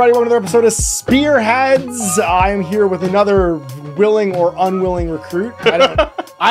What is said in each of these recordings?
everybody, welcome to another episode of Spearheads. I am here with another willing or unwilling recruit. I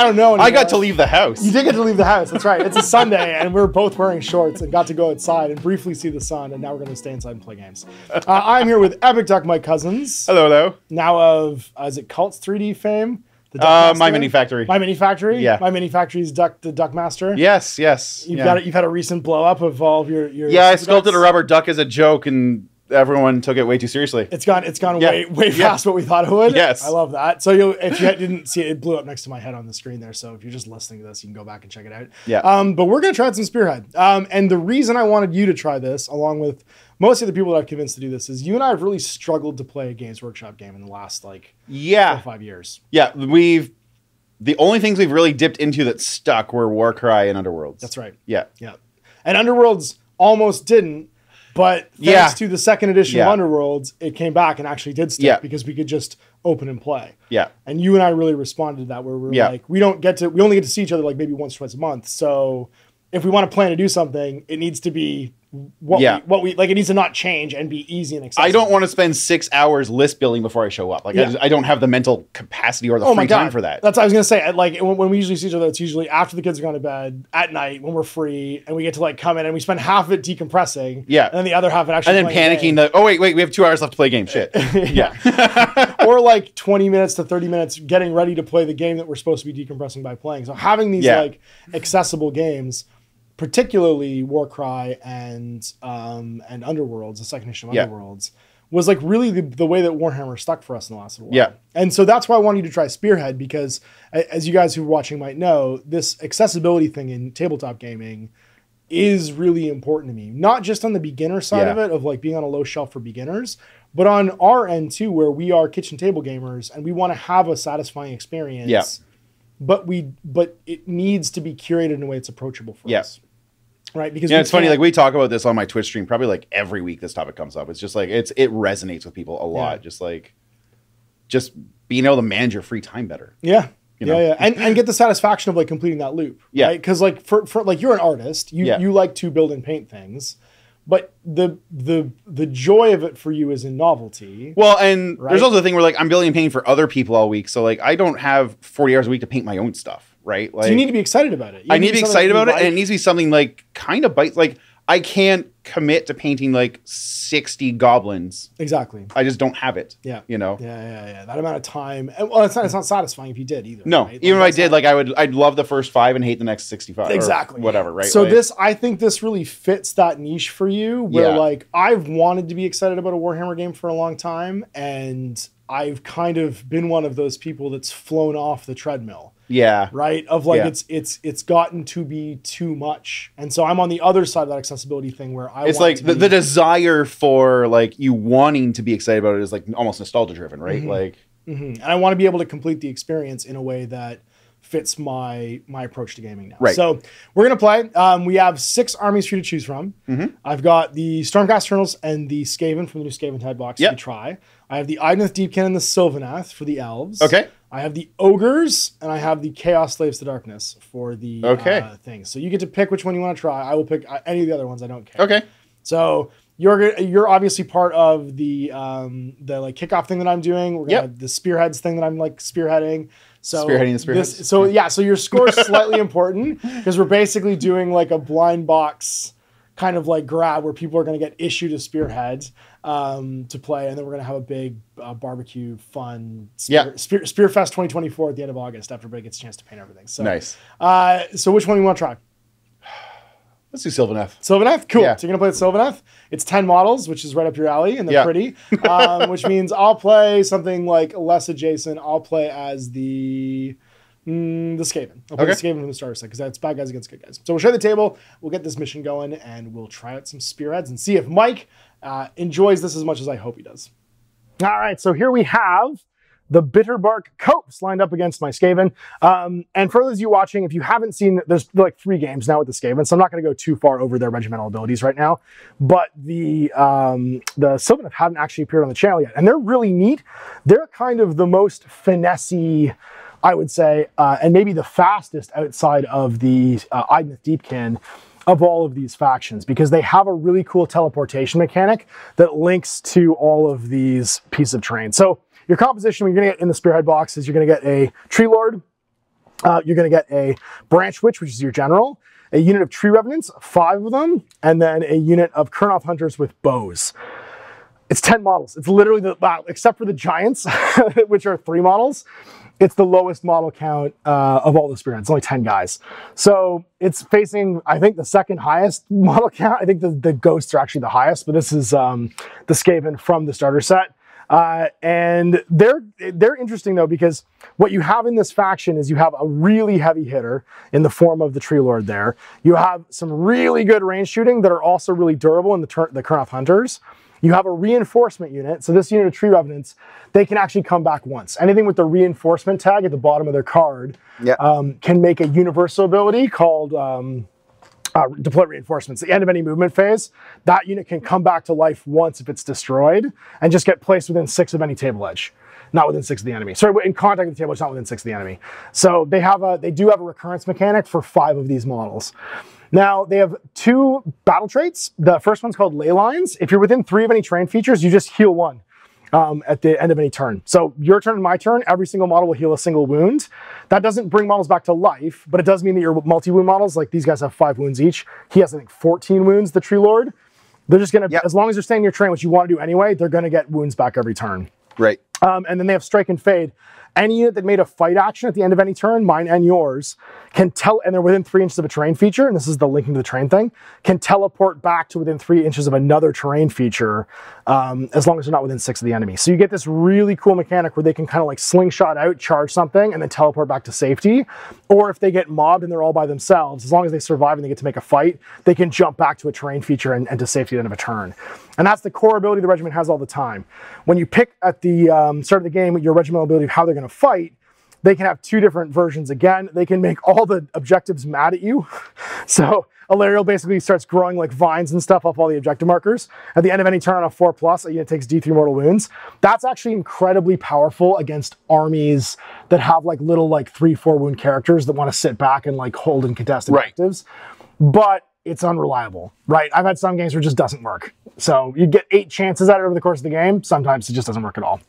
don't know anymore. I got to leave the house. You did get to leave the house, that's right. It's a Sunday, and we're both wearing shorts and got to go outside and briefly see the sun, and now we're going to stay inside and play games. I'm here with Epic Duck Mike Cousins. Hello, hello. Now of, is it Cult's 3D fame? My Mini Factory. My Mini Factory? Yeah. My Mini Factory's the Duck Master? Yes, yes. You've had a recent blow up of all of your Yeah, I sculpted a rubber duck as a joke, and everyone took it way too seriously. It's gone way past what we thought it would. Yes. I love that. So if you didn't see it, it blew up next to my head on the screen there. So if you're just listening to this, you can go back and check it out. Yeah. But we're going to try out some Spearhead. And the reason I wanted you to try this, along with most of the people that I've convinced to do this, is you and I have really struggled to play a Games Workshop game in the last 4 or 5 years. Yeah, the only things we've really dipped into that stuck were Warcry and Underworlds. That's right. Yeah. Yeah. And Underworlds almost didn't, but thanks to the second edition of Underworlds, it came back and actually did stick because we could just open and play. Yeah. And you and I really responded to that, where we're like, we only get to see each other like maybe once or twice a month. So if we want to plan to do something, it needs to be what we like. It needs to not change and be easy and accessible. I don't want to spend 6 hours list building before I show up. Like I don't have the mental capacity or the free time for that. That's what I was gonna say. Like when we usually see each other, it's usually after the kids are gone to bed at night when we're free, and we get to like come in and we spend half of it decompressing. Yeah. And then the other half of it actually. And then panicking that wait, we have 2 hours left to play a game. Shit. Yeah. Or like 20 minutes to 30 minutes getting ready to play the game that we're supposed to be decompressing by playing. So having these like accessible games, particularly Warcry and Underworlds, the second edition of Underworlds, was like really the way that Warhammer stuck for us in the last little while. Yeah. And so that's why I wanted you to try Spearhead, because as you guys who are watching might know, this accessibility thing in tabletop gaming is really important to me. Not just on the beginner side of it, of like being on a low shelf for beginners, but on our end too, where we are kitchen table gamers and we want to have a satisfying experience. Yeah. But it needs to be curated in a way it's approachable for us. Right, because it's funny. Like we talk about this on my Twitch stream, probably like every week. This topic comes up. It's just like it resonates with people a lot. Just being able to manage your free time better. Yeah, and get the satisfaction of like completing that loop. Yeah, right? Because like for like you're an artist, you like to build and paint things, but the joy of it for you is in novelty. Well, and there's also the thing where like I'm building and painting for other people all week, so like I don't have 40 hours a week to paint my own stuff. Right? Like, so you need to be excited about it. I need to be excited about it, and it needs to be something like kind of bites. Like I can't commit to painting like 60 goblins. Exactly. I just don't have it. Yeah. You know. Yeah. That amount of time. Well, it's not satisfying if you did either. No. Right? Even if I did, like I'd love the first 5 and hate the next 65. Exactly. Or whatever. Right. So I think this really fits that niche for you, where like I've wanted to be excited about a Warhammer game for a long time, and I've kind of been one of those people that's flown off the treadmill. Yeah. Right? Of like it's gotten to be too much. And so I'm on the other side of that accessibility thing where it's like the desire for like you wanting to be excited about it is like almost nostalgia driven, right? Like and I want to be able to complete the experience in a way that fits my approach to gaming now. Right. So we're gonna play. We have 6 armies for you to choose from. I've got the Stormcast Eternals and the Skaven from the new Skaventide box to try. I have the Idoneth Deepkin and the Sylvaneth for the elves. Okay. I have the ogres, and I have the Chaos Slaves to Darkness for the things. So you get to pick which one you want to try. I will pick any of the other ones. I don't care. Okay. So you're obviously part of the like kickoff thing that I'm doing. We're gonna have the Spearheads thing that I'm like spearheading. So spearheading the Spearheads. So your score's slightly important because we're basically doing like a blind box kind of like grab where people are going to get issued a Spearhead to play, and then we're going to have a big barbecue fun Spearfest 2024 at the end of August after everybody gets a chance to paint everything. So nice. So which one do you want to try? Let's do Sylvaneth. Sylvaneth? Cool. Yeah. So you're going to play the Sylvaneth. It's 10 models, which is right up your alley, and they're pretty, which means I'll play something like less adjacent. I'll play as the Skaven. I'll play the Skaven from the starter set because that's bad guys against good guys. So we'll share the table, we'll get this mission going, and we'll try out some Spearheads and see if Mike enjoys this as much as I hope he does. All right, so here we have the Bitterbark Copes lined up against my Skaven. And for those of you watching, if you haven't seen, there's like 3 games now with the Skaven, so I'm not going to go too far over their regimental abilities right now. But the Sylvaneth haven't actually appeared on the channel yet, and they're really neat. They're kind of the most finessey, I would say, and maybe the fastest outside of the Idoneth Deepkin of all of these factions, because they have a really cool teleportation mechanic that links to all of these pieces of terrain. So your composition, when you're going to get in the Spearhead box, is you're going to get a Tree Lord, you're going to get a Branch Witch, which is your general, a unit of Tree Revenants, 5 of them, and then a unit of Kurnoth Hunters with bows. It's 10 models. It's literally except for the Giants, which are 3 models, it's the lowest model count of all the Spearheads. It's only 10 guys. So it's facing, I think, the second highest model count. I think the Ghosts are actually the highest, but this is the Skaven from the starter set. And they're interesting though, because what you have in this faction is you have a really heavy hitter in the form of the Tree Lord there. You have some really good range shooting that are also really durable in the Kurnoth Hunters. You have a reinforcement unit. So this unit of Tree Revenants, they can actually come back once. Anything with the reinforcement tag at the bottom of their card can make a universal ability called deploy reinforcements. At the end of any movement phase, that unit can come back to life once if it's destroyed and just get placed within 6 of any table edge. Not within 6 of the enemy. Sorry, in contact with the table edge, not within 6 of the enemy. So they do have a recurrence mechanic for 5 of these models. Now, they have 2 battle traits. The first one's called Ley Lines. If you're within 3 of any terrain features, you just heal 1 at the end of any turn. So your turn and my turn, every single model will heal a single wound. That doesn't bring models back to life, but it does mean that your multi-wound models, like these guys have 5 wounds each. He has, I think, 14 wounds, the Tree Lord. They're just going to, as long as they're staying in your terrain, which you want to do anyway, they're going to get wounds back every turn. Right. And then they have Strike and Fade. Any unit that made a fight action at the end of any turn, mine and yours, can and they're within 3 inches of a terrain feature, and this is the linking to the terrain thing, can teleport back to within 3 inches of another terrain feature, as long as they're not within 6 of the enemy. So you get this really cool mechanic where they can kind of like slingshot out, charge something, and then teleport back to safety. Or if they get mobbed and they're all by themselves, as long as they survive and they get to make a fight, they can jump back to a terrain feature and to safety at the end of a turn. And that's the core ability the regiment has all the time. When you pick at the start of the game your regimental ability of how they're going to fight, they can have 2 different versions. Again, they can make all the objectives mad at you. So Alariel basically starts growing like vines and stuff off all the objective markers. At the end of any turn on a 4+, a unit takes D3 mortal wounds. That's actually incredibly powerful against armies that have like little like 3-4 wound characters that want to sit back and like hold and contest objectives. But it's unreliable, right? I've had some games where it just doesn't work. So you get 8 chances at it over the course of the game. Sometimes it just doesn't work at all.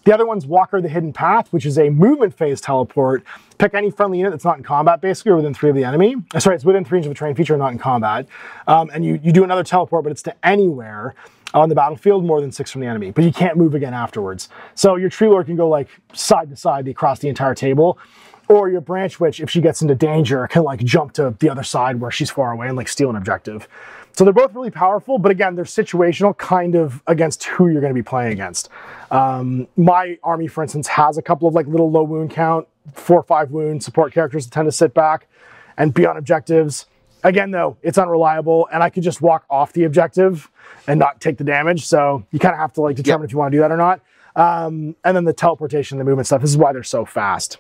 The other one's Walker the Hidden Path, which is a movement phase teleport. Pick any friendly unit that's not in combat, basically, or within 3 of the enemy. Sorry, it's within 3 inches of a terrain feature, not in combat. And you do another teleport, but it's to anywhere on the battlefield more than 6 from the enemy. But you can't move again afterwards. So your Tree Lord can go like side to side across the entire table. Or your Branch Witch, if she gets into danger, can like jump to the other side where she's far away and like steal an objective. So they're both really powerful, but again, they're situational kind of against who you're going to be playing against. My army, for instance, has a couple of like little low wound count, 4 or 5 wound support characters that tend to sit back and be on objectives. Again, though, it's unreliable, and I could just walk off the objective and not take the damage. So you kind of have to like determine if you want to do that or not. And then the teleportation, the movement stuff. This is why they're so fast.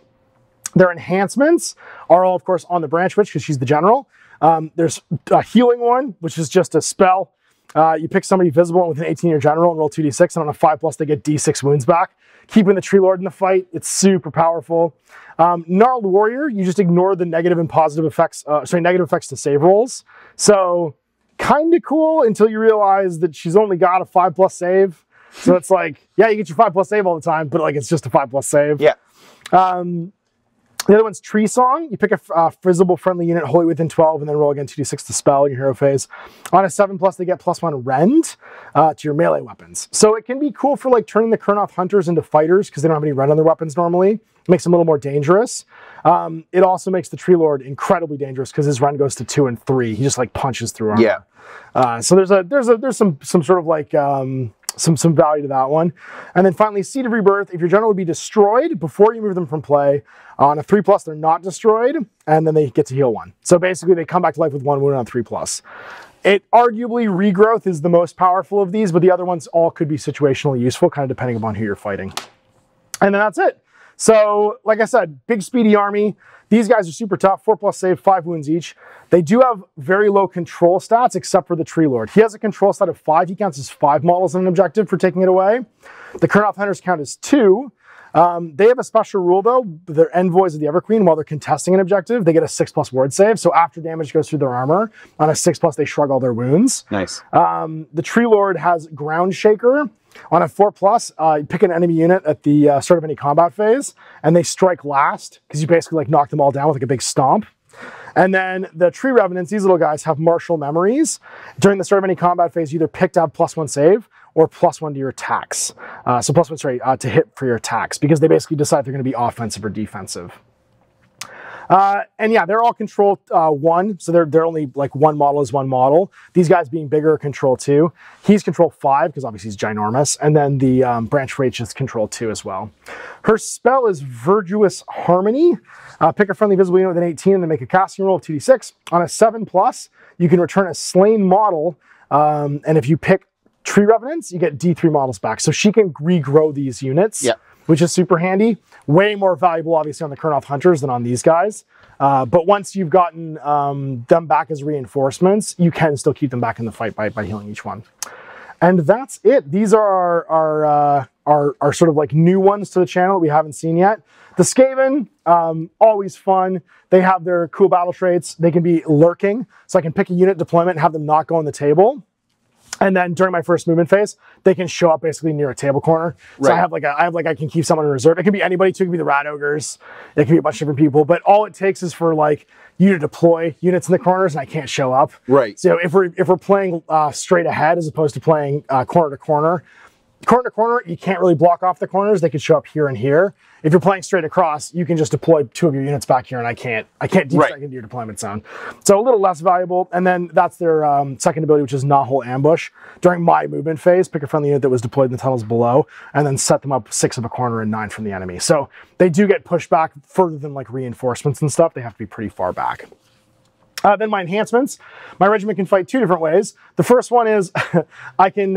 Their enhancements are all, of course, on the Branch Witch because she's the general. There's a healing one, which is just a spell. You pick somebody visible with an 18-year general and roll 2d6, and on a 5+, they get d6 wounds back. Keeping the Tree Lord in the fight, it's super powerful. Gnarled Warrior, you just ignore the negative and positive effects, negative effects to save rolls. So kind of cool until you realize that she's only got a 5+ save. So it's like, yeah, you get your 5+ save all the time, but like it's just a 5+ save. Yeah. The other one's Tree Song. You pick a visible friendly unit wholly within 12 and then roll again 2d6 to spell in your hero phase. On a 7+, they get +1 rend to your melee weapons. So it can be cool for like turning the Kurnoth Hunters into fighters because they don't have any rend on their weapons normally. It makes them a little more dangerous. It also makes the Tree Lord incredibly dangerous because his rend goes to 2 and 3. He just like punches through armor. Yeah. So there's some sort of like some value to that one. And then finally, Seed of Rebirth. If your general would be destroyed before you move them from play, on a 3+, they're not destroyed, and then they get to heal 1. So basically, they come back to life with 1 wound on 3+. It arguably, Regrowth is the most powerful of these, but the other ones all could be situationally useful, kind of depending upon who you're fighting. And then that's it. So, like I said, big speedy army. These guys are super tough, 4+ save, 5 wounds each. They do have very low control stats, except for the Tree Lord. He has a control stat of 5. He counts as 5 models on an objective for taking it away. The Kurnoth Hunters count as 2. They have a special rule, though. They're envoys of the Everqueen. While they're contesting an objective, they get a 6+ ward save. So after damage goes through their armor, on a 6+, they shrug all their wounds. Nice. The Tree Lord has Ground Shaker. On a 4+, you pick an enemy unit at the start of any combat phase, and they strike last, because you basically like knock them all down with like a big stomp. And then the Tree Revenants, these little guys, have Martial Memories. During the start of any combat phase, you either pick to have +1 save, or +1 to your attacks. So +1, sorry, to hit for your attacks, because they basically decide they're going to be offensive or defensive. And yeah, they're all control 1, so they're only like one model is one model. These guys being bigger, control 2. He's control 5, because obviously he's ginormous. And then the Branch Rage is control 2 as well. Her spell is Virtuous Harmony. Pick a friendly visible unit with an 18 and then make a casting roll of 2d6. On a 7+, you can return a slain model, and if you pick Tree Revenants, you get D3 models back. So she can regrow these units, which is super handy. Way more valuable, obviously, on the Kurnoth Hunters than on these guys. But once you've gotten them back as reinforcements, you can still keep them back in the fight by healing each one. And that's it. These are our sort of like new ones to the channel that we haven't seen yet. The Skaven, always fun. They have their cool battle traits. They can be lurking, so I can pick a unit deployment and have them not go on the table. And then during my first movement phase, they can show up basically near a table corner. So I have like I can keep someone in reserve. It can be anybody too. It can be the Rat Ogres. It can be a bunch of different people. But all it takes is for like you to deploy units in the corners, and I can't show up. Right. So if we're playing straight ahead as opposed to playing corner to corner, you can't really block off the corners. They can show up here and here. If you're playing straight across, you can just deploy 2 of your units back here, and I can't deep strike into your deployment zone. So a little less valuable. And then that's their second ability, which is Knothole Ambush. During my movement phase, pick a friendly unit that was deployed in the tunnels below, and then set them up 6 of a corner and 9 from the enemy. So they do get pushed back further than like reinforcements and stuff. They have to be pretty far back. Then my enhancements. My regiment can fight 2 different ways. The first one is I can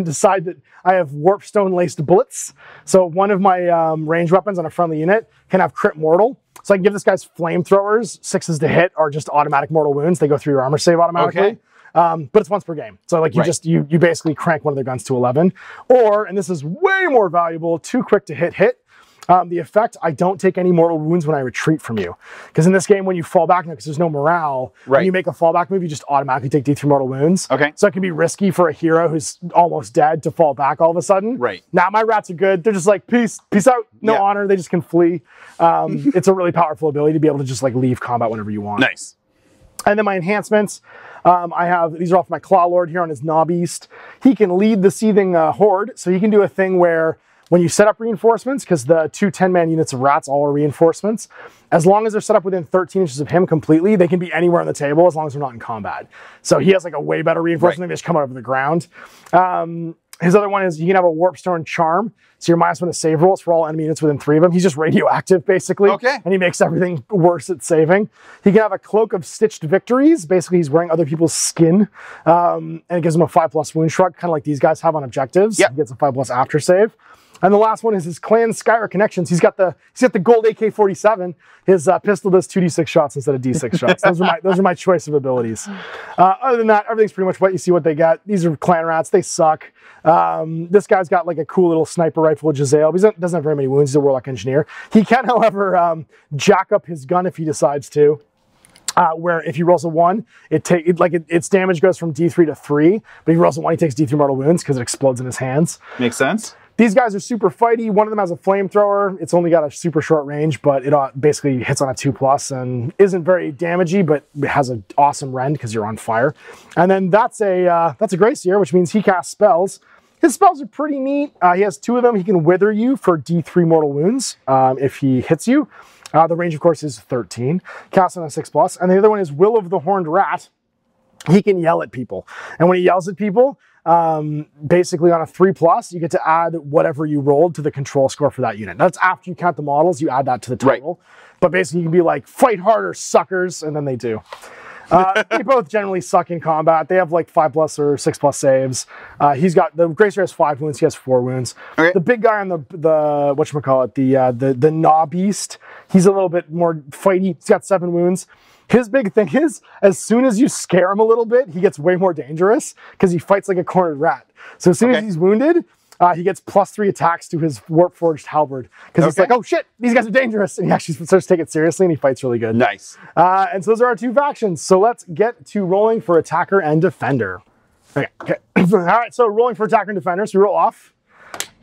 decide that I have Warpstone laced bullets. So one of my range weapons on a friendly unit can have crit mortal. So I can give this guy's flamethrowers 6s to hit are just automatic mortal wounds. They go through your armor save automatically. Okay. But it's once per game. So like you basically crank one of their guns to 11. Or, and this is way more valuable, 2 quick to hit. The effect, I don't take any mortal wounds when I retreat from you. Because in this game, when you fall back now, because there's no morale, when you make a fallback move, you just automatically take D3 mortal wounds. Okay. So it can be risky for a hero who's almost dead to fall back all of a sudden. Right. Now my rats are good. They're just like, peace out, no honor. They just can flee. It's a really powerful ability to be able to just like leave combat whenever you want. Nice. And then my enhancements, I have, these are all for my Claw Lord here on his Knob Beast. He can lead the Seething Horde. So he can do a thing where when you set up reinforcements, because the 2 10-man units of rats all are reinforcements, as long as they're set up within 13 inches of him completely, they can be anywhere on the table as long as they're not in combat. So he has like a way better reinforcement. They just come out of the ground. His other one is you can have a Warpstone Charm. So your -1 to save rolls for all enemy units within 3 of him. He's just radioactive, basically. Okay. And he makes everything worse at saving. He can have a Cloak of Stitched Victories. Basically, he's wearing other people's skin. And it gives him a 5+ wound shrug, kind of like these guys have on objectives. Yep. He gets a 5+ after save. And the last one is his Clan Skyra Connections. He's got the gold AK-47. His pistol does 2d6 shots instead of d6 shots. Those are my choice of abilities. Other than that, everything's pretty much what you see what they get. These are clan rats. They suck. This guy's got like a cool little sniper rifle, Giselle. He doesn't have very many wounds. He's a Warlock Engineer. He can, however, jack up his gun if he decides to. Where if he rolls a 1, its damage goes from D3 to 3. But if he rolls a 1, he takes D3 mortal wounds because it explodes in his hands. Makes sense. These guys are super fighty. One of them has a flamethrower. It's only got a super short range, but it basically hits on a 2+ and isn't very damagey, but it has an awesome rend because you're on fire. And then that's a Gracier, which means he casts spells. His spells are pretty neat. He has 2 of them. He can wither you for D3 mortal wounds if he hits you. The range, of course, is 13. Cast on a 6+. And the other one is Will of the Horned Rat. He can yell at people. And when he yells at people, basically on a 3+, you get to add whatever you rolled to the control score for that unit. That's after you count the models, you add that to the total. But basically you can be like, fight harder, suckers, and then they do. They both generally suck in combat. They have like 5+ or 6+ saves. He's got, the Gracier has 5 wounds, he has 4 wounds. Okay. The big guy on the whatchamacallit, the Knob Beast, he's a little bit more fighty. He's got 7 wounds. His big thing is, as soon as you scare him a little bit, he gets way more dangerous because he fights like a cornered rat. So as soon as he's wounded, He gets +3 attacks to his Warp Forged Halberd because he's like, oh shit, these guys are dangerous, and he actually starts to take it seriously, and he fights really good. Nice. And so those are our 2 factions. So let's get to rolling for attacker and defender. Okay. All right. So rolling for attacker and defender. So we roll off.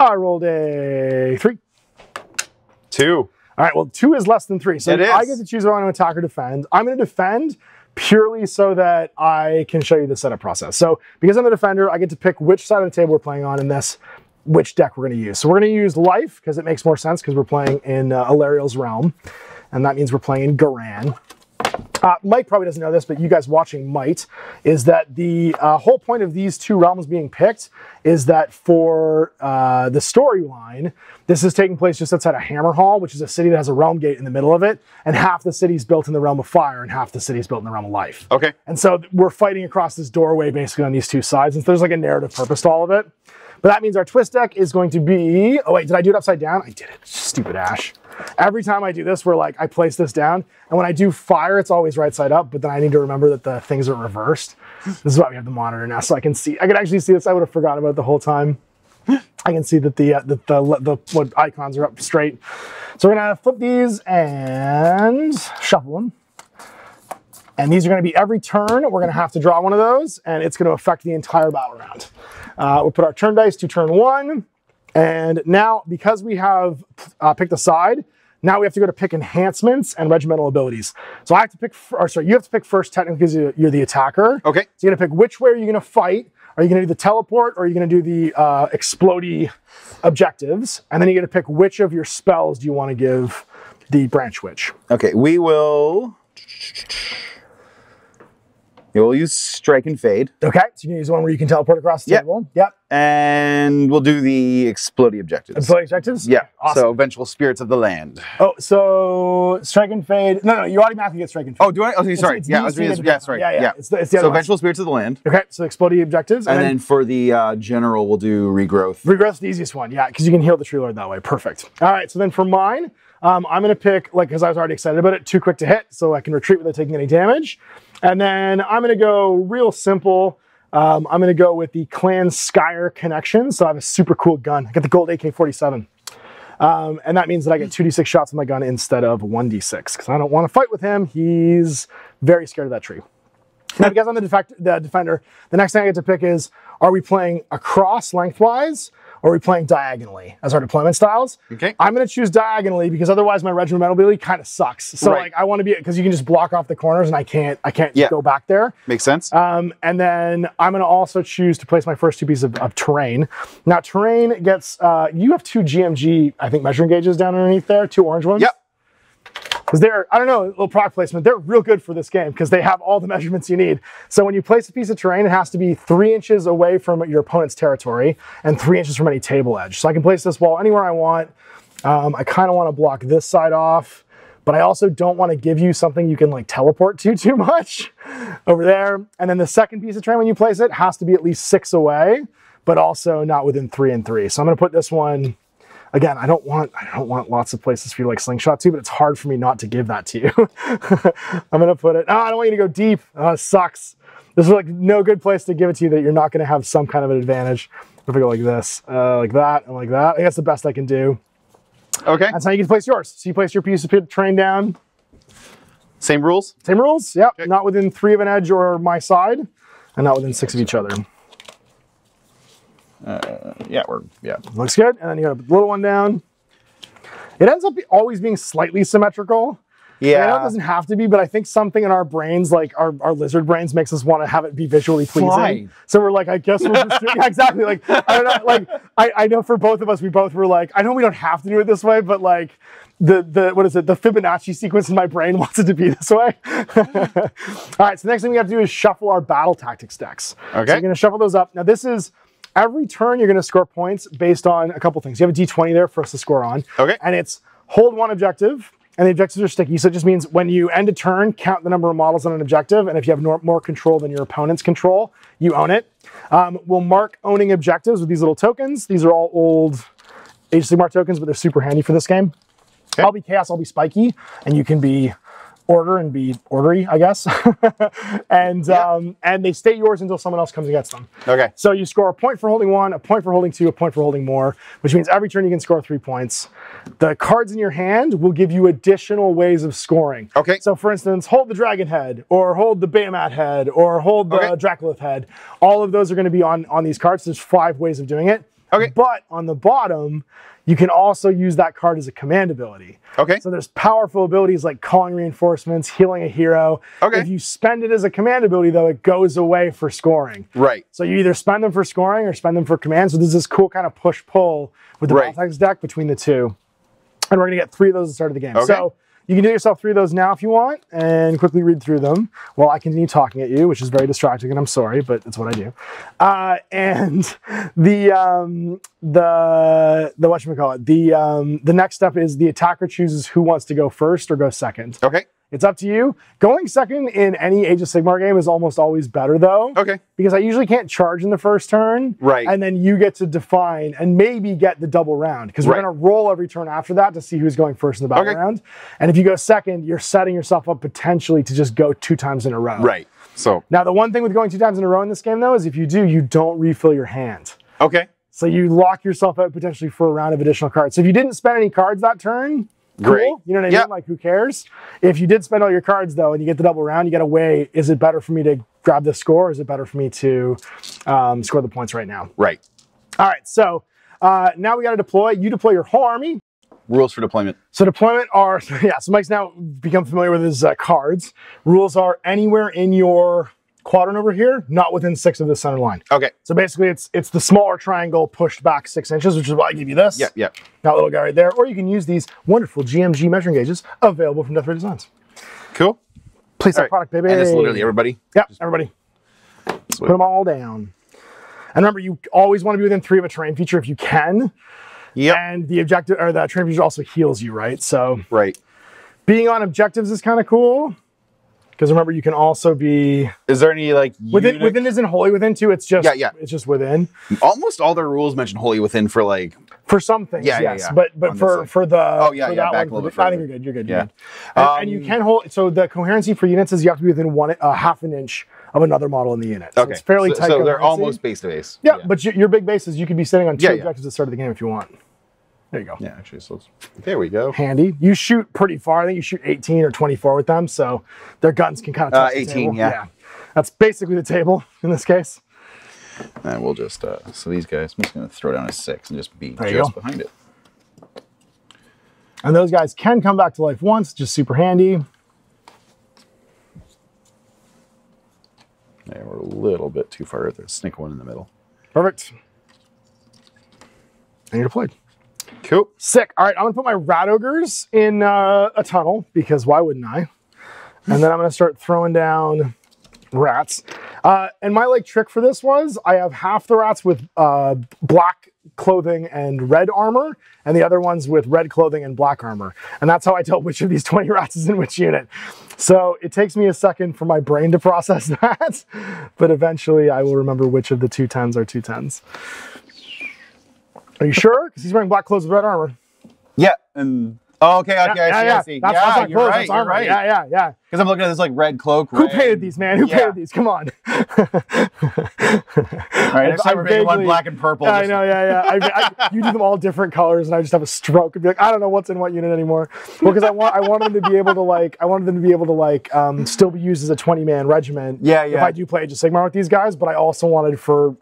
I rolled a 3. 2. All right. Well, 2 is less than 3, so I get to choose if I want to attack or defend. I'm going to defend purely so that I can show you the setup process. So because I'm the defender, I get to pick which side of the table we're playing on in this, which deck we're going to use. So we're going to use life because it makes more sense because we're playing in Alariel's realm, and that means we're playing in Garan. Mike probably doesn't know this, but you guys watching might, is that the whole point of these 2 realms being picked is that for the storyline, this is taking place just outside of Hammerhall, which is a city that has a realm gate in the middle of it, and half the city's built in the realm of fire and half the city's built in the realm of life. Okay. And so we're fighting across this doorway basically on these 2 sides, and so there's like a narrative purpose to all of it. But that means our twist deck is going to be, oh wait, did I do it upside down? I did it, stupid Ash. Every time I do this, we're like, I place this down, and when I do fire, it's always right side up, but then I need to remember that the things are reversed. This is why we have the monitor now, so I can see, I can actually see this. I would have forgotten about it the whole time. I can see that the what icons are up straight. So we're gonna flip these and shuffle them. And these are gonna be every turn, we're gonna have to draw one of those, and it's gonna affect the entire battle round. We'll put our turn dice to turn 1. And now, because we have picked a side, now we have to go to pick enhancements and regimental abilities. So I have to pick, or sorry, you have to pick first technically because you're the attacker. Okay. So you're gonna pick which way are you gonna fight. Are you gonna do the teleport, or are you gonna do the explodey objectives? And then you're gonna pick which of your spells do you wanna give the branch witch. Okay, we will... We'll use Strike and Fade. Okay, so you can use one where you can teleport across the table. Yep. And we'll do the Explodey objectives. Explodey objectives? Yeah. Awesome. So Vengeful Spirits of the Land. Oh, so Strike and Fade. No, you automatically get Strike and Fade. Oh, do I? Okay, sorry. It's I was reading this. Yeah, sorry. Yeah. It's the so Vengeful Spirits of the Land. Okay, so Explodey objectives. And then for the General, we'll do Regrowth. Regrowth's the easiest one, yeah, because you can heal the Tree Lord that way. Perfect. All right, so then for mine, I'm going to pick, like, because I was already excited about it, 2 quick to hit, so I can retreat without taking any damage. And then I'm going to go real simple. I'm going to go with the Clan Skyer connection. So I have a super cool gun. I got the gold AK-47. And that means that I get 2d6 shots with my gun instead of 1d6 because I don't want to fight with him. He's very scared of that tree. Now, because I'm the defender, the next thing I get to pick is, are we playing across lengthwise, or are we playing diagonally as our deployment styles? Okay. I'm going to choose diagonally because otherwise my regimental ability kind of sucks. So like I want to be, because you can just block off the corners and I can't go back there. Makes sense. And then I'm going to also choose to place my first 2 pieces of terrain. Now terrain gets, you have 2 GMG, I think, measuring gauges down underneath there, 2 orange ones. Yep. Because they're, I don't know, a little product placement, they're real good for this game because they have all the measurements you need. So when you place a piece of terrain, it has to be 3 inches away from your opponent's territory and 3 inches from any table edge. So I can place this wall anywhere I want. I kind of want to block this side off, but I also don't want to give you something you can like teleport to too much over there. And then the second piece of terrain, when you place it, has to be at least 6 away, but also not within 3 and 3. So I'm going to put this one. Again, I don't want lots of places for you like slingshot too, but it's hard for me not to give that to you. I'm gonna put it, I don't want you to go deep. It sucks. This is like no good place to give it to you that you're not gonna have some kind of an advantage. If I go like this, like that, and like that, I think that's the best I can do. Okay. That's how you can place yours. So you place your piece of terrain down. Same rules? Same rules, yep. Okay. Not within 3 of an edge or my side, and not within 6 of each other. Yeah. Looks good. And then you got a little one down. It ends up always being slightly symmetrical. Yeah. I know it doesn't have to be, but I think something in our brains, like our lizard brains, makes us want to have it be visually pleasing. Fly. So we're like, I guess we'll just do, yeah, exactly. Like, I don't know, like, I know for both of us, we both were like, I know we don't have to do it this way, but like the what is it? The Fibonacci sequence in my brain wants it to be this way. All right. So the next thing we have to do is shuffle our battle tactics decks. Okay. So you're going to shuffle those up. Now this is, every turn, you're going to score points based on a couple things. You have a D20 there for us to score on. Okay. And it's hold 1 objective, and the objectives are sticky. So it just means when you end a turn, count the number of models on an objective, and if you have more control than your opponent's control, you own it. We'll mark owning objectives with these little tokens. These are all old Age of Sigmar tokens, but they're super handy for this game. Okay. I'll be Chaos, I'll be Spiky, and you can be order and be ordery, I guess. And they stay yours until someone else comes against them. Okay. So you score a point for holding 1, a point for holding 2, a point for holding more, which means every turn you can score 3 points. The cards in your hand will give you additional ways of scoring. Okay. So for instance, hold the dragon head, or hold the Behemoth head, or hold the Draculith head. All of those are going to be on these cards. There's 5 ways of doing it. Okay. But on the bottom, you can also use that card as a command ability. Okay. So there's powerful abilities like calling reinforcements, healing a hero. Okay. If you spend it as a command ability, though, it goes away for scoring. Right. So you either spend them for scoring or spend them for command. So there's this cool kind of push-pull with the Baltax deck between the two. And we're going to get 3 of those at the start of the game. Okay. So you can do yourself 3 of those now if you want and quickly read through them while I continue talking at you, which is very distracting, and I'm sorry, but it's what I do. And the whatchamacallit, the next step is the attacker chooses who wants to go first or go second. Okay. It's up to you. Going second in any Age of Sigmar game is almost always better, though. Okay. Because I usually can't charge in the first turn. Right. And then you get to define and maybe get the double round. Because we're going to roll every turn after that to see who's going first in the battle round. And if you go second, you're setting yourself up potentially to just go 2 times in a row. Right. So now the one thing with going 2 times in a row in this game, though, is if you do, you don't refill your hand. Okay. So you lock yourself out potentially for a round of additional cards. So if you didn't spend any cards that turn, great. Cool. You know what I mean? Like, who cares? If you did spend all your cards, though, and you get the double round, you got to weigh, is it better for me to grab the score, or is it better for me to score the points right now? Right. All right, so now we got to deploy. You deploy your whole army. Rules for deployment. So deployment are, so Mike's now become familiar with his cards. Rules are anywhere in your quadrant over here, not within 6 of the center line. Okay. So basically it's the smaller triangle pushed back 6 inches, which is why I give you this. Yep, yep. That little guy right there. Or you can use these wonderful GMG measuring gauges available from Death Ray Designs. Cool. Place that product, baby. And it's literally everybody? Yep, everybody. Put them all down. And remember, you always want to be within 3 of a terrain feature if you can. Yep. And the objective, or the terrain feature also heals you, right? So being on objectives is kind of cool. Because remember, you can also be. Is there any like within isn't wholly within too? It's just it's just within. Almost all their rules mention wholly within for like some things. Yes, but for the back a little bit. I think you're good. You're good. You're good. And you can hold. So the coherency for units is you have to be within half an inch of another model in the unit. So it's fairly tight. So they're almost base to base. Yeah, but your big base is you could be sitting on 2 objectives at the start of the game if you want. There you go. Yeah, actually, so there we go. Handy. You shoot pretty far. I think you shoot 18 or 24 with them, so their guns can kind of touch 18, the table. yeah. That's basically the table in this case. And we'll just, so these guys, I'm just going to throw down a 6 and just be behind it. And those guys can come back to life once, just super handy. Yeah, we're a little bit too far. There's sneak one in the middle. Perfect. And you're deployed. Cool. Sick. All right, I'm going to put my rat ogres in a tunnel, because why wouldn't I? And then I'm going to start throwing down rats. And my trick for this was I have half the rats with black clothing and red armor, and the other ones with red clothing and black armor. And that's how I tell which of these 20 rats is in which unit. So it takes me a second for my brain to process that, but eventually I will remember which of the 2 10s are 2 10s. Are you sure? Because he's wearing black clothes with red armor. Yeah, and okay, I see. That's you're right. You're right. Yeah. Because I'm looking at this red cloak. Who painted these, man? Who painted these? Come on. All right, next time we're making one black and purple. I know, you do them all different colors, and I just have a stroke and be like, I don't know what's in what unit anymore. Well, because I wanted them to be able to still be used as a 20-man regiment. Yeah. If I do play Age of Sigmar with these guys, but I also wanted for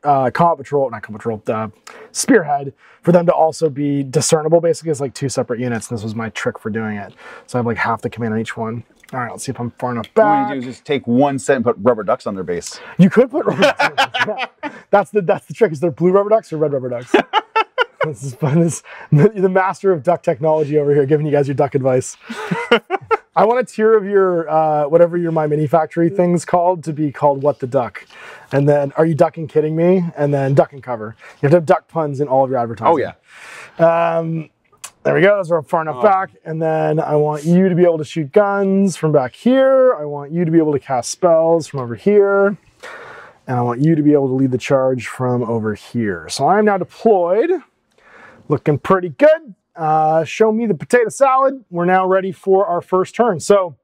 Spearhead, for them to also be discernible, basically as 2 separate units. And this was my trick for doing it. So I have half the command on each one. All right, let's see if I'm far enough back. What you do is just take 1 set and put rubber ducks on their base. You could put rubber ducks on their base. Yeah. That's the trick. Is there blue rubber ducks or red rubber ducks? This is fun. The master of duck technology over here giving you guys your duck advice. I want a tier of your, whatever your My Mini Factory thing's called, to be called What the Duck. And then, are you ducking kidding me? And then duck and cover. You have to have duck puns in all of your advertising. Oh, yeah. There we go. Those are far enough back. And then I want you to be able to shoot guns from back here. I want you to be able to cast spells from over here. And I want you to be able to lead the charge from over here. So I'm now deployed. Looking pretty good. Show me the potato salad. We're now ready for our first turn. So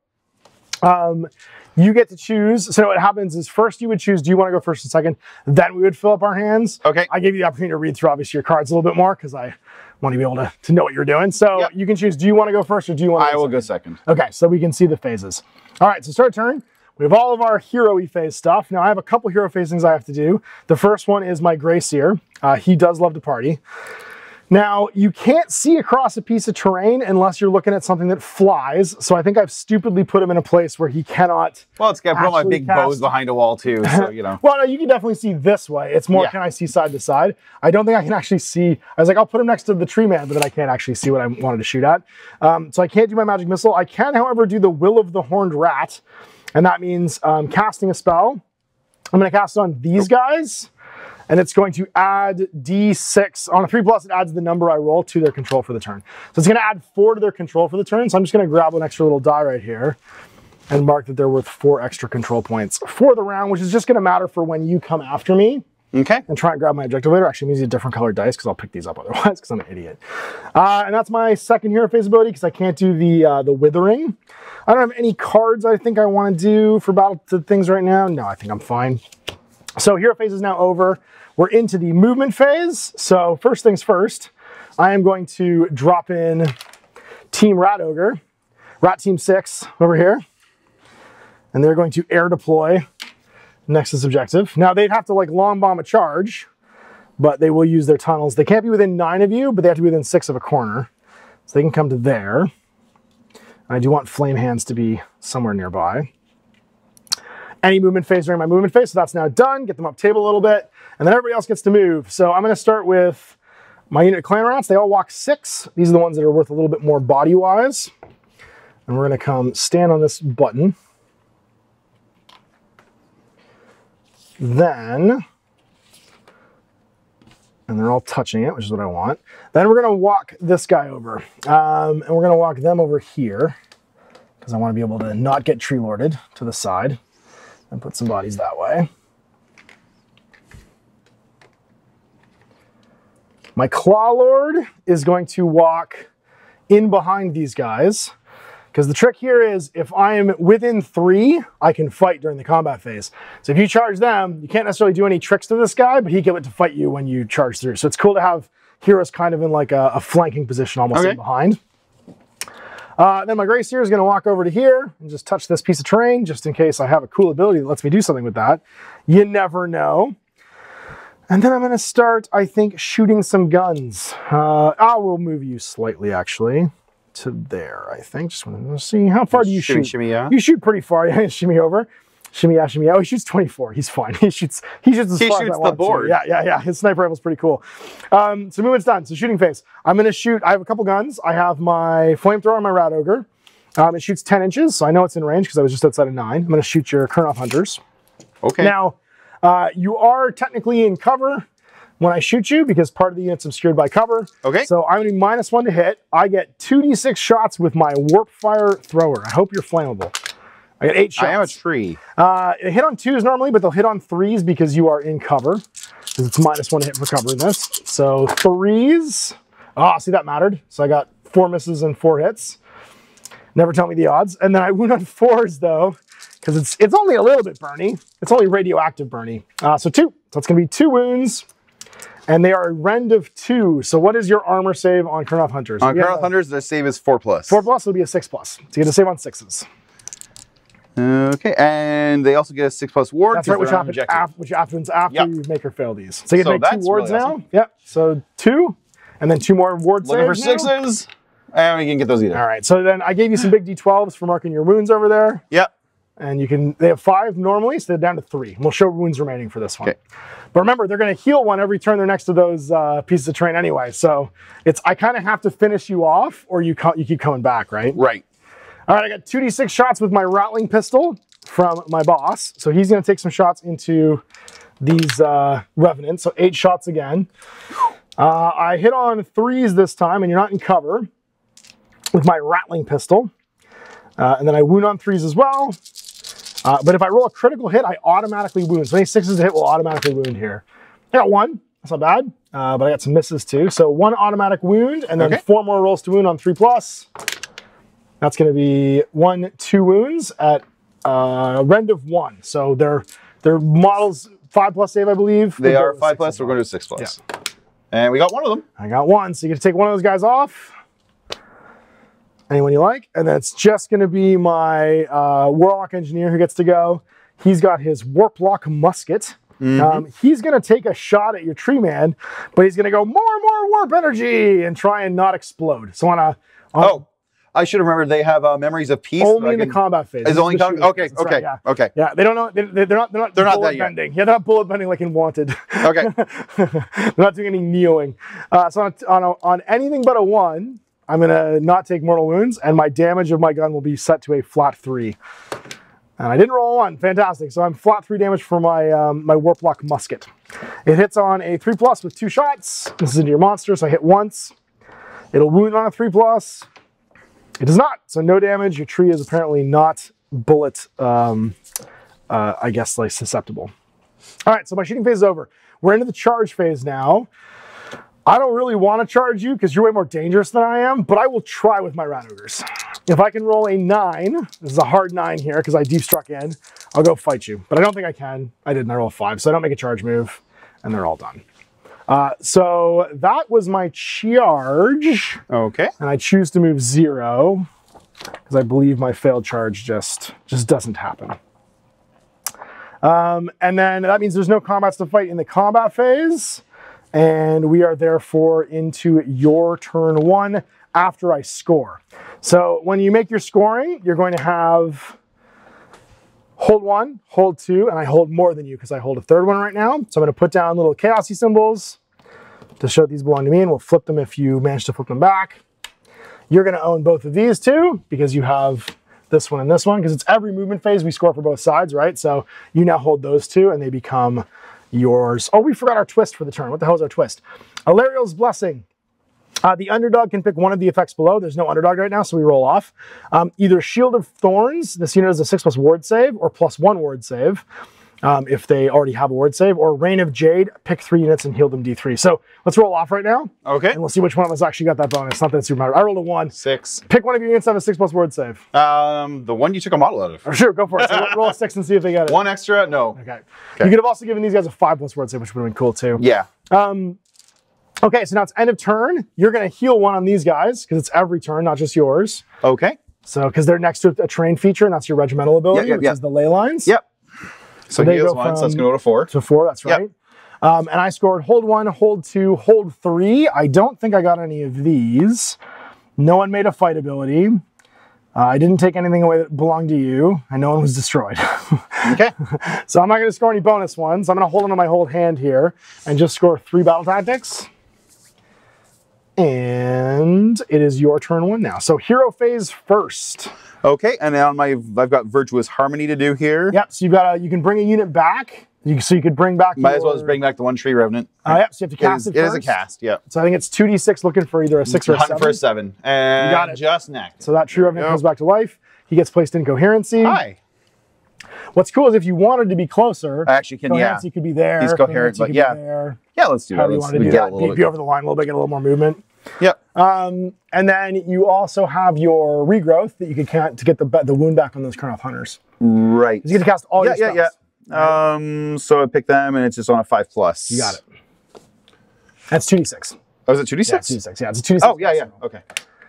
You get to choose. So what happens is first you would choose, do you want to go first and second? Then we would fill up our hands. Okay. I gave you the opportunity to read through obviously your cards a little bit more because I want to be able to know what you're doing. So you can choose, do you want to go first or do you want to I will go second. Okay, so we can see the phases. All right, so start turn. We have all of our hero-y phase stuff. Now I have a couple hero phase things I have to do. The first one is my Grey Seer. He does love to party. Now, you can't see across a piece of terrain unless you're looking at something that flies. So I think I've stupidly put him in a place where he cannot. Well, it's got to put my big bows behind a wall too, so you know. Well, no, you can definitely see this way. It's more can I see side to side. I don't think I can actually see. I was like, I'll put him next to the tree man, but then I can't actually see what I wanted to shoot at. So I can't do my magic missile. I can, however, do the Will of the Horned Rat, and that means casting a spell. I'm going to cast it on these guys. And it's going to add D6. On a 3+, it adds the number I roll to their control for the turn. So it's going to add 4 to their control for the turn. So I'm just going to grab an extra little die right here and mark that they're worth 4 extra control points for the round, which is just going to matter for when you come after me. Okay. And try and grab my objective later. Actually, I'm using a different colored dice because I'll pick these up otherwise because I'm an idiot. And that's my second hero phase ability because I can't do the Withering. I don't have any cards I think I want to do for battle things right now. No, I think I'm fine. So hero phase is now over. We're into the movement phase. So first things first, I am going to drop in Team Rat Ogre, Rat Team 6 over here. And they're going to air deploy next to this objective. Now they'd have to like long bomb a charge, but they will use their tunnels. They can't be within 9 of you, but they have to be within 6 of a corner. So they can come to there. And I do want flame hands to be somewhere nearby. Any movement phase during my movement phase, so that's now done. Get them up table a little bit, and then everybody else gets to move. So I'm going to start with my unit of clan rats. They all walk 6. These are the ones that are worth a little bit more body-wise. And we're going to come stand on this button. Then, and they're all touching it, which is what I want. Then we're going to walk this guy over, and we're going to walk them over here because I want to be able to not get tree lorded to the side. And put some bodies that way. My Claw Lord is going to walk in behind these guys. Because the trick here is if I am within 3, I can fight during the combat phase. So if you charge them, you can't necessarily do any tricks to this guy, but he can get to fight you when you charge through. So it's cool to have heroes kind of in like a flanking position almost in behind. Then my Grey Seer is going to walk over to here and just touch this piece of terrain just in case I have a cool ability that lets me do something with that. You never know. And then I'm going to start, I think, shooting some guns. I will move you slightly, actually, to there, I think. Just want to see, how far do you shoot? Shimmy, yeah. You shoot pretty far. Yeah, shimmy over. Shimmy, yeah, shimmy, yeah. Oh, he shoots 24. He's fine. He shoots as far as I want the board. to. Yeah. His sniper rifle's pretty cool. So movement's done. So shooting phase. I'm going to shoot. I have a couple guns. I have my flamethrower and my Rat Ogre. It shoots 10 inches, so I know it's in range because I was just outside of 9. I'm going to shoot your Kurnoth Hunters. Okay. Now, you are technically in cover when I shoot you because part of the unit's obscured by cover. Okay. So I'm going to be -1 to hit. I get 2d6 shots with my Warp Fire Thrower. I hope you're flammable. I got 8 shots. I am a tree. It hit on 2s normally, but they'll hit on 3s because you are in cover. Because it's -1 to hit for cover in this. So 3s. Ah, see, that mattered. So I got 4 misses and 4 hits. Never tell me the odds. And then I wound on 4s though, because it's only a little bit burny. It's only radioactive burny. So 2. So it's going to be 2 wounds. And they are a rend of 2. So what is your armor save on Kurnoth Hunters? On Kurnoth Hunters, their save is 4+. 4+, will be a 6+. So you get to save on 6s. Okay, and they also get a 6+ ward. That's right, which happens after you make or fail these. So you get to make 2 wards really now. Awesome. Yep, so 2, and then 2 more ward saves. Looking for 6s. I don't even get those either. All right, so then I gave you some big D12s for marking your wounds over there. Yep. And they have 5 normally, so they're down to 3. We'll show wounds remaining for this one. Okay. But remember, they're going to heal 1 every turn they're next to those pieces of terrain anyway. So I kind of have to finish you off, or you keep coming back, right? Right. All right, I got 2d6 shots with my Rattling Pistol from my boss. So he's going to take some shots into these Revenants. So 8 shots again. I hit on 3s this time, and you're not in cover with my Rattling Pistol. And then I wound on 3s as well. But if I roll a critical hit, I automatically wound. So any 6s to hit will automatically wound here. I got 1. That's not bad. But I got some misses too. So 1 automatic wound, and then 4 more rolls to wound on 3+. That's going to be 1, 2 wounds at rend of 1. So they're models 5+ save, I believe. They are 5+, so we're going to do 6+. Yeah. And we got one of them. I got one, so you get to take one of those guys off. Anyone you like. And then it's just going to be my Warlock Engineer who gets to go. He's got his Warplock Musket. He's going to take a shot at your tree man, but he's going to go more warp energy and try and not explode. So I should have remembered they have memories of peace. Only in the combat phase. Is only okay. Right, yeah. Okay. Yeah, they don't know. They're not bullet bending. Yeah, they're not bullet bending like in Wanted. Okay. They're not doing any kneeling. So on anything but a 1, I'm gonna not take mortal wounds, and my damage of my gun will be set to a flat 3. And I didn't roll a 1. Fantastic. So I'm flat 3 damage for my my Warplock Musket. It hits on a 3+ with 2 shots. This is into your monster, so I hit once. It'll wound on a 3+. It does not, so no damage. Your tree is apparently not bullet, I guess, like susceptible. All right, so my shooting phase is over. We're into the charge phase now. I don't really want to charge you because you're way more dangerous than I am, but I will try with my Rat Ogres. If I can roll a 9, this is a hard 9 here because I deep struck in, I'll go fight you. But I don't think I can. I didn't, I rolled a 5, so I don't make a charge move, and they're all done. So that was my charge. Okay. And I choose to move 0 because I believe my failed charge just doesn't happen. And then that means there's no combats to fight in the combat phase. And we are therefore into your turn 1 after I score. So when you make your scoring, you're going to have hold 1, hold 2, and I hold more than you because I hold a 3rd one right now. So I'm going to put down little chaosy symbols to show these belong to me, and we'll flip them if you manage to flip them back. You're going to own both of these two because you have this one and this one, because it's every movement phase we score for both sides, right? So you now hold those 2 and they become yours. Oh, we forgot our twist for the turn. What the hell is our twist? Alariel's Blessing. The underdog can pick one of the effects below. There's no underdog right now, so we roll off. Either Shield of Thorns, this unit has a 6+ ward save, or +1 ward save, if they already have a ward save, or Reign of Jade, pick 3 units and heal them D3. So let's roll off right now. Okay. And we'll see which one of us actually got that bonus. Not that it's super matter. I rolled a 1. 6. Pick one of your units that have a 6+ ward save. The one you took a model out of. Oh, sure, go for it. So roll a 6 and see if they get it. 1 extra? No. Okay. You could have also given these guys a 5+ ward save, which would have been cool too. Yeah. Okay, so now it's end of turn. You're going to heal 1 on these guys because it's every turn, not just yours. Okay. So, because they're next to a train feature, and that's your regimental ability, which is the ley lines. Yep. So heals 1, so that's going to go to 4. To 4, that's right. Yep. And I scored hold 1, hold 2, hold 3. I don't think I got any of these. No one made a fight ability. I didn't take anything away that belonged to you, and no one was destroyed. Okay. So I'm not going to score any bonus ones. I'm going to hold on to my hold hand here and just score 3 battle tactics. And it is your turn 1 now. So hero phase first. Okay, and now I've got Virtuous Harmony to do here. Yep, so you can bring a unit back. So you could bring back Might as well just bring back the 1 Tree Revenant. Yep, so you have to cast it first. It is a cast, yep. So I think it's 2d6 looking for either a 6 or a 7. Hunting for a 7. And you got it. Just necked. So that Tree Revenant comes back to life. He gets placed in Coherency. Hi. What's cool is if you wanted to be closer, I actually can, Coherency could be there. He's coherent, but yeah. Yeah, let's do that. However you want to do that. Beat you over the line a little bit, get a little more movement. Yep. And then you also have your regrowth that you could count to get the wound back on those Kurnoth Hunters. Right. You get to cast all your spells. Yeah. So I pick them and it's just on a 5+. You got it. That's 2d6. Oh, is it 2d6? Yeah, 2d6. Yeah, it's a 2d6. Oh, yeah. Okay.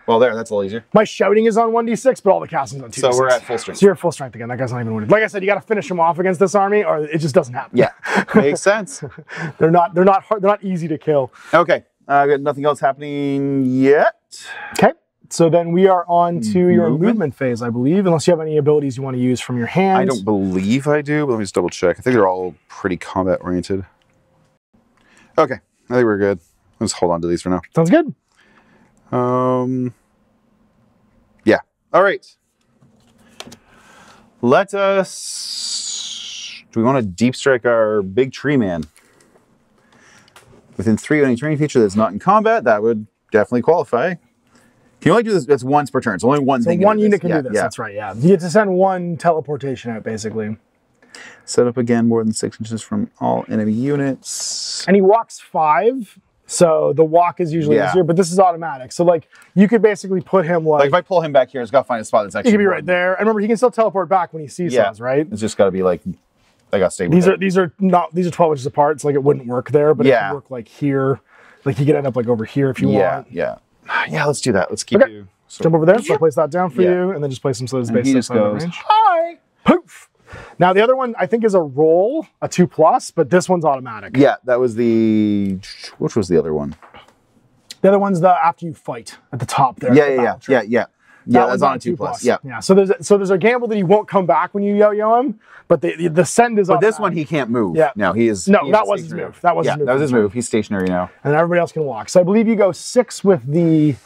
Well, that's a little easier. My shouting is on 1d6, but all the casting's on 2d6. So we're at full strength. So you're at full strength again. That guy's not even wounded. Like I said, you got to finish him off against this army, or it just doesn't happen. Yeah, makes sense. They're not easy to kill. Okay. I've got nothing else happening yet. Okay. So then we are on to your movement phase, I believe, unless you have any abilities you want to use from your hand. I don't believe I do, but let me just double check. I think they're all pretty combat oriented. Okay. I think we're good. Let's hold on to these for now. Sounds good. Yeah. All right. Let us... Do we want to deep strike our big tree man? Within 3 of any training feature that's not in combat, that would definitely qualify. Can you only do this? That's once per turn. It's only one thing. So one unit can do this. That's right. Yeah. You get to send 1 teleportation out, basically. Set up again more than 6 inches from all enemy units. And he walks 5. So the walk is usually easier, but this is automatic. So like you could basically put him like if I pull him back here, it's got to find a spot that's actually. He could be right there. And remember, he can still teleport back when he sees us, right? It's just got to be like, I got to stay with these are 12 inches apart. It's like it wouldn't work there, but it could work like here. Like you could end up like over here if you want. Yeah. Let's do that. Let's keep you. So, jump over there. So I'll place that down for you, and then just place him so his base is goes, range. Hi. Poof. Now the other one I think is a roll, a 2+, but this one's automatic. Yeah, that was the. Which was the other one? The other one's the after you fight at the top there. Yeah. That's on a 2+. Yeah. So there's a gamble that he won't come back when you yo-yo him, but the send is. But this one he can't move. Yeah. No, he is. No, that was his move. That was his move. He's stationary now. And everybody else can walk. So I believe you go 6 with the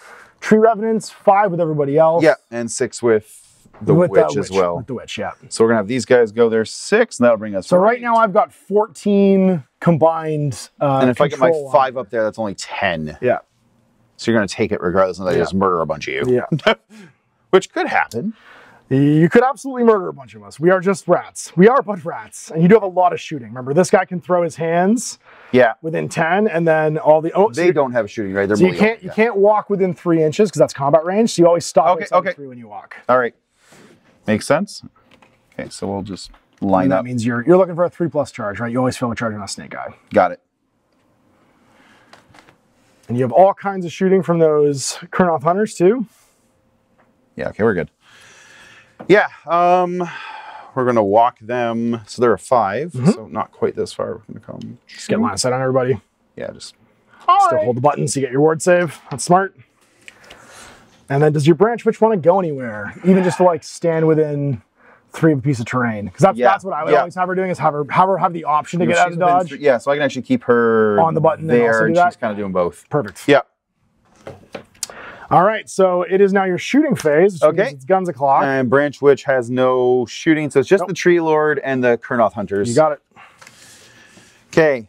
Tree Revenants, 5 with everybody else. Yeah, and 6 with the witch as well. With the witch, yeah. So we're gonna have these guys go there 6, and that'll bring us. So right now I've got 14 combined. And if I get my 5 up there, that's only 10. Yeah. So you're gonna take it regardless, and they just murder a bunch of you. Yeah. Which could happen. You could absolutely murder a bunch of us. We are just rats. We are but rats, and you do have a lot of shooting. Remember, this guy can throw his hands. Yeah. Within 10, and then all the they don't have shooting, right? They're so you can't walk within 3 inches because that's combat range. So you always stop at 3 when you walk. All right. Makes sense. Okay, so we'll just line up. That means you're looking for a 3+ charge, right? You always fill a charge on a snake guy. Got it. And you have all kinds of shooting from those Kurnoth hunters too. Yeah. Okay, we're good. Yeah. We're gonna walk them. So they're a 5. So not quite this far. We're gonna come. Just get line of sight on everybody. Yeah. Just still hold the button so you get your ward save. That's smart. And then does your branch witch want to go anywhere? Even just to like stand within 3 of a piece of terrain? Because that's what I would always have her doing, is have her have the option to get out of dodge. Yeah, so I can actually keep her on the button there, and she's kind of doing both. Perfect. Yeah. All right, so it is now your shooting phase. Okay. It's guns o'clock. And branch witch has no shooting, so it's just the tree lord and the Kurnoth hunters. You got it. Okay.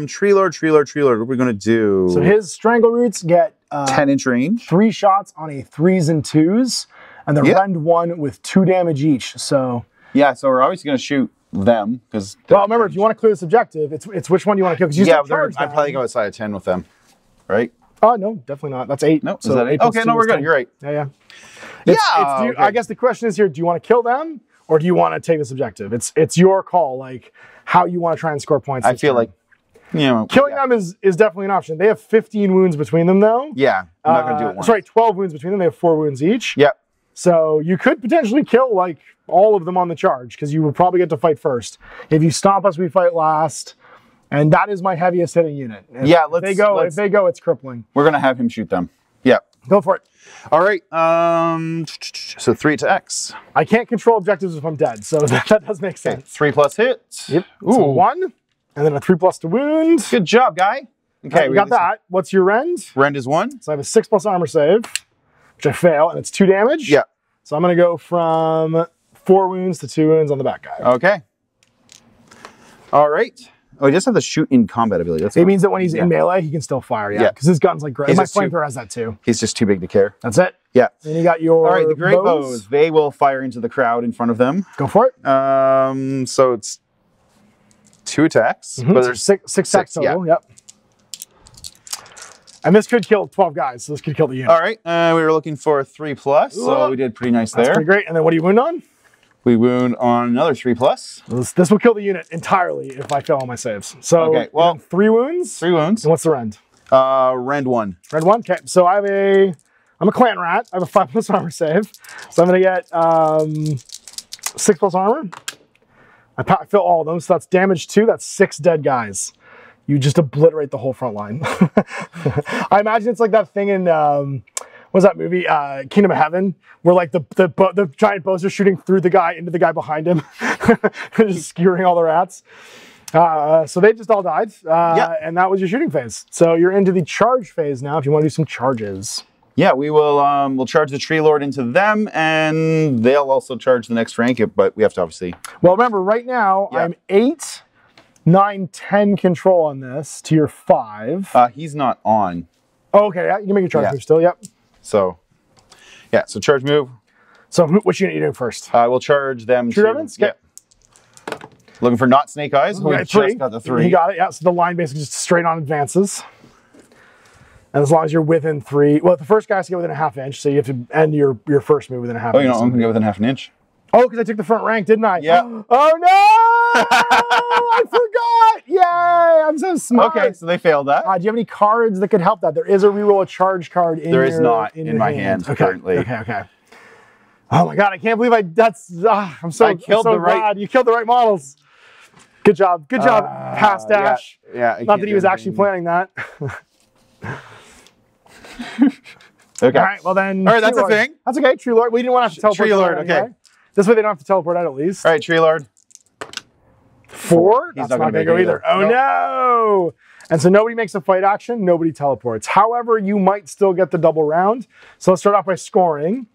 Tree lord. What are we gonna do? So his strangle roots get 10-inch range. 3 shots on a 3s and 2s, and the rend 1 with 2 damage each. So yeah, so we're obviously gonna shoot them because. Well, remember, if you want to clear this objective, it's which one you want to kill. I'm probably go outside of 10 with them, right? Oh no, definitely not. That's 8. No, so is that 8? Okay, no, we're good. 10. You're right. Yeah. I guess the question is here: do you want to kill them, or do you want to take this objective? It's your call, like how you want to try and score points. I feel like. Killing them is definitely an option. They have 15 wounds between them, though. Yeah, I'm not going to do it once. Sorry, 12 wounds between them. They have 4 wounds each. Yep. So you could potentially kill, like, all of them on the charge, because you would probably get to fight first. If you stomp us, we fight last. And that is my heaviest hitting unit. If they go, it's crippling. We're going to have him shoot them. Yeah. Go for it. All right. So 3 to X. I can't control objectives if I'm dead, so that does make sense. 3+ hit. Yep. Ooh. So 1. And then a 3+ to wound. Good job, guy. Okay, we got that. What's your rend? Rend is 1. So I have a 6+ armor save, which I fail, and it's 2 damage. Yeah. So I'm going to go from 4 wounds to 2 wounds on the back guy. Okay. All right. Oh, he just has the shoot in combat ability. It means that when he's in melee, he can still fire. Yeah. Because his gun's like great. My flamethrower has that too. He's just too big to care. That's it. Yeah. Then you got your. All right, the great bows. They will fire into the crowd in front of them. Go for it. So it's 2 attacks. But there's 6 attacks total. Yep. And this could kill 12 guys. So this could kill the unit. All right. We were looking for a 3+. So we did pretty nice there. That's pretty great. And then what do you wound on? We wound on another 3+. This will kill the unit entirely if I fail all my saves. So okay, well, 3 wounds. 3 wounds. And what's the rend? Rend 1. Rend 1. Okay. So I'm a clan rat. I have a 5+ armor save. So I'm gonna get 6+ armor. I fill all of them. So that's damage 2. That's 6 dead guys. You just obliterate the whole front line. I imagine it's like that thing in what's that movie? Kingdom of Heaven, where like the giant bows are shooting through the guy into the guy behind him, just skewering all the rats. So they just all died, and that was your shooting phase. So you're into the charge phase now. If you want to do some charges. Yeah, we will. We'll charge the tree lord into them, and they'll also charge the next rank. But we have to obviously. Well, remember, right now I'm 8, 9, 10 control on this to your 5. He's not on. Oh, okay, yeah, you can make a charge move still. Yep. So, yeah. So charge move. So which unit are you doing first? We'll charge them. Tree Revenants? Yeah. Looking for not snake eyes. We just got the 3. You got it. Yeah. So the line basically just straight on advances. And as long as you're within 3, well, the first guy has to get within a half inch, so you have to end your first move within a half inch. Oh, you know, I'm going to go within half an inch. Oh, because I took the front rank, didn't I? Yeah. Oh, no! I forgot! Yay! I'm so smart. Okay, so they failed that. Do you have any cards that could help that? There is a reroll a charge card in There is not in my hand currently. Okay. Oh my god, I can't believe I'm so glad you killed the right models. Good job. Good job, Past Dash. Yeah. Not that he was actually planning that. Okay. All right, well then. All right, that's a thing. That's okay, Tree Lord. We didn't want to have to teleport. Tree Lord, okay. Anyway. This way they don't have to teleport out at least. All right, Tree Lord. 4? He's That's not going to go either. Oh, no. And so nobody makes a fight action, nobody teleports. However, you might still get the double round. So let's start off by scoring.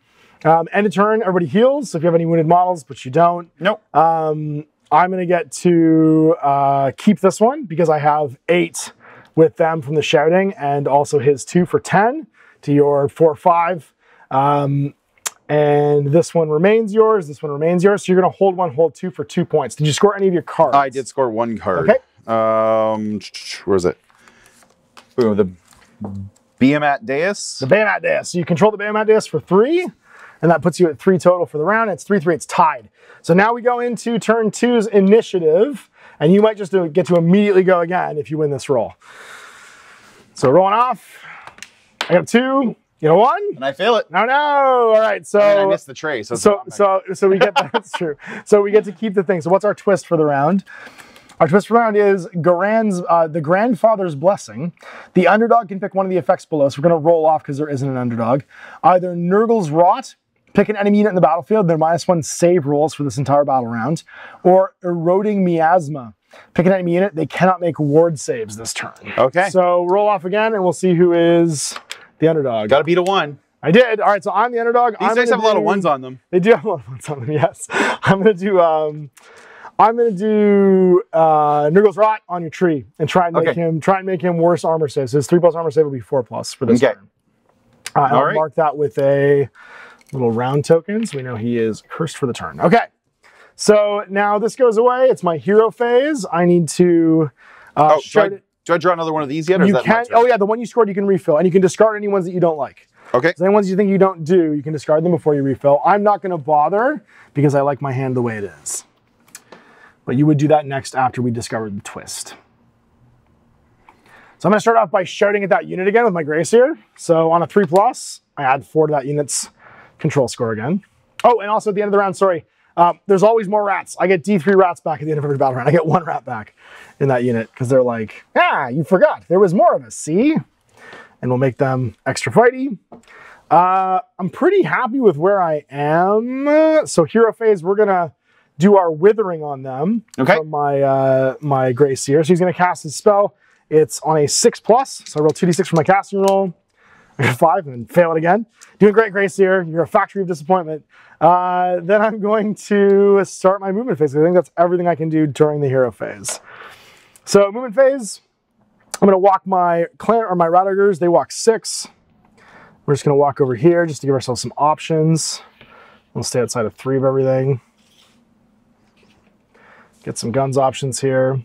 End of turn, everybody heals. So if you have any wounded models, but you don't. Nope. I'm going to get to keep this one because I have 8 with them from the shouting and also his 2 for 10 to your 4 or 5. And this one remains yours. This one remains yours. So you're going to hold 1, hold 2 for 2 points. Did you score any of your cards? I did score 1 card. Okay. Where is it? Ooh, the Behemat Deus. The Behemat Deus. So you control the Behemat Deus for 3, and that puts you at 3 total for the round. It's 3-3. It's tied. So now we go into turn 2's initiative, and you might just get to immediately go again if you win this roll. So rolling off. I got 2. You know 1? And I fail it. No. All right. So I missed the tray. So we get that's true. So we get to keep the thing. So what's our twist for the round? Our twist for the round is the Grandfather's Blessing. The underdog can pick one of the effects below. So we're going to roll off because there isn't an underdog. Either Nurgle's Rot, pick an enemy unit in the battlefield. They're -1 save rolls for this entire battle round. Or Eroding Miasma. Pick an enemy unit. They cannot make ward saves this turn. Okay. So roll off again, and we'll see who is the underdog. Got to beat a 1. I did. All right, so I'm the underdog. These dice have a lot of 1s on them. They do have a lot of 1s on them, yes. I'm going to do Nurgle's Rot on your tree and try and make him worse armor saves. So his 3+ armor save will be 4+ for this turn. I'll mark that with a little round token, so we know he is cursed for the turn. Okay. So now this goes away. It's my hero phase. I need to do I draw another one of these yet? Or you can. Oh yeah, the one you scored you can refill, and you can discard any ones that you don't like. Okay. So any ones you think you don't do, you can discard them before you refill. I'm not going to bother because I like my hand the way it is. But you would do that next after we discovered the twist. So I'm going to start off by shouting at that unit again with my Gracier. So on a 3+, I add 4 to that unit's control score again. Oh, and also at the end of the round, sorry. There's always more rats. I get D3 rats back at the end of every battle round. I get 1 rat back in that unit because they're like, you forgot. There was more of us, see? And we'll make them extra fighty. I'm pretty happy with where I am. So hero phase, we're going to do our withering on them. Okay. From my Gracier. So he's going to cast his spell. It's on a 6+. So I roll 2d6 for my casting roll. I got 5 and then fail it again. Doing great, Gracier. You're a factory of disappointment. Then I'm going to start my movement phase. I think that's everything I can do during the hero phase. So movement phase, I'm going to walk my clan or my Radagers. They walk 6. We're just going to walk over here just to give ourselves some options. We'll stay outside of 3 of everything. Get some guns options here.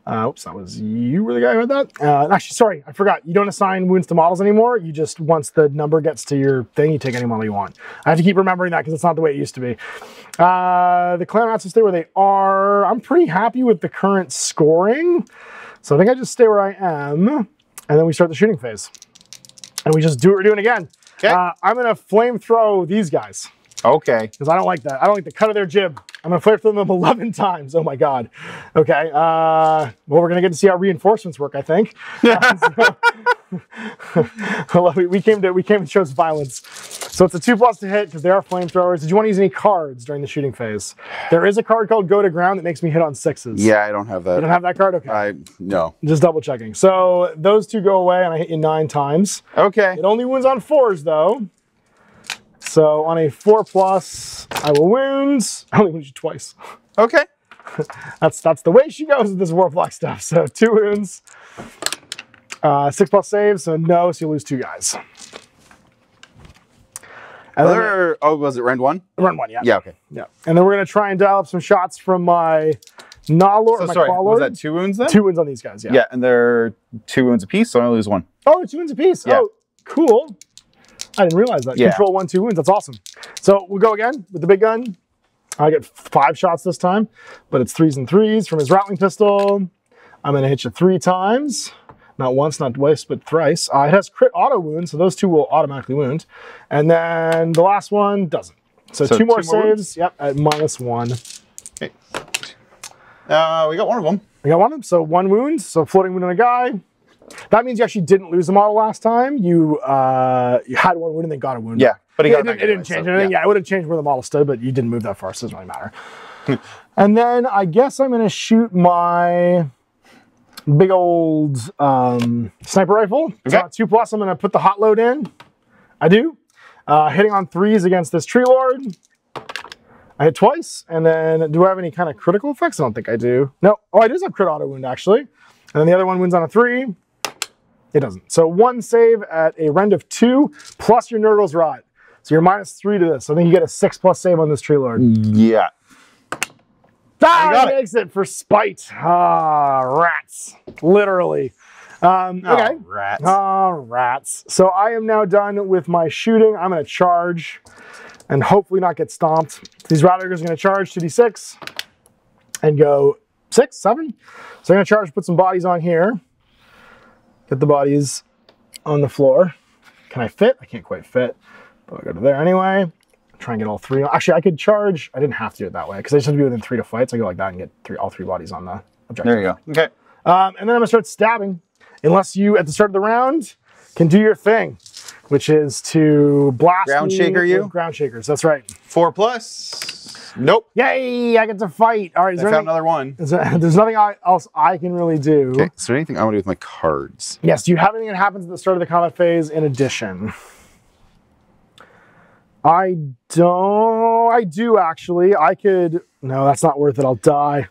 Oops, that was you were the guy who had that? Actually, sorry, I forgot. You don't assign wounds to models anymore. You just, once the number gets to your thing, you take any model you want. I have to keep remembering that because it's not the way it used to be. The clan rats will stay where they are. I'm pretty happy with the current scoring. So I think I just stay where I am. And then we start the shooting phase. And we just do what we're doing again. Okay. I'm going to flame throw these guys. Okay. Because I don't like that. I don't like the cut of their jib. I'm going to flare through them 11 times. Oh my God. Okay. Well, we're going to get to see how reinforcements work, I think. we came to show some violence. So it's a 2+ to hit because they are flamethrowers. Did you want to use any cards during the shooting phase? There is a card called Go to Ground that makes me hit on 6s. Yeah, I don't have that. You don't have that card? Okay. No. Just double checking. So those 2 go away and I hit you 9 times. Okay. It only wounds on 4s though. So on a 4+, I will wound. I only wound you twice. Okay. That's the way she goes with this Warlock stuff. So 2 wounds, 6+ saves. So no, so you lose 2 guys. And was it round 1? Round 1, yeah. Yeah, okay. Yeah. And then we're going to try and dial up some shots from my Nala or sorry, McFarlane. was that 2 wounds then? 2 wounds on these guys, yeah. Yeah, and they're 2 wounds apiece, so I only lose 1. Oh, 2 wounds apiece. Yeah. Oh, cool. I didn't realize that. Yeah. Control 1, 2 wounds. That's awesome. So we'll go again with the big gun. I get 5 shots this time, but it's 3s and 3s from his Rattling pistol. I'm going to hit you 3 times. Not once, not twice, but thrice. It has crit auto wound, so those 2 will automatically wound. And then the last one doesn't. So 2 more saves. Yep, at -1. Okay. We got one of them. We got one of them. So 1 wound. So floating wound on a guy. That means you actually didn't lose the model last time. You had 1 wound and then got a wound. Yeah, but it didn't change anything. Yeah, it would have changed where the model stood, but you didn't move that far, so it doesn't really matter. And then I guess I'm going to shoot my big old sniper rifle. Okay. 2+. I'm going to put the hot load in. I do. Hitting on 3s against this tree lord. I hit twice. And then do I have any kind of critical effects? I don't think I do. No. Oh, I do have crit auto wound, actually. And then the other one wins on a 3. It doesn't. So 1 save at a rend of 2 plus your Nurgle's Rot. So you're -3 to this. I think you get a 6+ save on this tree lord. Yeah. He makes it for spite. Rats. Literally. Okay. Rats. Rats. So I am now done with my shooting. I'm going to charge and hopefully not get stomped. These Rattlers are going to charge 2d6 and go 6, 7. So I'm going to charge, put some bodies on here. Get the bodies on the floor. Can I fit? I can't quite fit, but I'll go to there anyway. Try and get all 3. Actually, I could charge. I didn't have to do it that way because I just have to be within 3 to fight. So I go like that and get all 3 bodies on the objective. There you go. Okay. And then I'm going to start stabbing. Unless you, at the start of the round, can do your thing, which is to blast ground shaker you. Ground shakers. That's right. 4+. Nope. Yay! I get to fight. All right. I found another one. There's nothing else I can really do. Okay. Is there anything I want to do with my cards? Yes. Do you have anything that happens at the start of the combat phase in addition? I don't. I do actually. I could. No, that's not worth it. I'll die.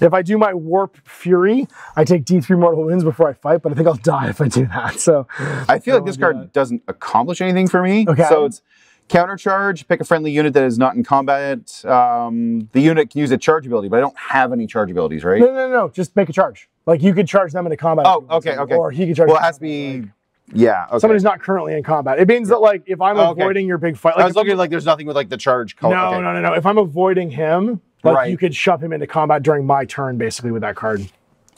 If I do my Warp Fury, I take D3 mortal wounds before I fight, but I think I'll die if I do that. So I feel like this card doesn't accomplish anything for me. Okay. So it's counter charge, pick a friendly unit that is not in combat. The unit can use a charge ability, but I don't have any charge abilities, right? No. Just make a charge. Like you could charge them into combat. Oh, okay. Or he could charge. Well, it has to be. Yeah. Okay. Somebody's not currently in combat. It means that like if I'm avoiding your big fight, like I was looking like there's nothing with like the charge color. No. If I'm avoiding him, like you could shove him into combat during my turn, basically with that card.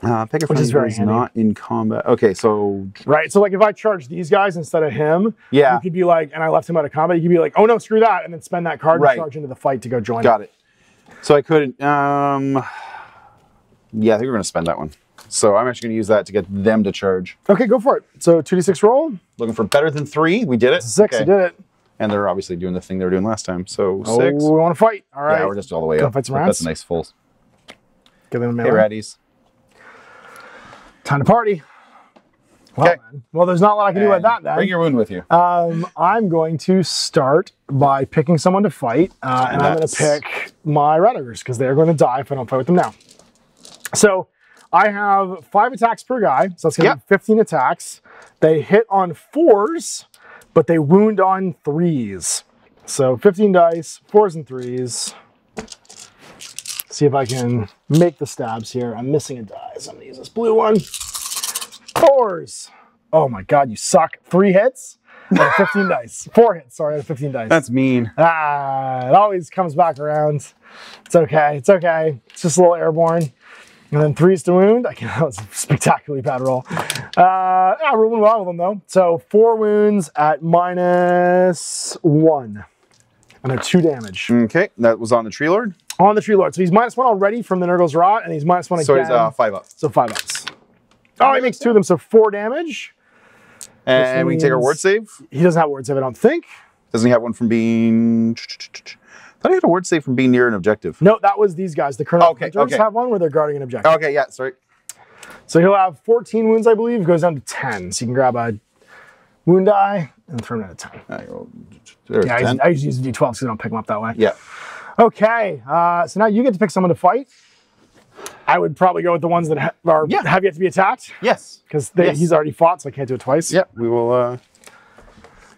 Pick a friend who's not in combat. Okay, so right. So like if I charge these guys instead of him, you could be like, and I left him out of combat, you could be like, oh no, screw that, and then spend that card and charge into the fight to go join. Got it. So I couldn't. Yeah, I think we're gonna spend that one. So I'm actually gonna use that to get them to charge. Okay, go for it. So 2d6 roll. Looking for better than 3. We did it. 6. You did it. And they're obviously doing the thing they were doing last time. So 6. We want to fight. All right. Yeah, we're just all the way up. Fight some rats. That's a nice full. Give them a melee. Hey, ratties. Time to party. Well, well, there's not a lot I can do about that then. Bring your wound with you. I'm going to start by picking someone to fight, and I'm going to pick my Rattlers because they're going to die if I don't fight with them now. So I have 5 attacks per guy, so that's going to be 15 attacks. They hit on 4s, but they wound on 3s. So 15 dice, 4s and 3s. See if I can make the stabs here. I'm missing a die, so I'm going to use this blue one. 4s. Oh my god, you suck. 3 hits out of 15 dice. 4 hits, sorry, out of 15 dice. That's mean. It always comes back around. It's okay, it's okay. It's just a little airborne. And then 3s to wound. That was a spectacularly bad roll. Yeah, rolling well with them though. So 4 wounds at -1. And they're 2 damage. Okay, that was on the Tree Lord? On the Tree Lord. So he's -1 already from the Nurgle's Rot, and he's -1 again. So he's 5 up. So 5 ups. Oh, he makes 2 of them, so 4 damage. And we can take our ward save? He doesn't have ward save, I don't think. Doesn't he have one from being... I thought he had a ward save from being near an objective. No, that was these guys. The Colonel Hunters have one where they're guarding an objective. Okay, yeah, sorry. So he'll have 14 wounds, I believe. Goes down to 10. So you can grab a wound die and throw it at a 10. Yeah, I usually use a d12 so they don't pick them up that way. Yeah. Okay, so now you get to pick someone to fight. I would probably go with the ones that have yet to be attacked. Yes. Because he's already fought, so I can't do it twice. Yeah, we will...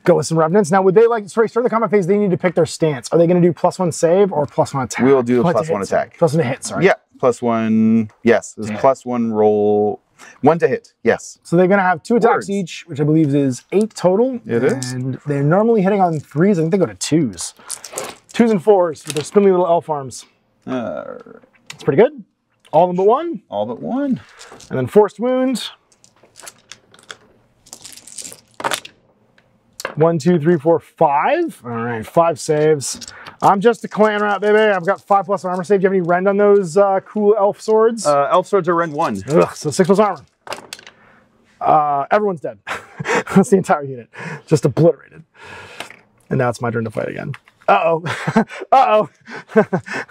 Go with some Revenants. Now, would they start the combat phase, they need to pick their stance. Are they going to do +1 save or +1 attack? We will do a +1 attack. +1 to hit, sorry. Yeah, +1. Yes, there's +1 roll. 1 to hit, yes. So they're going to have 2 attacks each, which I believe is 8 total. It is. And they're normally hitting on 3s. I think they go to 2s. 2s and 4s with their spindly little elf arms. It's pretty good. All of them but 1. All but 1. And then Forced Wound. 1, 2, 3, 4, 5. All right, 5 saves. I'm just a clan rat, baby. I've got 5+ armor save. Do you have any rend on those cool elf swords? Elf swords are rend 1. Ugh, so 6+ armor. Everyone's dead. That's the entire unit. Just obliterated. And now it's my turn to fight again. Uh-oh. Uh-oh.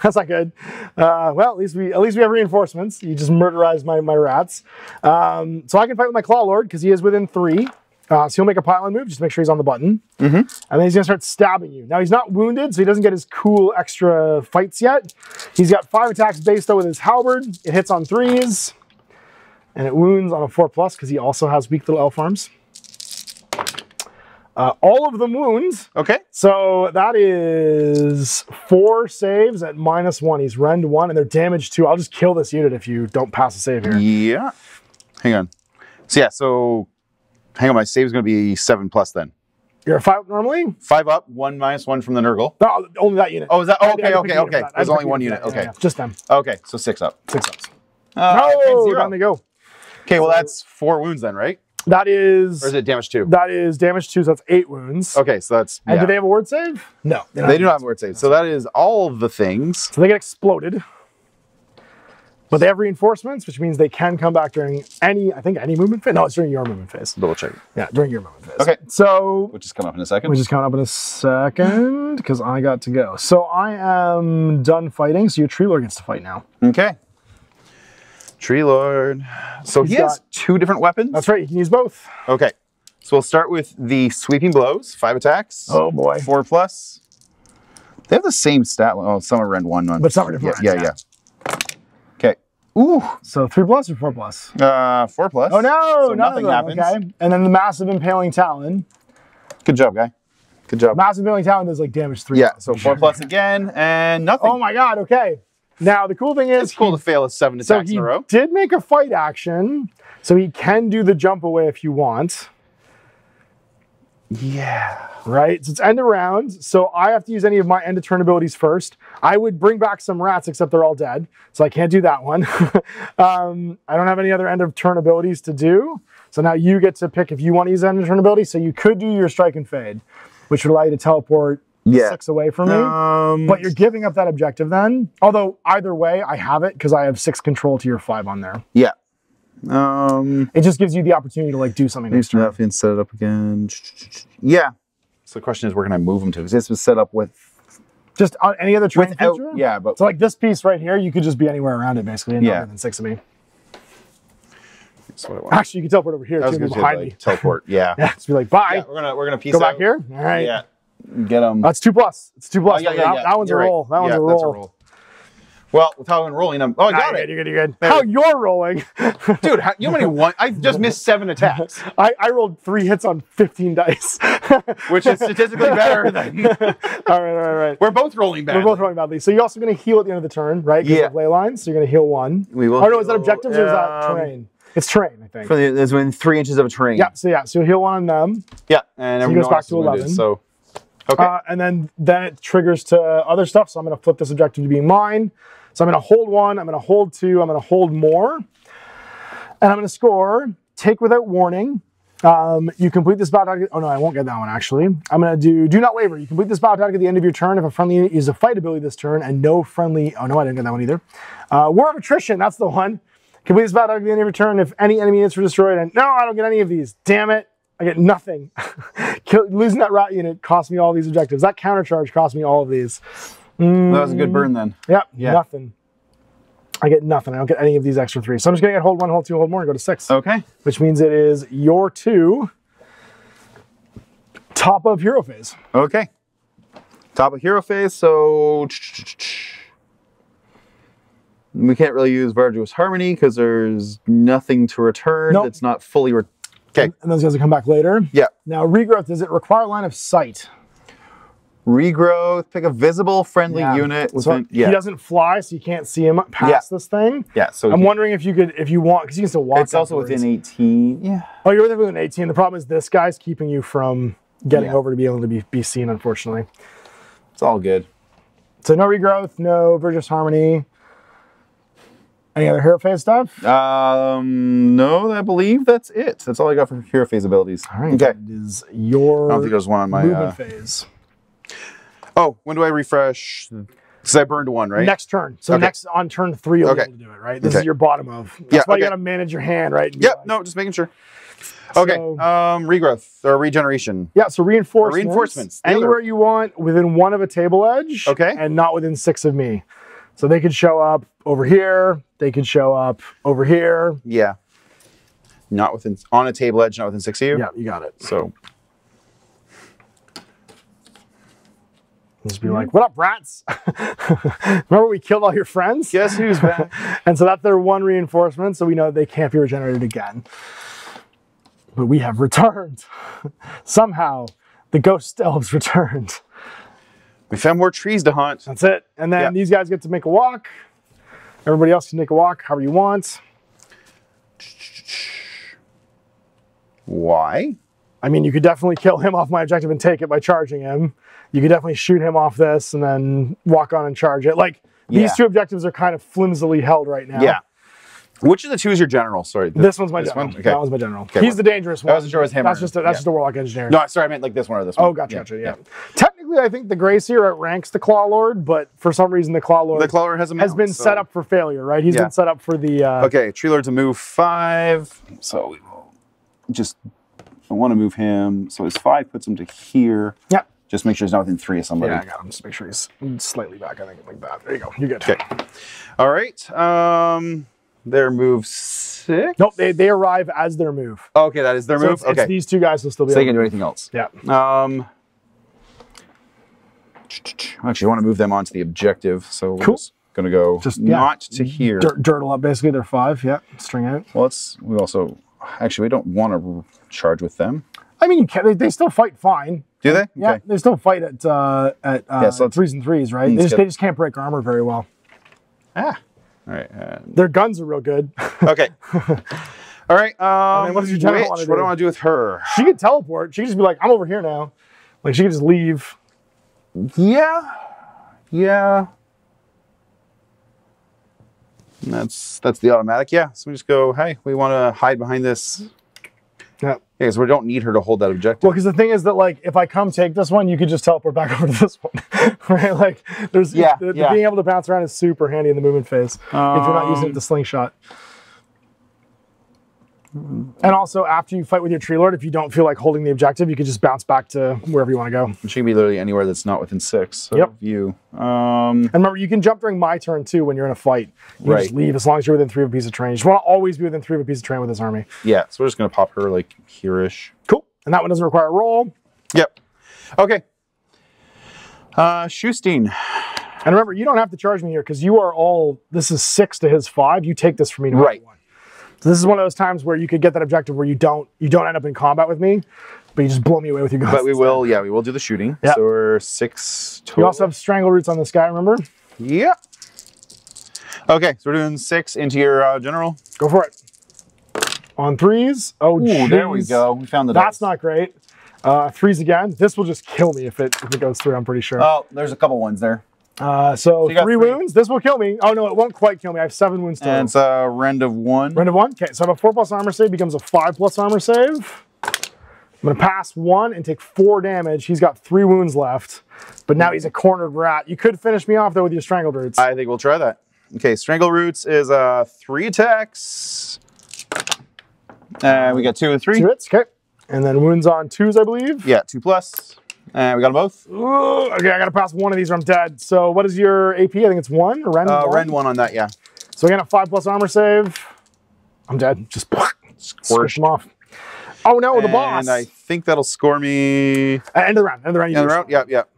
That's not good. Well, at least we have reinforcements. You just murderized my rats. So I can fight with my Claw Lord because he is within 3. So he'll make a pylon move, just make sure he's on the button. And then he's going to start stabbing you. Now, he's not wounded, so he doesn't get his cool extra fights yet. He's got 5 attacks based though with his halberd. It hits on 3s. And it wounds on a 4+ because he also has weak little elf arms. All of them wounds. Okay. So that is 4 saves at -1. He's rend 1, and they're damaged 2. I'll just kill this unit if you don't pass a save here. Yeah. Hang on. So yeah, hang on, my save is going to be 7+ then. You're a 5 normally? 5 up, 1 -1 from the Nurgle. No, only that unit. Oh, is that? Oh, okay. There's only 1 unit. Okay. Yeah, just them. Okay, so 6 up. 6 ups. No, down they go. Okay, well that's 4 wounds then, right? That is... Or is it damage 2? That is damage 2, so that's 8 wounds. Okay, so that's... And do they have a word save? No. They do not have a word save. So that is all of the things. So they get exploded. But they have reinforcements, which means they can come back during any movement phase. No, it's during your movement phase. Double check. Yeah, during your movement phase. Okay. So... Which is coming up in a second. Which is coming up in a second, because I got to go. So I am done fighting, so your Tree Lord gets to fight now. Okay. Tree Lord. So he has 2 different weapons? That's right, you can use both. Okay. So we'll start with the Sweeping Blows, 5 attacks. Oh boy. 4+. They have the same stat. Oh, some are rend 1. But some are different. Yeah. Okay. Ooh. So 3+ or 4+? 4+. Oh no, so nothing happens. Okay. And then the Massive Impaling Talon. Good job, guy. Good job. Massive Impaling Talon does like damage 3. Yeah, so 4+ again, and nothing. Oh my god, okay. Now, the cool thing is... It's cool to fail at 7 attacks in a row. So he did make a fight action, so he can do the jump away if you want. Yeah. Right? So it's end of round, so I have to use any of my end of turn abilities first. I would bring back some rats, except they're all dead, so I can't do that one. I don't have any other end of turn abilities to do, so now you get to pick if you want to use end of turn ability, so you could do your Strike and Fade, which would allow you to teleport 6 away from me, but you're giving up that objective then. Although either way, I have it because I have 6 control to your 5 on there. Yeah. It just gives you the opportunity to like do something next turn. And set it up again. Yeah. So the question is, where can I move them to? Because this was set up with just on any other terrain feature. Yeah, but so like this piece right here, you could just be anywhere around it basically, and other than 6 of me. That's what I want. Actually, you can teleport over here too, behind me. Teleport. Yeah. Yeah. Just be like, bye. Yeah, we're gonna piece go back here. All right. Yeah. Get them. That's 2+. It's 2+. Yeah, that one's a roll. That one's a roll. Well, with how I'm rolling, oh, I got it. You're good. How you're rolling. Dude, you know how many one? I just missed 7 attacks. I rolled 3 hits on 15 dice. Which is statistically better than... All right. We're both rolling badly. We're both rolling badly. So you're also going to heal at the end of the turn, right? Yeah. Ley lines, so you're going to heal 1. We will. Oh, no, is that objectives or is that terrain? It's terrain, I think. There's within 3 inches of a terrain. Yeah, so you'll heal 1 on them. Yeah, and so he goes back to 11. So, okay. And then it triggers to other stuff, so I'm going to flip this objective to being mine. So I'm going to hold 1, I'm going to hold 2, I'm going to hold more. And I'm going to score Take Without Warning. You complete this battle tactic. Oh no, I won't get that one actually. I'm going to do Not Waver. You complete this battle tactic at the end of your turn if a friendly unit uses a fight ability this turn and no friendly... Oh no, I didn't get that one either. War of Attrition, that's the one. Complete this battle tactic at the end of your turn if any enemy units were destroyed. And no, I don't get any of these. Damn it. I get nothing. Losing that rat unit cost me all these objectives. That countercharge cost me all of these. That was a good burn then. Yep, yeah, nothing. I get nothing. I don't get any of these extra 3. So I'm just going to get hold 1, hold 2, hold more, and go to 6. Okay. Which means it is your 2 top of hero phase. Okay. Top of hero phase, so... We can't really use Verdurous Harmony because there's nothing to return. Nope. It's not fully... Okay. And those guys will come back later. Yeah. Now, regrowth, does it require line of sight? Regrowth, pick a visible friendly unit. Within, He doesn't fly, so you can't see him past this thing. Yeah, so I'm wondering if you want, because you can still walk. It's also within 18. Yeah. Oh, you're within 18. The problem is this guy's keeping you from getting over to be able to be seen, unfortunately. It's all good. So no regrowth, no Virtus Harmony. Any other hero phase stuff? No, I believe that's it. That's all I got for hero phase abilities. All right. Okay. That is your I don't think there's one on my movement phase. Oh, when do I refresh? Because I burned one, right? Next turn. So next on turn 3, you'll be able to do it, right? This is your bottom of. That's why you got to manage your hand, right? Yep. No, just making sure. Okay. So, regrowth or regeneration. Yeah. So reinforcements. Anywhere you want within 1 of a table edge. Okay. And not within 6 of me. So they could show up over here. They could show up over here. Yeah. Not within on a table edge, not within 6 of you. Yeah, you got it. So. Just be like, what up, rats? Remember we killed all your friends? Guess who's back? And so that's their 1 reinforcement, so we know they can't be regenerated again. But we have returned. Somehow, the ghost elves returned. We found more trees to hunt. That's it. And then these guys get to make a walk. Everybody else can make a walk however you want. Why? I mean, you could definitely kill him off my objective and take it by charging him. You could definitely shoot him off this and then walk on and charge it. Like, these 2 objectives are kind of flimsily held right now. Yeah. Which of the 2 is your general? Sorry. This one's my general. Okay. That one's my general. Okay, He's the dangerous one. I wasn't sure it was him. That's just a Warlock engineer. No, sorry, I meant like this one or this one. Oh, gotcha, yeah. Technically, I think the Gracier outranks the Claw Lord, but for some reason the Claw Lord has been set up for failure, right? He's been set up for the... Okay, Tree Lord's a move 5, so we will just... I want to move him, so his 5 puts him to here. Yeah. Just make sure he's not within 3 of somebody. Yeah, I got him. Just make sure he's slightly back, I think, like that. There you go. You're good. Okay. All right. Their move 6? Nope, they arrive as their move. Oh, okay, that is their move? It's these 2 guys will still be able to... So they can do anything else? Yeah. Actually, I want to move them onto the objective, so we're just going to go not to here. Dirtle up, basically. They're 5, string out. Well, we also... Actually, we don't want to charge with them. I mean, they still fight fine. Do they? Yeah, they still fight at 3s and 3s, right? They just can't break armor very well. Ah. All right. Their guns are real good. Okay. All right. What does your general want to do? What do I want to do with her? She could teleport. She could just be like, I'm over here now. Like, she could just leave. Yeah. Yeah. And that's the automatic. Yeah. So we just go, hey, we want to hide behind this. Yeah. Yeah, so we don't need her to hold that objective. Well, because the thing is that, like, if I come take this one, you could just teleport back over to this one, right? Like, there's being able to bounce around is super handy in the movement phase if you're not using it to slingshot. And also, after you fight with your Tree Lord, if you don't feel like holding the objective, you could just bounce back to wherever you want to go. She can be literally anywhere that's not within 6 of you. And remember, you can jump during my turn, too, when you're in a fight. You can just leave as long as you're within 3 of a piece of terrain. You just want to always be within 3 of a piece of terrain with this army. Yeah, so we're just going to pop her, like, here-ish. Cool. And that one doesn't require a roll. Yep. Okay. Shoestein. And remember, you don't have to charge me here, because you are all... This is 6 to his 5. You take this from me no matter what. So this is one of those times where you could get that objective where you don't end up in combat with me, but you just blow me away with your guns. But we will, we will do the shooting. Yep. So we're 6 total. You also have Strangle Roots on this guy, remember? Yeah. Okay, so we're doing 6 into your general. Go for it. On 3s. Oh, ooh, there we go. We found the That's not great. 3s again. This will just kill me if it goes through, I'm pretty sure. Oh, there's a couple ones there. So 3 wounds. This will kill me. Oh, no, it won't quite kill me. I have 7 wounds total. And it's a rend of 1. Rend of 1? Okay, so I have a 4+ armor save becomes a 5+ armor save. I'm going to pass 1 and take 4 damage. He's got 3 wounds left, but now he's a cornered rat. You could finish me off, though, with your Strangled Roots. I think we'll try that. Okay, Strangle Roots is 3 attacks. And we got 2 and 3. 2 hits, okay. And then wounds on 2s, I believe. Yeah, 2+. And we got them both. Ooh, okay, I got to pass 1 of these or I'm dead. So what is your AP? I think it's 1 or Rend 1? Rend 1 on that, yeah. So again, a 5+ armor save. I'm dead. Just squish him off. Oh no, the boss. And I think that'll score me. End of the round. End of the round. End of the round? Yep, yep.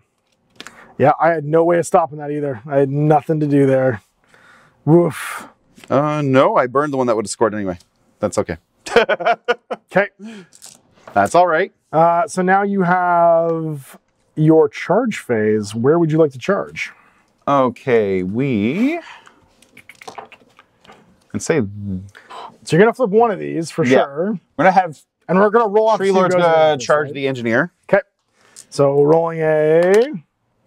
Yeah, I had no way of stopping that either. I had nothing to do there. Woof. No, I burned the one that would have scored anyway. That's okay. Okay. That's all right. So now you have your charge phase. Where would you like to charge? Okay, we can say. So you're going to flip one of these for sure. We're going to have. And we're going to roll off. Tree Lord's going to charge the engineer. Okay. So rolling a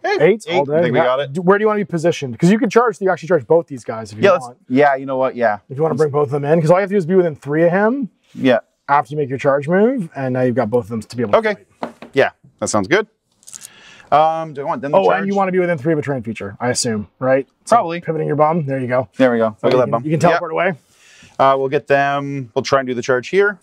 8 all day. I think we got it. Where do you want to be positioned? Because you can charge. You actually charge both these guys if you want. Yeah, you know what? Yeah. If you want to bring both of them in, because all you have to do is be within 3 of him. Yeah. After you make your charge move, and now you've got both of them to be able to fight. Yeah, that sounds good. Do I want then the charge? And you want to be within 3 of a train feature, I assume, right? Probably. So pivoting your bum. There you go. There we go. So Look at that bum. You can teleport away. We'll get them. We'll try and do the charge here.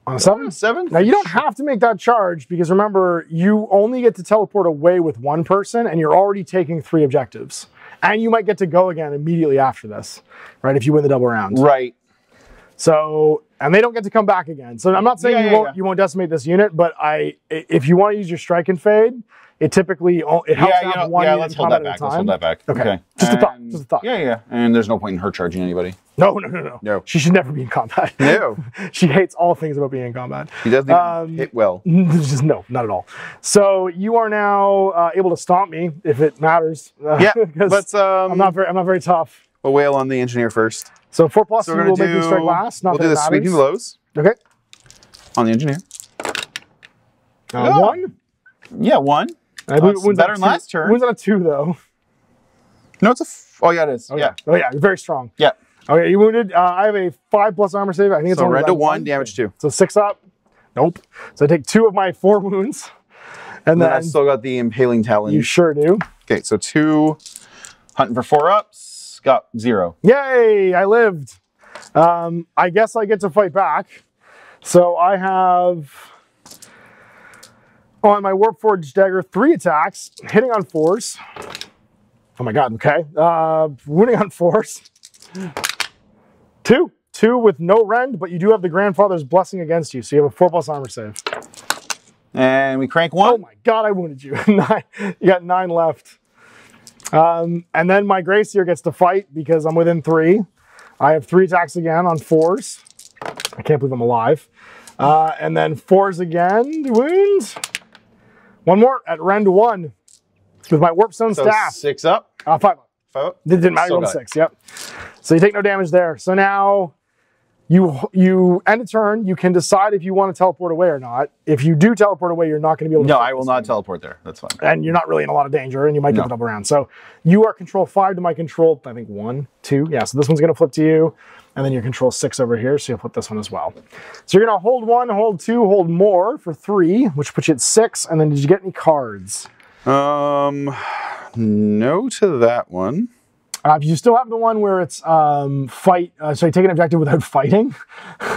On a 7? 7? Now, you don't have to make that charge, because remember, you only get to teleport away with 1 person, and you're already taking 3 objectives. And you might get to go again immediately after this, right, if you win the double round. Right. So, and they don't get to come back again. So I'm not saying you won't decimate this unit, but if you want to use your strike and fade, it typically helps have one unit let's hold that back. Let's hold that back. Okay. Just a thought. Just a thought. Yeah. And there's no point in her charging anybody. No. She should never be in combat. No. She hates all things about being in combat. She doesn't even hit well. Just no, not at all. So you are now able to stomp me if it matters. Yeah, but I'm not very tough. We'll wail on the engineer first. So 4+ so will make me strike last. We'll do the sweeping blows. Okay. On the engineer. 1? Yeah, 1. Better than last turn. Wounds on a 2 though. No, it's a. Oh yeah, it is. Oh yeah, you're very strong. Yeah. Okay, you wounded. I have a 5+ armor save. I think it's so only rend to 1, damage 2. So 6 up. Nope. So I take 2 of my 4 wounds, and then I still got the impaling talon. You sure do. Okay, so 2, hunting for 4 ups. Got 0. Yay! I lived. I guess I get to fight back. So I have on my Warpforged dagger 3 attacks, hitting on 4s. Oh my god, okay. Wounding on 4s. 2 with no rend, but you do have the Grandfather's Blessing against you, so you have a 4+ armor save. And we crank 1. Oh my god, I wounded you. 9. You got 9 left. And then my Gracier gets to fight because I'm within 3. I have 3 attacks again on 4s. I can't believe I'm alive. And then 4s again, wounds. 1 more at rend 1 with my Warpstone staff. 6 up. 5 up. 5 up. It didn't matter. 6. Yep. So you take no damage there. So now you end a turn. You can decide if you want to teleport away or not. If you do teleport away, you're not going to be able to. No, I will not teleport there. That's fine. And you're not really in a lot of danger, and you might get the double round. So you are control 5 to my control, I think 1, 2. Yeah, so this one's going to flip to you, and then you're control 6 over here, so you'll flip this one as well. So you're going to hold 1, hold 2, hold more for 3, which puts you at 6. And then did you get any cards? No to that one. If you still have the one where it's fight, so you take an objective without fighting,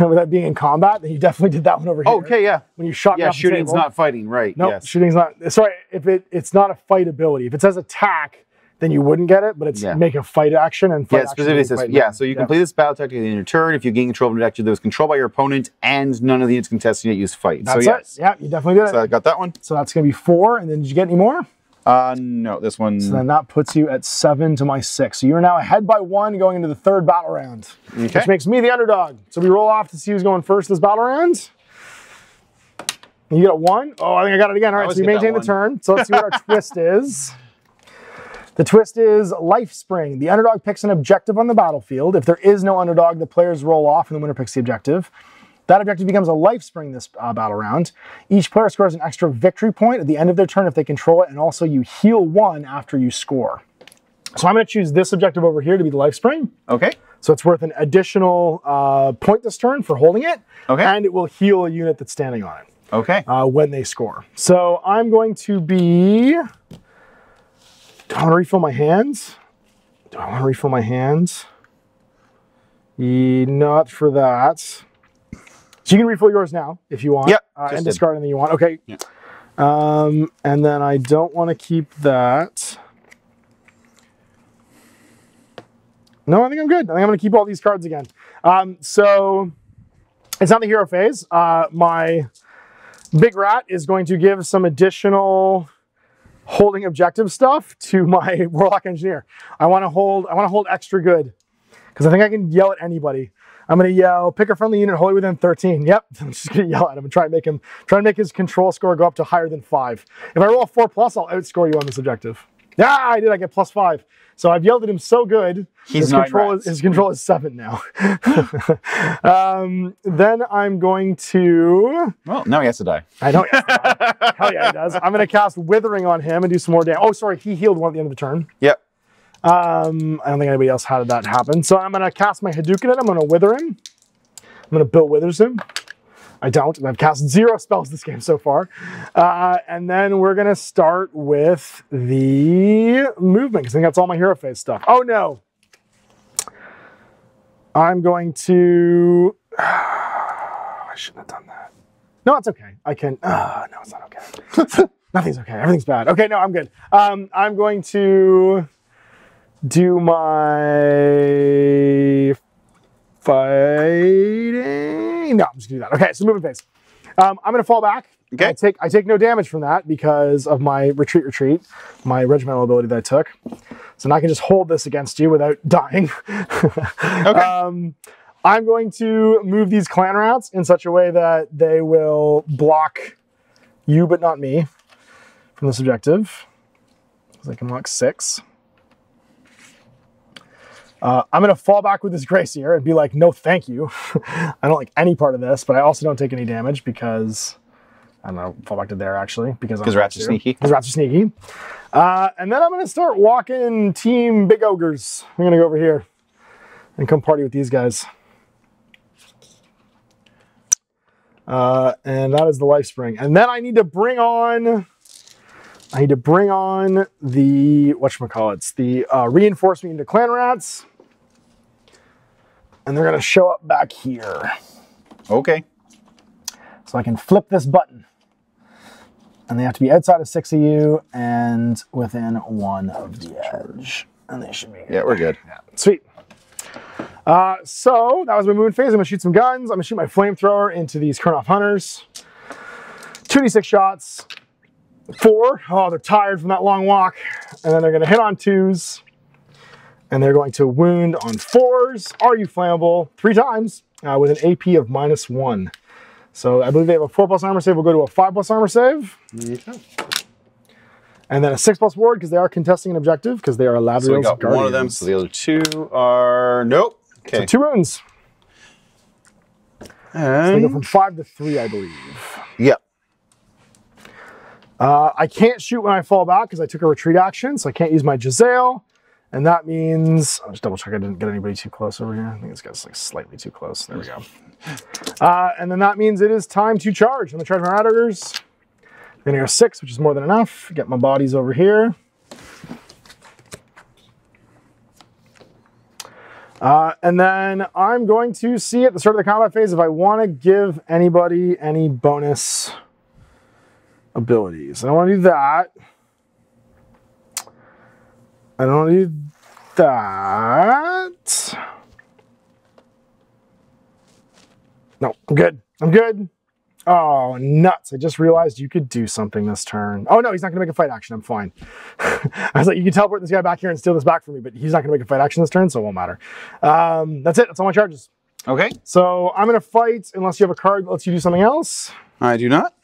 without being in combat, then you definitely did that one over here. Okay, yeah. When you shot me off the table. Shooting's not fighting, right? No, yes. Shooting's not. Sorry, if it's not a fight ability. If it says attack, then you wouldn't get it, but it's make a fight action and fight specifically says, so you complete this battle tactic in your turn if you gain control of an objective that was controlled by your opponent and none of the units contesting it use fight. That's it. Yeah, you definitely did it. So I got that one. So that's going to be 4, and then did you get any more? No, this one. So then that puts you at 7 to my 6. So you're now ahead by 1 going into the 3rd battle round, which makes me the underdog. So we roll off to see who's going first this battle round. You get a 1. Oh, I think I got it again. All right, so you maintain the turn. So let's see what our twist is. The twist is Life Spring. The underdog picks an objective on the battlefield. If there is no underdog, the players roll off and the winner picks the objective. That objective becomes a life spring this battle round. Each player scores an extra victory point at the end of their turn if they control it, and also you heal 1 after you score. So I'm going to choose this objective over here to be the life spring. Okay. So it's worth an additional point this turn for holding it, and it will heal a unit that's standing on it. Okay. When they score. So I'm going to be... Do I want to refill my hands? Not for that. So you can refill yours now if you want. Yep. And discard anything you want. Okay. Yep. And then I don't want to keep that. No, I think I'm good. I think I'm going to keep all these cards again. So it's not the hero phase. My big rat is going to give some additional holding objective stuff to my Warlock Engineer. I want to hold extra good because I think I can yell at anybody. I'm going to yell, pick a friendly unit wholly within 13. Yep, I'm just going to yell at him and try and make his control score go up to higher than 5. If I roll a 4+, I'll outscore you on this objective. Yeah, I did. I get +5. So I've yelled at him so good. His control is 7 now. Then I'm going to... Well, now he has to die. I know he has to die. Hell yeah, he does. I'm going to cast Withering on him and do some more damage. Oh, sorry, he healed 1 at the end of the turn. Yep. I don't think anybody else had that happen. So I'm going to cast my Hadouken at him. I'm going to Wither him. I'm going to Bill Withers him. I don't, and I've cast 0 spells this game so far. And then we're going to start with the movement, because I think that's all my hero phase stuff. Oh, no. I'm going to... I shouldn't have done that. No, it's okay. I can... no, it's not okay. Nothing's okay. Everything's bad. Okay, no, I'm good. I'm going to do my... fighting. No, I'm just gonna do that. Okay, so movement phase. I'm gonna fall back. Okay. I take no damage from that because of my retreat, my regimental ability that I took. So now I can just hold this against you without dying. Okay. I'm going to move these clan rats in such a way that they will block you, but not me, from this objective. Because I can block 6. I'm going to fall back with this Gracier and be like, no, thank you. I don't like any part of this, but I also don't take any damage because, I don't know, fall back to there actually. Because rats are sneaky. Because rats are sneaky. And then I'm going to start walking Team Big Ogres. I'm going to go over here and come party with these guys. And that is the Life Spring. And then I need to bring on... the, whatchamacallits, the reinforcement into clan rats. And they're going to show up back here. Okay. So I can flip this button. And they have to be outside of 6 of you and within 1 of the edge. And they should be good. Yeah, we're good. Yeah. Sweet. So that was my movement phase. I'm going to shoot some guns. I'm going to shoot my flamethrower into these Kurnoth Hunters. 2d6 shots. 4. Oh, they're tired from that long walk. And then they're going to hit on 2s. And they're going to wound on 4s. Are you flammable? 3 times with an AP of -1. So I believe they have a 4+ armor save. We'll go to a 5+ armor save. Okay. And then a 6+ ward because they are contesting an objective because they are a Ladriel's So we got Guardians. 1 of them. So the other 2 are... Nope. Okay. So 2 wounds. And... So they go from 5 to 3, I believe. Yep. I can't shoot when I fall back because I took a retreat action, so I can't use my Jezzail. And that means, I'll just double check I didn't get anybody too close over here. I think this guy's like slightly too close. There we go. And then that means it is time to charge. I'm going to charge my Rat Ogres. I'm going to go 6, which is more than enough. Get my bodies over here. And then I'm going to see at the start of the combat phase if I want to give anybody any bonus abilities. I don't want to do that. I don't want to do that. No, I'm good. I'm good. Oh, nuts. I just realized you could do something this turn. Oh, no, he's not going to make a fight action. I'm fine. I was like, you can teleport this guy back here and steal this back from me, but he's not going to make a fight action this turn, so it won't matter. That's it. That's all my charges. Okay. So I'm going to fight unless you have a card that lets you do something else. I do not.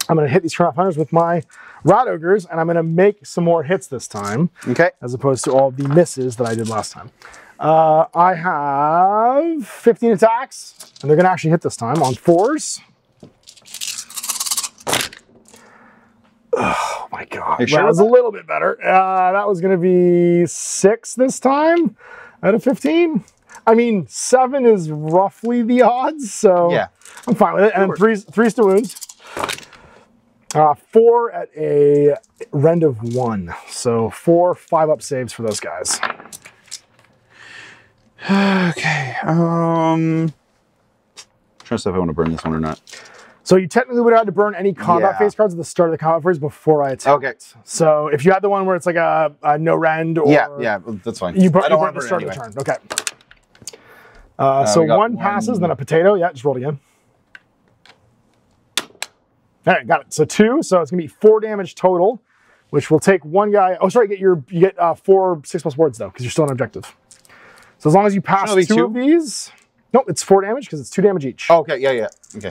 I'm going to hit these Kurnoth Hunters with my Rat Ogres, and I'm going to make some more hits this time. Okay. As opposed to all the misses that I did last time. I have 15 attacks, and they're going to actually hit this time on 4s. Oh my god. You sure that was a little bit better. That was going to be 6 this time out of 15. I mean, 7 is roughly the odds, so yeah. I'm fine with it. And 3's to wounds. 4 at a rend of 1. So 4 5-up saves for those guys. Okay. Trying to see if I want to burn this one or not. So you technically would have had to burn any combat phase cards at the start of the combat phase before I attack. Okay. So if you had the one where it's like a no rend or... Yeah, that's fine. You burn at the start of the turn. Okay. So 1 passes, then a potato. Yeah, just roll it again. All right, got it. So 2, so it's gonna be 4 damage total, which will take 1 guy. Oh, sorry, you get 4 6+ wards though, because you're still on objective. So as long as you pass 2 of these, Nope, it's 4 damage because it's 2 damage each. Oh, okay, yeah. Okay.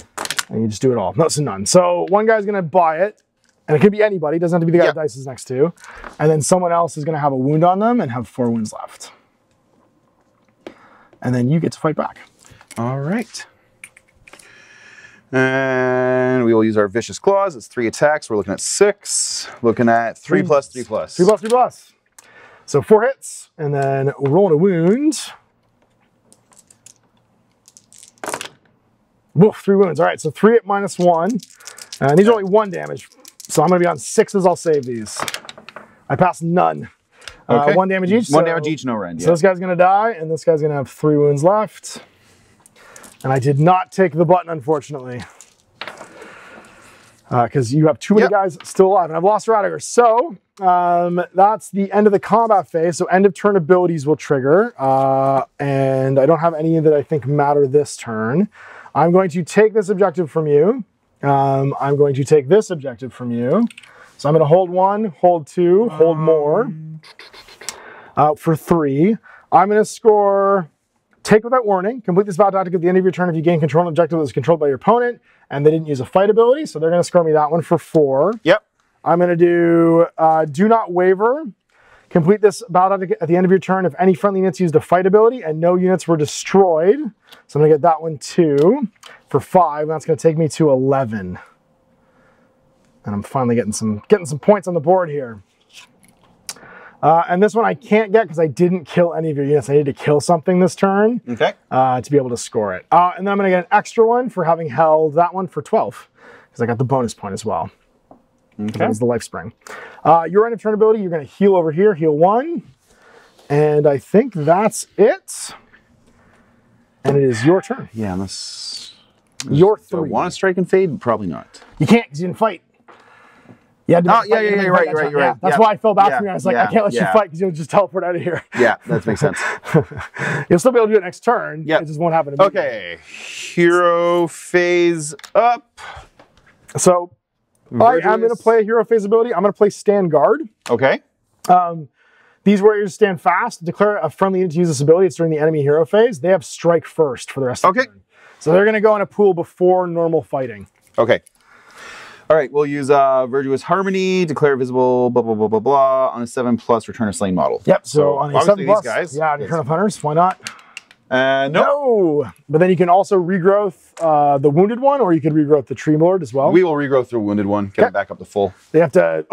And you just do it all. No, so none. So one guy's going to buy it, and it could be anybody. It doesn't have to be the guy the dice is next to. And then someone else is going to have a wound on them and have 4 wounds left. And then you get to fight back. All right. And we will use our Vicious Claws. It's 3 attacks. We're looking at 6. Looking at 3 plus, 3 plus. 3 plus, 3 plus. So 4 hits, and then rolling a wound. Woof, 3 wounds. All right, so 3 at -1. And these are only 1 damage. So I'm going to be on 6s. I'll save these. I passed none. Okay. 1 damage each. 1 damage each, no rend. So this guy's going to die, and this guy's going to have 3 wounds left. And I did not take the button, unfortunately. Because you have too many guys still alive. And I've lost Radiger. So that's the end of the combat phase. So end of turn abilities will trigger. And I don't have any that I think matter this turn. I'm going to take this objective from you. I'm going to take this objective from you. So I'm going to hold 1, hold 2, hold more. For 3. I'm going to score Take Without Warning. Complete this battle tactic at the end of your turn if you gain control of an objective that is controlled by your opponent. And they didn't use a fight ability, so they're going to score me that one for 4. Yep. I'm going to do Do Not Waver. Complete this battle tactic at the end of your turn if any friendly units used a fight ability and no units were destroyed. So I'm going to get that one too for 5. And that's going to take me to 11. And I'm finally getting some points on the board here. And this one I can't get because I didn't kill any of your units. I need to kill something this turn to be able to score it. And then I'm going to get an extra one for having held that one for 12 because I got the bonus point as well. Okay. That was the life spring. Your end of turn ability, you're going to heal over here, heal 1. And I think that's it. And it is your turn. Yeah, unless... Your 3. Do I want to strike and fade? Probably not. You can't because you didn't fight. Yeah, you're right. That's why I fell back from you. I was like, I can't let you fight because you'll just teleport out of here. Yeah, that makes sense. You'll still be able to do it next turn. Yeah. It just won't happen immediately. Okay. Hero phase up. So I am going to play a hero phase ability. I'm going to play Stand Guard. Okay. These warriors stand fast. Declare a friendly unit to use this ability. It's during the enemy hero phase. They have strike first for the rest of the turn. So they're going to go in a pool before normal fighting. Okay. All right, we'll use Virtuous Harmony, declare visible, blah, blah, blah, blah, blah, on a 7+ return a slain model. Yep, so on a 7+, these guys, on return of hunters, why not? No. But then you can also regrowth the wounded one, or you could regrowth the tree lord as well. We will regrowth the wounded one, get it back up to full. They have to,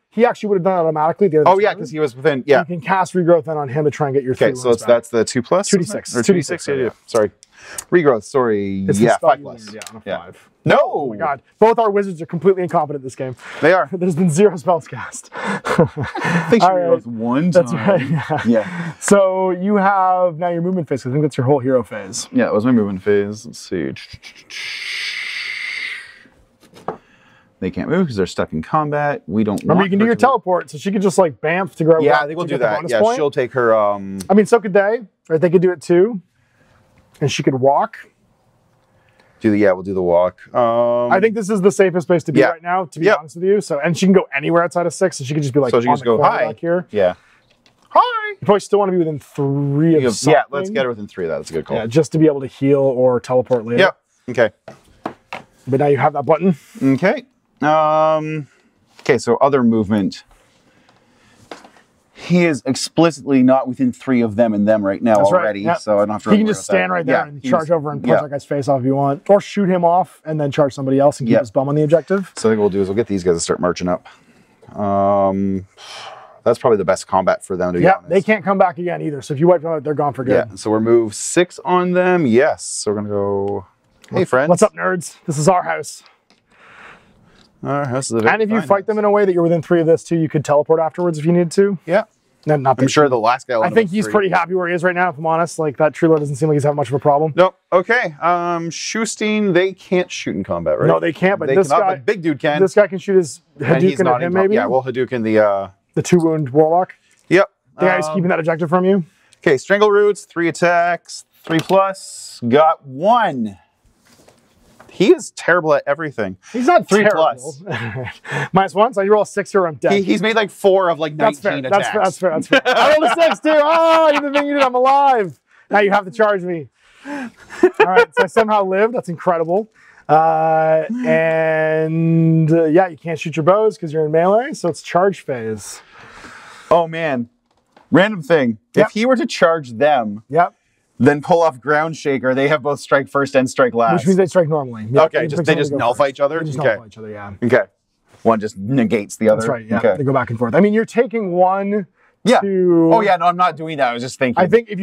he actually would have done it automatically. Because he was within, You can cast regrowth then on him to try and get your 3 wounds back. That's the 2+? 2d6. Or 2d6, yeah. Sorry. Regrowth, sorry. It's 5+. Yeah, on a 5. No! Oh my god. Both our wizards are completely incompetent this game. They are. There's been 0 spells cast. I think she regrowth 1 time. That's right. Yeah. So you have now your movement phase. I think that's your whole hero phase. Yeah, that was my movement phase. Let's see. They can't move because they're stuck in combat. We don't Remember, you can do your teleport, so she could just like bamf to grab. Yeah, I think we'll do that. Yeah, she'll take her. I mean, so could they. Right? They could do it too. And she could walk. We'll do the walk. I think this is the safest place to be right now, to be honest with you. So, and she can go anywhere outside of 6, so she could just be like, so she can just go hi back here. Yeah. Hi. You probably still want to be within 3 of something. Yeah, let's get her within 3 of that. That's a good call. Yeah, just to be able to heal or teleport later. Yeah. Okay. But now you have that button. Okay. Okay, so other movement. He is explicitly not within 3 of them and them right now already, so I don't have to. He can just stand right there and charge over and punch that guy's face off if you want, or shoot him off and then charge somebody else and keep his bum on the objective. So I think what we'll do is we'll get these guys to start marching up. That's probably the best combat for them to be honest. They can't come back again either. So if you wipe them out, they're gone for good. Yeah. So we're move 6 on them. Yes. So we're gonna go. Hey friends. What's up, nerds? This is our house. Our house is and if you fight them in a way that you're within 3 of this too, you could teleport afterwards if you needed to. Yeah. No, not I'm sure the last guy. I think he's pretty happy where he is right now, if I'm honest. Like, that tree lord doesn't seem like he's having much of a problem. Nope. Okay. Shusteen, they can't shoot in combat, right? No, they can't, but this guy, big dude can. This guy can shoot his Hadouken at him, maybe? Yeah, well, Hadouken, the 2-wound warlock. Yep. The guy who's keeping that objective from you. Okay, Strangle Roots, 3 attacks, 3+, got 1. He is terrible at everything. He's not 3+. -1, so you roll a 6 or I'm dead. He's made like 4 of like 19 attacks. That's fair. I rolled a 6 too. Oh, you're the thing you did. I'm alive. Now you have to charge me. All right, so I somehow lived. That's incredible. And yeah, you can't shoot your bows because you're in melee, so it's charge phase. Oh man, random thing. Yep. If he were to charge them, then pull off ground shaker, they have both strike first and strike last. Which means they strike normally. Okay, they just nullify each other? They just nullify each other, yeah. Okay. One just negates the other. That's right, yeah. Okay. They go back and forth. I mean, you're taking one to... Oh yeah, no, I'm not doing that. I was just thinking. I think if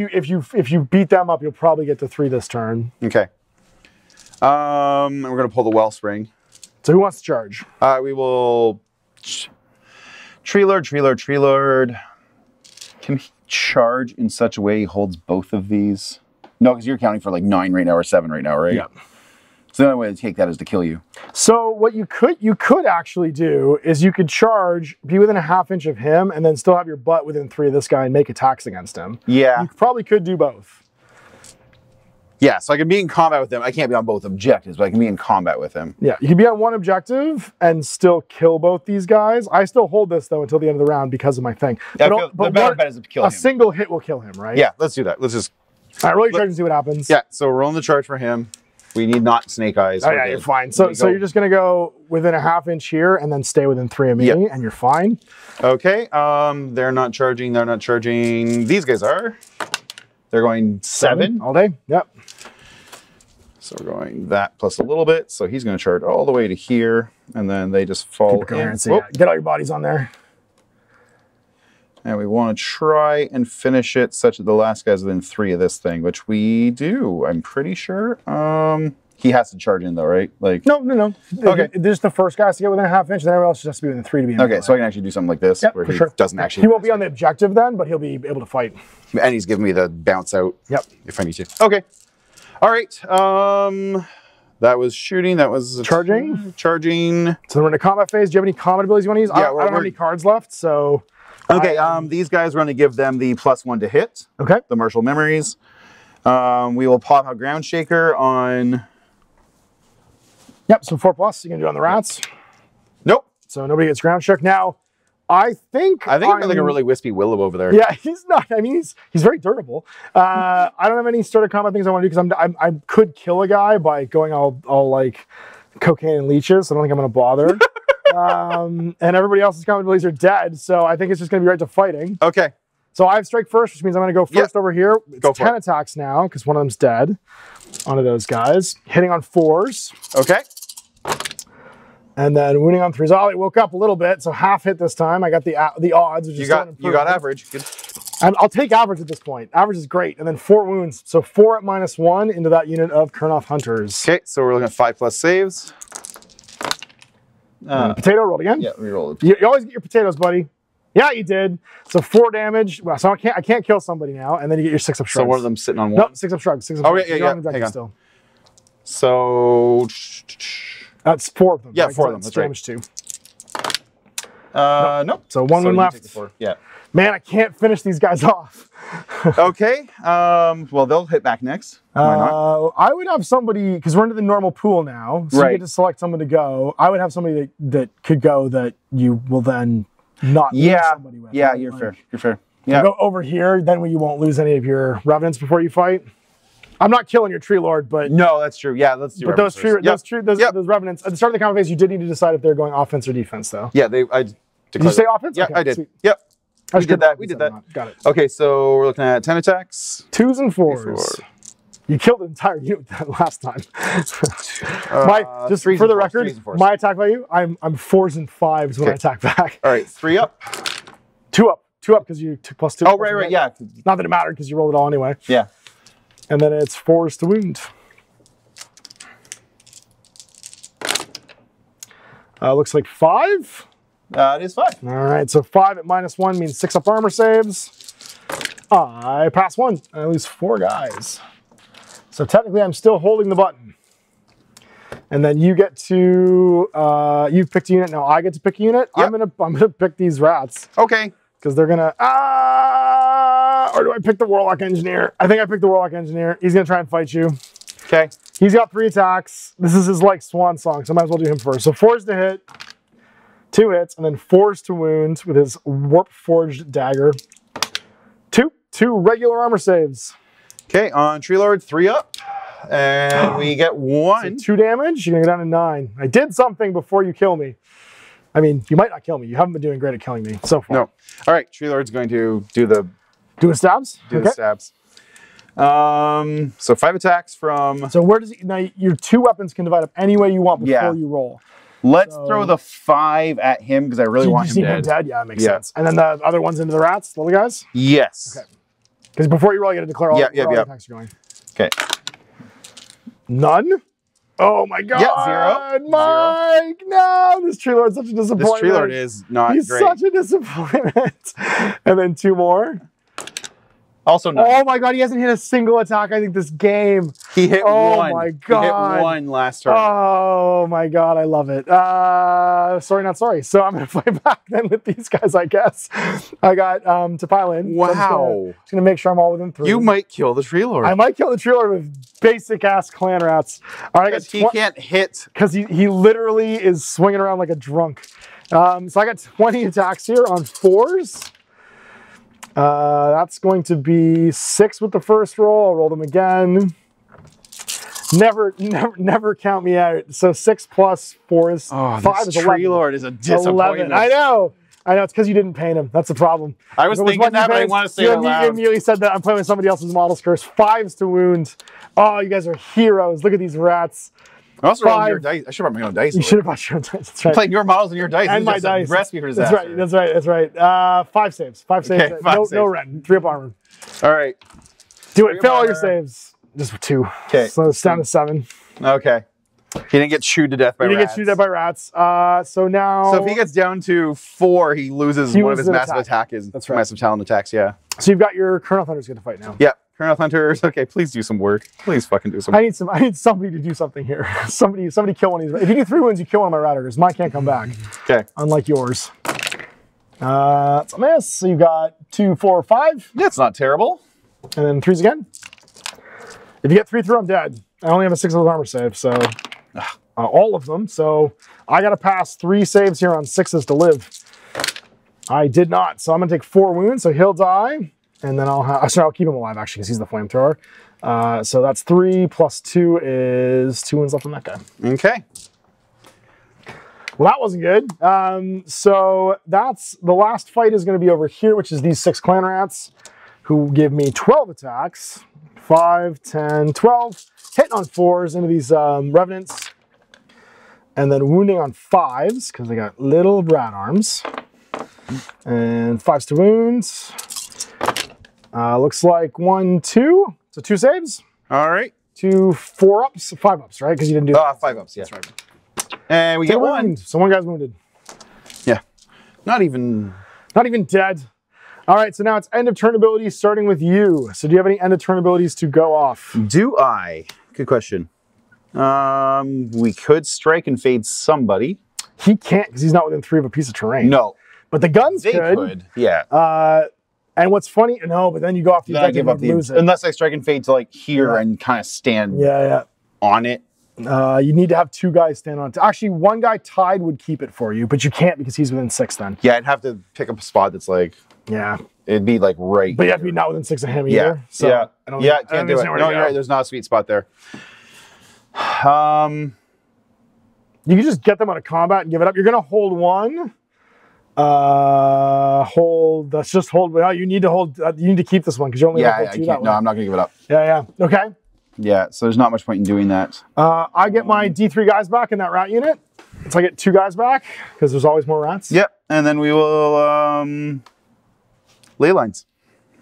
you beat them up, you'll probably get to 3 this turn. Okay. We're going to pull the Wellspring. So who wants to charge? We will... Tree Lord. Can he charge in such a way he holds both of these? No, because you're counting for like 9 right now or 7 right now, right? Yeah. So the only way to take that is to kill you. So what you could actually do is you could charge, be within a ½ inch of him, and then still have your butt within 3 of this guy and make attacks against him. Yeah. You probably could do both. Yeah, so I can be in combat with him. I can't be on both objectives, but I can be in combat with him. Yeah, you can be on one objective and still kill both these guys. I still hold this, though, until the end of the round because of my thing. Yeah, the better bet is to kill him. A single hit will kill him, right? Yeah, let's do that. Let's just... All right, roll your charge and see what happens. Yeah, so we're rolling the charge for him. We need not snake eyes. Oh, yeah, you're fine. So you're just going to go within a ½ inch here and then stay within 3 of me, and you're fine. Okay, they're not charging. They're not charging. These guys are. They're going 7. All day? Yep. So we're going that plus a little bit. So he's going to charge all the way to here, and then they just fall in. Get all your bodies on there. And we want to try and finish it such that the last guy's within 3 of this thing, which we do, I'm pretty sure. He has to charge in though, right? Like No. Okay. This is the first guy has to get within a ½ inch, and everyone else just has to be within 3 to be in. Okay, so I can actually do something like this, where he doesn't actually... He won't be on the objective then, but he'll be able to fight. And he's giving me the bounce out if I need to. Okay. All right. That was shooting. That was charging. Charging. So we're in a combat phase. Do you have any combat abilities you want to use? Yeah, I don't have any cards left, so... Okay, these guys, we're going to give them the +1 to hit. Okay. The Martial Memories. We will pop a Ground Shaker on... Yep, so 4+. You can do it on the rats. Nope. So nobody gets Ground Shook. Now, I think I'm like a really wispy willow over there. Yeah, he's not. I mean, he's very durable. I don't have any starter combat things I want to do because I could kill a guy by going all like cocaine and leeches. So I don't think I'm going to bother. And everybody else's combat abilities are dead, so I think it's just going to be right to fighting. Okay. So I have strike first, which means I'm going to go first over here. It's 10 attacks now because one of them's dead. Onto those guys. Hitting on 4s. Okay. And then wounding on 3s. Oh, I woke up a little bit, so half hit this time. I got the odds. Which you got average. Good. I'll take average at this point. Average is great. And then 4 wounds. So 4 at -1 into that unit of Kurnoth Hunters. Okay, so we're looking at 5+ saves. Potato, rolled again? Yeah, we rolled. You always get your potatoes, buddy. Yeah, you did. So 4 damage. Well, so I can't kill somebody now. And then you get your 6 up shrugs. So one of them sitting on 1? No, 6 up shrugs. 6 up shrugs. Yeah. Hang on. Still. So... That's 4 of them. Yeah, right? 4 of them. That's damage right. 2. Nope. So 1 wound left. Yeah. Man, I can't finish these guys off. Okay. Well, they'll hit back next. Why not? I would have somebody, because we're into the normal pool now, so you get to select someone to go. I would have somebody that could go that you will then not lose somebody with. Yeah, you're fair. You're fair. Yeah. Go over here, then you won't lose any of your revenants before you fight. I'm not killing your tree lord, but no, that's true. Yeah, let's do. But those revenants at the start of the combat phase, you did need to decide if they're going offense or defense, though. Yeah, did you say offense? Yeah, okay, I did. Sweet. Yep. We did that. Got it. Okay, so we're looking at 10 attacks. 2s and 4s. You killed the entire unit that last time. Just for the record, my attack value, I'm 4s and 5s when I attack back. All right, 3 up. 2 up. 2 up because you took +2. Oh, right, yeah. Not that it mattered because you rolled it all anyway. Yeah. And then it's 4s to wound. Looks like 5. It is 5. All right, so 5 at -1 means 6 up armor saves. I pass 1. I lose 4 guys. So technically, I'm still holding the button. And then you get to you've picked a unit. Now I get to pick a unit. Yep. I'm gonna pick these rats. Okay. Because they're gonna or do I pick the Warlock Engineer? I think I picked the Warlock Engineer. He's gonna try and fight you. Okay. He's got 3 attacks. This is his like swan song, so I might as well do him first. So 4s to hit. 2 hits, and then 4s to wound with his warp forged dagger. 2 regular armor saves. Okay, on Tree Lord, 3 up. And we get 1. So 2 damage. You're going to go down to 9. I did something before you kill me. I mean, you might not kill me. You haven't been doing great at killing me so far. No. All right, Tree Lord's going to do the... Do the stabs? Do the stabs. So 5 attacks from... So where does it... Now, your 2 weapons can divide up any way you want before you roll. Let's throw the 5 at him because I really want him dead. Yeah, that makes sense. And then the other ones into the rats, the little guys? Yes. Okay. Because before you roll, you got to declare all the attacks are going. Okay. None? Oh my god! Yeah, 0. Mike! 0. No! This Tree Lord's such a disappointment. This Tree Lord is not great. He's such a disappointment. And then 2 more. Also none. Oh my god, he hasn't hit a single attack, I think, this game. He hit 1. Oh my god. He hit 1 last turn. Oh my god, I love it. Sorry, not sorry. So I'm going to fight back then with these guys, I guess. I got to pile in. Wow. So I'm just going to make sure I'm all within 3. You might kill the Tree Lord. I might kill the Tree Lord with basic-ass clan rats. All right, he can't hit. Because he literally is swinging around like a drunk. So I got 20 attacks here on 4s. That's going to be 6 with the first roll. I'll roll them again. Never count me out. So 6 plus 4 is 5 is 11. Tree Lord is a disappointment. 11. I know. It's because you didn't paint him. That's the problem. I was thinking that, but I want to say it out loud. You immediately said that I'm playing with somebody else's Model's Curse. 5s to wound. Oh, you guys are heroes. Look at these rats. I also rolled your dice. I should have brought my own dice. You should have brought your own dice. That's right. I'm playing your models and your dice. And my dice. Recipe for disaster. That's right. 5 saves. 5 saves. Okay, 5 saves. No red. 3 up armor. All right. Do it. Fill all your saves. Just 2. Okay. So it's down to 7. Okay. He didn't get chewed to death by rats. He didn't get chewed to death by rats. So now... So if he gets down to 4, he loses one of his massive attack. That's right. Massive talent attacks, yeah. So you've got your Colonel Hunters going to fight now. Yeah. Colonel Hunters, okay, please do some work. Please fucking do some work. I need somebody to do something here. somebody kill one of these. If you do 3 wounds, you kill one of my Ratters. Mine can't come back. Okay. Unlike yours. That's a miss. So you got 2, 4, 5. That's not terrible. And then 3s again. If you get 3 through, I'm dead. I only have a 6 armor save, so all of them. So I got to pass 3 saves here on 6s to live. I did not. So I'm going to take 4 wounds. So he'll die. And then I'll keep him alive, actually, because he's the flamethrower. So that's 3 plus 2 is 2 wounds left on that guy. Okay. Well, that wasn't good. So that's the last fight is going to be over here, which is these 6 clan rats who give me 12 attacks. 5, 10, 12. Hitting on 4s into these revenants. And then wounding on 5s, because they got little rat arms. And 5s to wounds. Looks like 1, 2. So 2 saves. All right. 2, 4 ups, 5 ups, right? Because you didn't do that. 5 ups, yeah. That's right. And we get 1. So 1 guy's wounded. Yeah. Not even dead. All right, so now it's end of turn abilities starting with you. So do you have any end of turn abilities to go off? Do I? Good question. We could strike and fade somebody. He can't because he's not within 3 of a piece of terrain. No. But the guns they could. Yeah. And what's funny, no, but then you go off the objective and lose it. Unless I strike and fade to like here and kind of stand on it. You need to have 2 guys stand on it. Actually, 1 guy tied would keep it for you, but you can't because he's within 6 then. Yeah, I'd have to pick up a spot that's like... Yeah. It'd be like right But you have to be not within 6 of him either. So can't do it. No, you're right. There's not a sweet spot there. You can just get them out of combat and give it up. You're going to hold 1. Let's just hold. Well, you need to hold. You need to keep this one because you only have hold 2 that way. No, I'm not going to give it up. Yeah. Okay. Yeah, so there's not much point in doing that. I get my D3 guys back in that rat unit. So I get 2 guys back because there's always more rats. Yep, and then we will ley lines.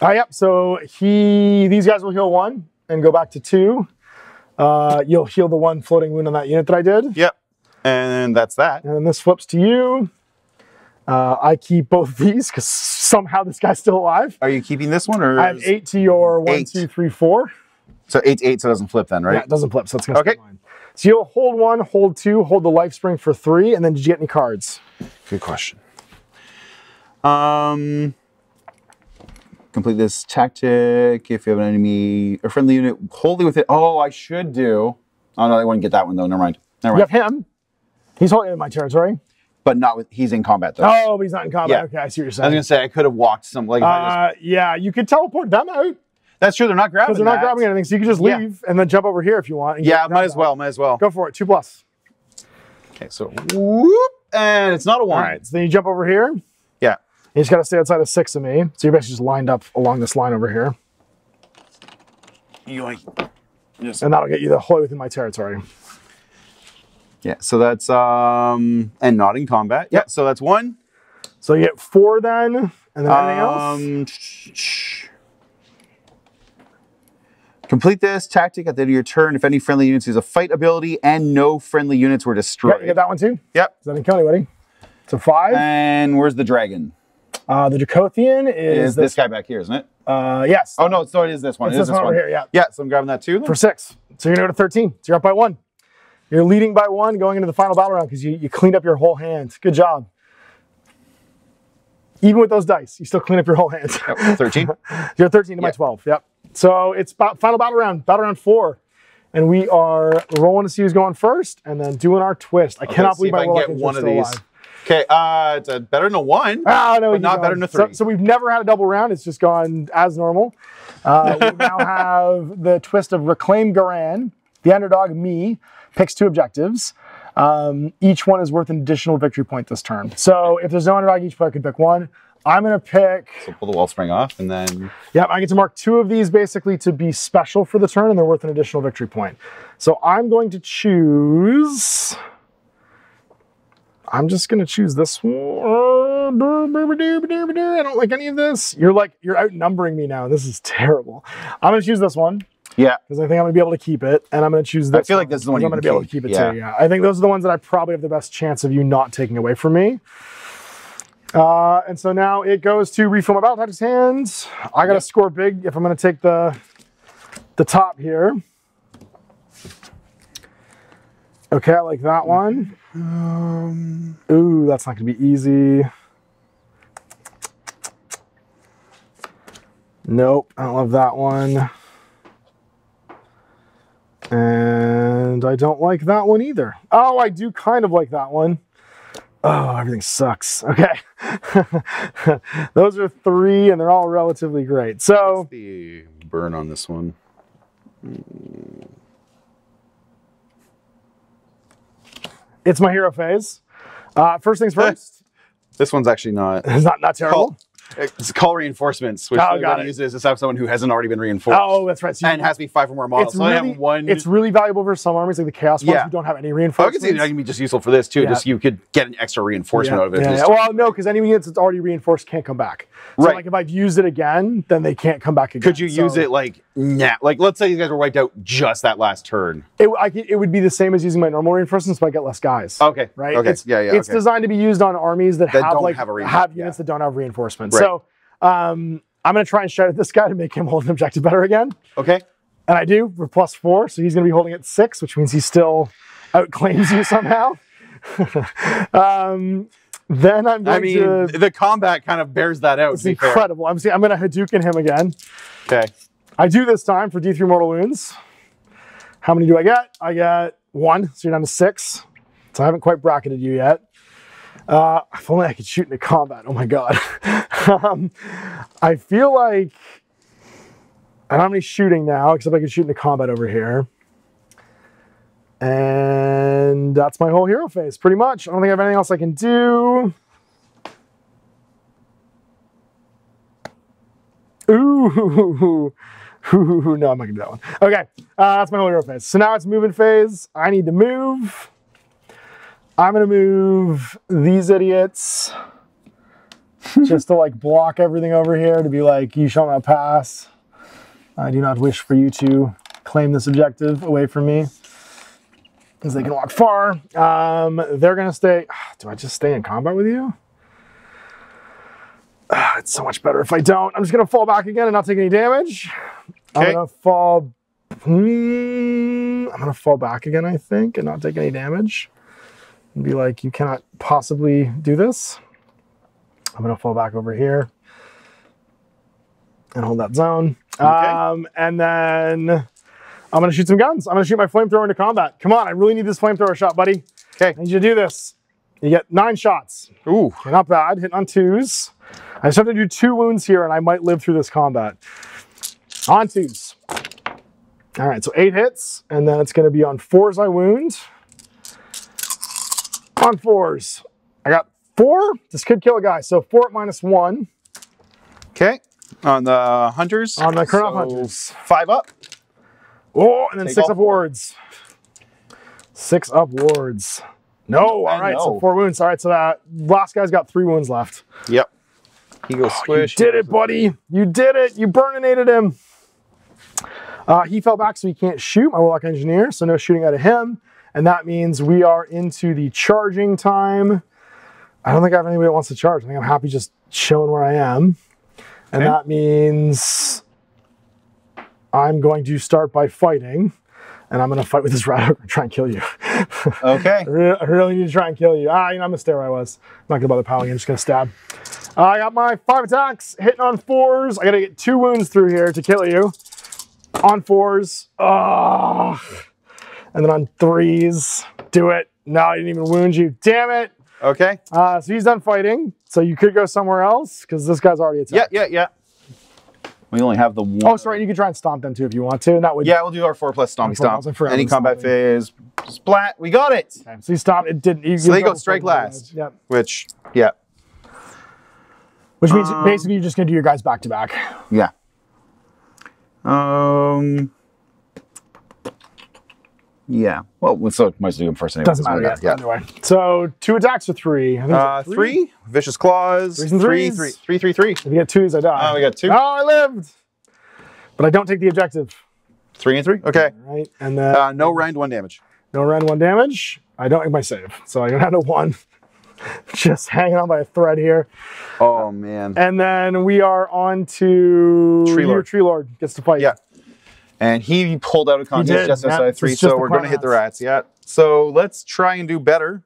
Yep. So these guys will heal 1 and go back to 2. You'll heal the 1 floating wound on that unit that I did. Yep, and that's that. And then this flips to you. I keep both of these because somehow this guy's still alive. Are you keeping this one, or I have 8 to your 1, 2, 3, 4. So 8 to 8, so it doesn't flip then, right? Yeah, it doesn't flip, so it's gonna stay mine. So you'll hold 1, hold 2, hold the life spring for 3, and then did you get any cards? Good question. Complete this tactic if you have an enemy or friendly unit wholly with it. Oh, I should do. Oh no, I wouldn't get that one though. Never mind. You have him. He's holding in my territory. But not with, he's in combat though. Oh, but he's not in combat. Yeah. Okay, I see what you're saying. I was gonna say I could have walked some like. Yeah, you could teleport them out. That's true. They're not grabbing. Because they're not grabbing anything, so you can just leave and then jump over here if you want. And might as well. Might as well. Go for it. 2+. Okay, so whoop, and it's not a 1. All right, so then you jump over here. Yeah. You just got to stay outside of 6 of me. So you're basically just lined up along this line over here. And that'll get you the whole way within my territory. Yeah, so that's and not in combat. Yeah, so that's 1. So you get 4 then, and then anything else? Complete this tactic at the end of your turn if any friendly units use a fight ability and no friendly units were destroyed. Yeah, you get that one too? Yep. So that didn't kill anybody. So 5. And where's the dragon? The Dracothian is this guy back here, isn't it? Yes. Oh no, so it is this one. It's this one over here, yeah. Yeah, so I'm grabbing that too. Then. For 6. So you're gonna go to 13. So you're up by 1. You're leading by 1 going into the final battle round because you cleaned up your whole hand. Good job. Even with those dice, you still clean up your whole hand. Yep, 13. You're 13 to my 12. Yep. So it's final battle round 4. And we are rolling to see who's going first and then doing our twist. I cannot believe I get one of these. Alive. Okay, it's better than a 1, no, but not better than a 3. So we've never had a double round. It's just gone as normal. We now have the twist of Reclaim Garan, the underdog, me, picks 2 objectives. Each one is worth an additional victory point this turn. So if there's no underdog, each player can pick 1. I'm going to pick... So pull the Wellspring off and then... Yep, I get to mark 2 of these basically to be special for the turn and they're worth an additional victory point. So I'm going to choose... I'm just going to choose this one. I don't like any of this. You're outnumbering me now. This is terrible. I'm going to choose this one. Yeah. Because I think I'm going to be able to keep it. And I'm going to choose this I feel like this is the one I'm going to be able to keep it too. Yeah. I think those are the ones that I probably have the best chance of you not taking away from me. And so now it goes to refill my battle tactics hands. I got to score big if I'm going to take the top here. Okay, I like that one. Ooh, that's not going to be easy. Nope, I don't love that one. And I don't like that one either. Oh, I do kind of like that one. Oh, everything sucks. Okay. Those are 3 and they're all relatively great. So what's the burn on this one? It's my hero phase. First things first. This one's actually not. It's not terrible. It's call reinforcements, which uses is to have someone who hasn't already been reinforced. Oh, that's right. So and has to be 5 or more models. So I have 1. It's really valuable for some armies, like the Chaos ones, who don't have any reinforcements. I can see that can be just useful for this too. Just you could get an extra reinforcement out of it. Well, no, because any units that's already reinforced can't come back. So like if I've used it again, then they can't come back again. Could you use it like now? Like let's say you guys were wiped out just that last turn. It would be the same as using my normal reinforcements, but I get less guys. Okay. Right. Okay. It's designed to be used on armies that have units that don't have reinforcements. Right. So I'm going to try and shout at this guy to make him hold an objective better again. Okay. And I do for +4, so he's going to be holding at 6, which means he still outclaims you somehow. Then I'm going to... the combat kind of bears that out. It's incredible. I'm going to Hadouken him again. Okay. I do this time for D3 mortal wounds. How many do I get? I get 1, so you're down to 6. So I haven't quite bracketed you yet. If only I could shoot into combat. Oh my god. I feel like I don't have any shooting now, except I can shoot into combat over here. And that's my whole hero phase, pretty much. I don't think I have anything else I can do. Ooh. No, I'm not gonna do that one. Okay, that's my whole hero phase. So now it's moving phase. I need to move. I'm gonna move these idiots just to like block everything over here to be like, you shall not pass. I do not wish for you to claim this objective away from me, because they can walk far. They're gonna stay. Do I just stay in combat with you? It's so much better if I don't. I'm just gonna fall back again and not take any damage. Okay. I'm gonna fall back again, I think, and not take any damage. And be like, you cannot possibly do this. I'm gonna fall back over here and hold that zone. Okay. And then I'm gonna shoot some guns. I'm gonna shoot my flamethrower into combat. Come on, I really need this flamethrower shot, buddy. Okay. I need you to do this. You get 9 shots. Ooh. Okay, not bad, hitting on 2s. I just have to do 2 wounds here and I might live through this combat. On 2s. All right, so 8 hits, and then it's going to be on 4s I wound. On 4s. I got 4. This could kill a guy, so 4 at -1. Okay. On the hunters. On the current hunters. 5 up. Oh, and then 6 up wards. 6 up wards. No, all right, so 4 wounds. All right, so that last guy's got 3 wounds left. Yep. He goes squish. You did it, buddy. You did it. You burninated him. He fell back, so he can't shoot. My Warlock Engineer, so no shooting out of him. And that means we are into the charging time. I don't think I have anybody that wants to charge. I think I'm happy just chilling where I am. And that means I'm going to start by fighting. And I'm going to fight with this rat ogre and try and kill you. Okay. I really need to try and kill you. You know, I'm going to stay where I was. I'm not going to bother piling. I'm just going to stab. I got my 5 attacks, hitting on 4s. I got to get 2 wounds through here to kill you. On 4s. And then on 3s. Do it. No, I didn't even wound you. Damn it. Okay. So he's done fighting. So you could go somewhere else because this guy's already attacked. Yeah. We only have the 1. Oh, sorry. You could try and stomp them too if you want to. And that would. Yeah, we'll do our 4+ stompy stomp. Any combat phase. Splat. We got it. Okay. So you stomped. It didn't. So they go strike last. Yep. Which means basically you're just going to do your guys back to back. Yeah. Yeah. Well, so might as well do them first anyway. Doesn't matter yet. Anyway. So 2 attacks or 3? I think 3. Vicious claws. 3s and 3s. 3. If you get 2s, I die. Oh, we got 2. Oh, I lived. But I don't take the objective. 3 and 3. Okay. All right. And then no rend 1 damage. No rend 1 damage. I don't make my save, so I don't have a 1. Just hanging on by a thread here. Oh man. And then we are on to Tree Lord. Tree Lord gets to fight. Yeah. And he pulled out a contest just outside 3, so we're going to hit the rats. Yeah. So let's try and do better.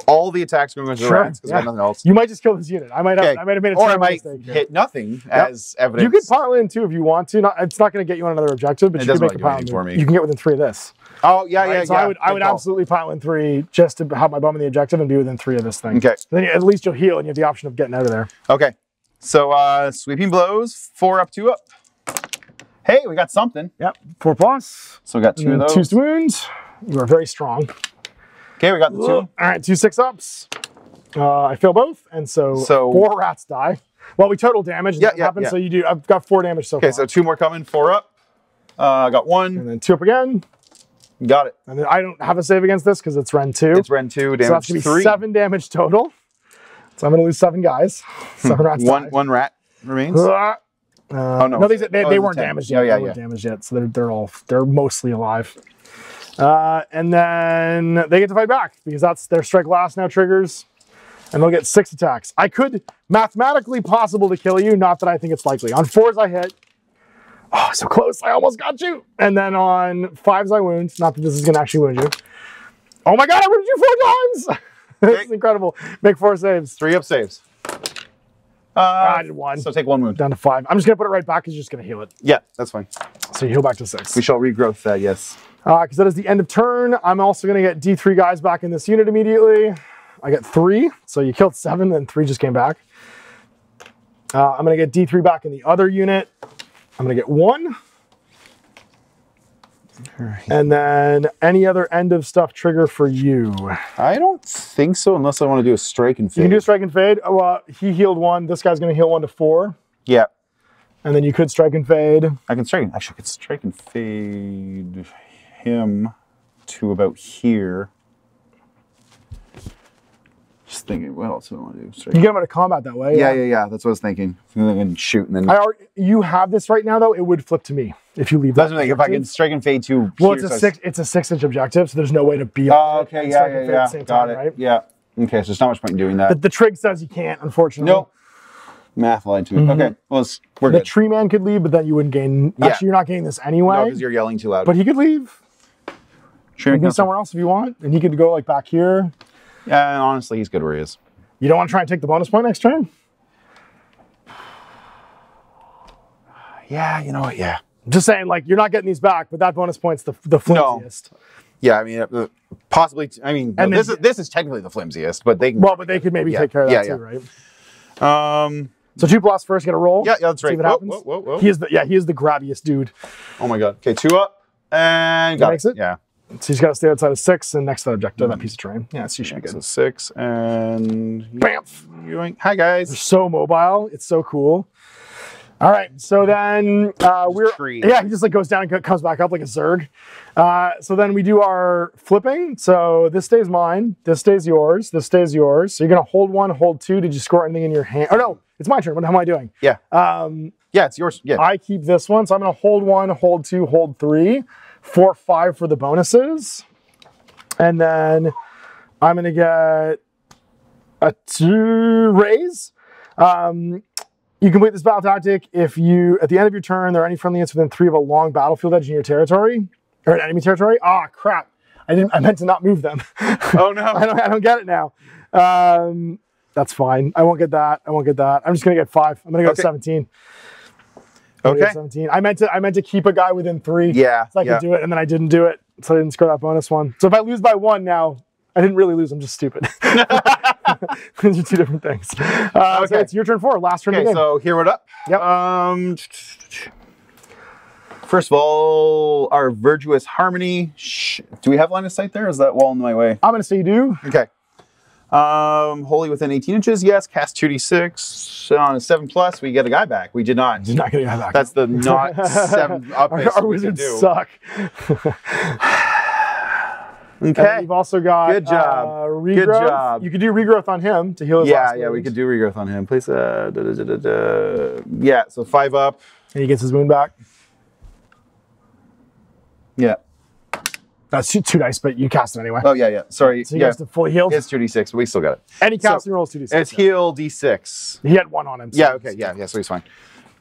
All the attacks are going to the rats because we have nothing else. You might just kill this unit. I might have made a or I might hit nothing as evidence. You could pile in 2 if you want to. It's not going to get you on another objective, but you can make a pile for me. You can get within 3 of this. Oh yeah. So I would absolutely pile in 3 just to have my bum in the objective and be within 3 of this thing. Okay. Then at least you'll heal and you have the option of getting out of there. Okay. So sweeping blows, 4 up, 2 up. Hey, we got something. Yep. 4+. So we got 2 of those. 2 wounds. You are very strong. Okay, we got the 2. All right, 2 6-ups. I fail both, and so 4 rats die. Well, we total damage. So you do. I've got 4 damage so far. Okay, so 2 more coming. 4 up. I got 1. And then 2 up again. Got it. And then I don't have a save against this because it's Rend 2. It's Rend 2, damage 3. So that's going to be 7 damage total. So I'm going to lose 7 guys. 7 rats. One rat remains. Oh no! They weren't damaged yet. They weren't damaged yet, so they're mostly alive. And then they get to fight back because that's their strike last now triggers, and they'll get 6 attacks. I could mathematically possible to kill you, not that I think it's likely. On 4s I hit. Oh, so close! I almost got you. And then on 5s I wound. Not that this is going to actually wound you. Oh my god! I wounded you 4 times. That's incredible. Make 4 saves. 3 up saves. I did 1. So take 1 wound. Down to 5. I'm just going to put it right back because you're just going to heal it. Yeah, that's fine. So you heal back to 6. We shall regrowth that, yes. Because that is the end of turn. I'm also going to get D3 guys back in this unit immediately. I get 3. So you killed 7, then 3 just came back. I'm going to get D3 back in the other unit. I'm going to get 1. And then any other end of stuff trigger for you? I don't think so, unless I want to do a strike and fade. You can do a strike and fade. Oh, he healed 1. This guy's going to heal 1 to 4. Yeah. And then you could strike and fade. I can strike. Actually, I could strike and fade him to about here. Just thinking, what else do I want to do? Strike. You get him out of combat that way. Yeah. That's what I was thinking. And then shoot, and then. You have this right now, though. It would flip to me if you leave. That's what if I can strike and fade to. Well, it's a 6-inch objective, so there's no way to be. Okay, yeah. Got it. Right? Yeah. Okay, so there's not much point in doing that. The trig says you can't, unfortunately. Nope. Math lied to me. Okay, well, we're good. The tree man could leave, but then you wouldn't gain. Yeah. Actually, you're not gaining this anyway. No, because you're yelling too loud. But he could leave. Tree man can go somewhere else if you want, and he could go like back here. Yeah, and honestly, he's good where he is. You don't want to try and take the bonus point next turn? Yeah, you know what? Yeah. Just saying, like, you're not getting these back, but that bonus point's the flimsiest. No. Yeah, I mean, possibly. I mean, no, this is technically the flimsiest, but they can. Well, but they could maybe take care of that too, right? So 2+ first, get a roll. Yeah, that's right. See what happens. Whoa. He is the grabbiest dude. Oh my god. Okay, 2 up and got makes it. Yeah. So he's got to stay outside of 6 and next to that objective, that piece of terrain. Yeah, so you should be good. So 6 and Bamf. Hi guys. They're so mobile. It's so cool. All right, so then he just like goes down and comes back up like a Zerg. So then we do our flipping. So this stays mine, this stays yours, this stays yours. So you're gonna hold 1, hold 2. Did you score anything in your hand? Oh no, it's my turn. What am I doing? Yeah. Yeah, it's yours. Yeah. I keep this one, so I'm gonna hold 1, hold 2, hold 3, 4, 5 for the bonuses, and then I'm gonna get a 2 raise. You complete this battle tactic if you, at the end of your turn, there are any friendly units within 3 of a long battlefield edge in your territory, or an enemy territory. Ah, crap. I meant to not move them. Oh no. I don't get it now. That's fine. I won't get that. I'm just gonna get 5. I'm gonna go to 17. Okay. 17. I meant to keep a guy within 3. Yeah. So I could do it, and then I didn't do it. So I didn't score that bonus one. So if I lose by 1 now, I didn't really lose. I'm just stupid. These are 2 different things. So it's your turn 4. Last turn of the game. So hero it up. Yep. First of all, our Virtuous Harmony. Do we have line of sight there? Or is that wall in my way? I'm going to say you do. Okay. Wholly within 18 inches. Yes. Cast 2d6 on a 7+. We get a guy back. We did not. Did not get a guy back. That's the not 7 up. Our wizards suck. Okay. You've also got good job. Regrowth. Good job. You could do regrowth on him to heal his last wound. we could do regrowth on him. Please. Yeah. So 5 up. And he gets his wound back. Yeah. That's 2 dice, but you cast it anyway. Oh yeah. Sorry. So he gets to fully healed. It's 2d6, but we still got it. And he casting rolls 2d6. It's heal d6. He had 1 on him. So yeah. Okay. Yeah. So he's fine.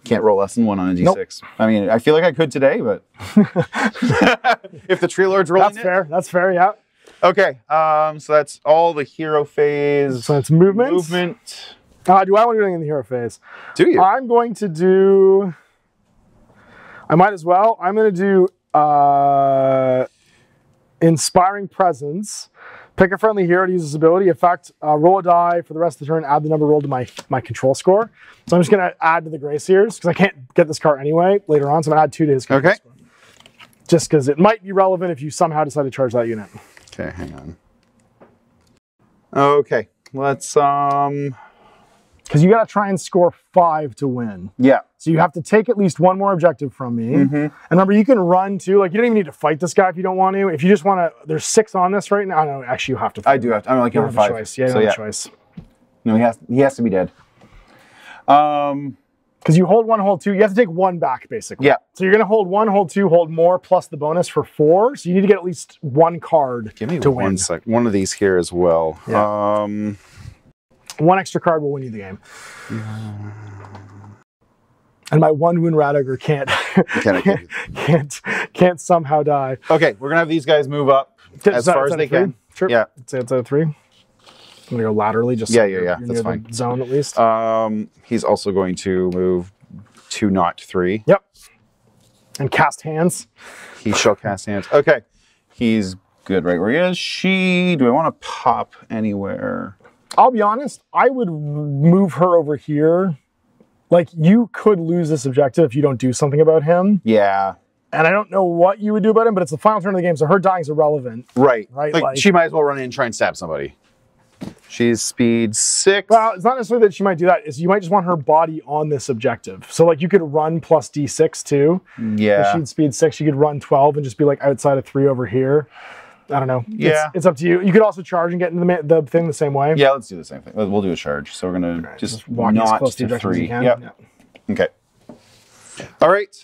Can't roll less than 1 on a d6. Nope. I mean, I feel like I could today, but if the Tree Lord's rolling That's fair. Yeah. Okay. So that's all the hero phase. So it's movement. Do I want to do anything in the hero phase? Do you? I'm going to do. I might as well. I'm going to do Inspiring Presence. Pick a friendly hero to use this ability. Effect, roll a die for the rest of the turn, add the number rolled to my control score. So I'm just going to add to the Grayseers because I can't get this card anyway later on. So I'm going to add 2 to his control score. Just because it might be relevant if you somehow decide to charge that unit. Okay, hang on. Okay, let's because you got to try and score 5 to win. Yeah. So you have to take at least 1 more objective from me. And remember, you can run too. Like, you don't even need to fight this guy if you don't want to. If you just want to, there's 6 on this right now. No, actually, you have to. I do have to. I'm like number 5. Choice. Yeah, you don't have a choice. No, he has to be dead. Because you hold 1, hold 2. You have to take 1 back, basically. Yeah. So you're going to hold 1, hold 2, hold more, plus the bonus for 4. So you need to get at least 1 card Give me to one win. sec. One of these here as well. Yeah. 1 extra card will win you the game. And my 1 wound Radiger can't somehow die. Okay, we're gonna have these guys move up as far as they can. Sure. Yeah. Let's say it's out of 3. I'm gonna go laterally, just yeah. That's fine. The zone at least. He's also going to move to not 3. Yep. And cast hands. He shall cast hands. Okay. He's good right where he is. Do I want to pop anywhere? I'll be honest, I would move her over here. Like, you could lose this objective if you don't do something about him. Yeah. And I don't know what you would do about him, but it's the final turn of the game, so her dying is irrelevant. Right. Like, she might as well run in and try and stab somebody. She's speed 6. Well, it's not necessarily that she might do that. It's you might just want her body on this objective. So, like, you could run plus D6 too. Yeah. If she'd speed 6, you could run 12 and just be like outside of 3 over here. I don't know. Yeah. It's up to you. You could also charge and get into the thing the same way. Yeah, let's do the same thing. We'll do a charge. So we're going to just walk not as close to to 3. Yep. Yeah. Okay. All right.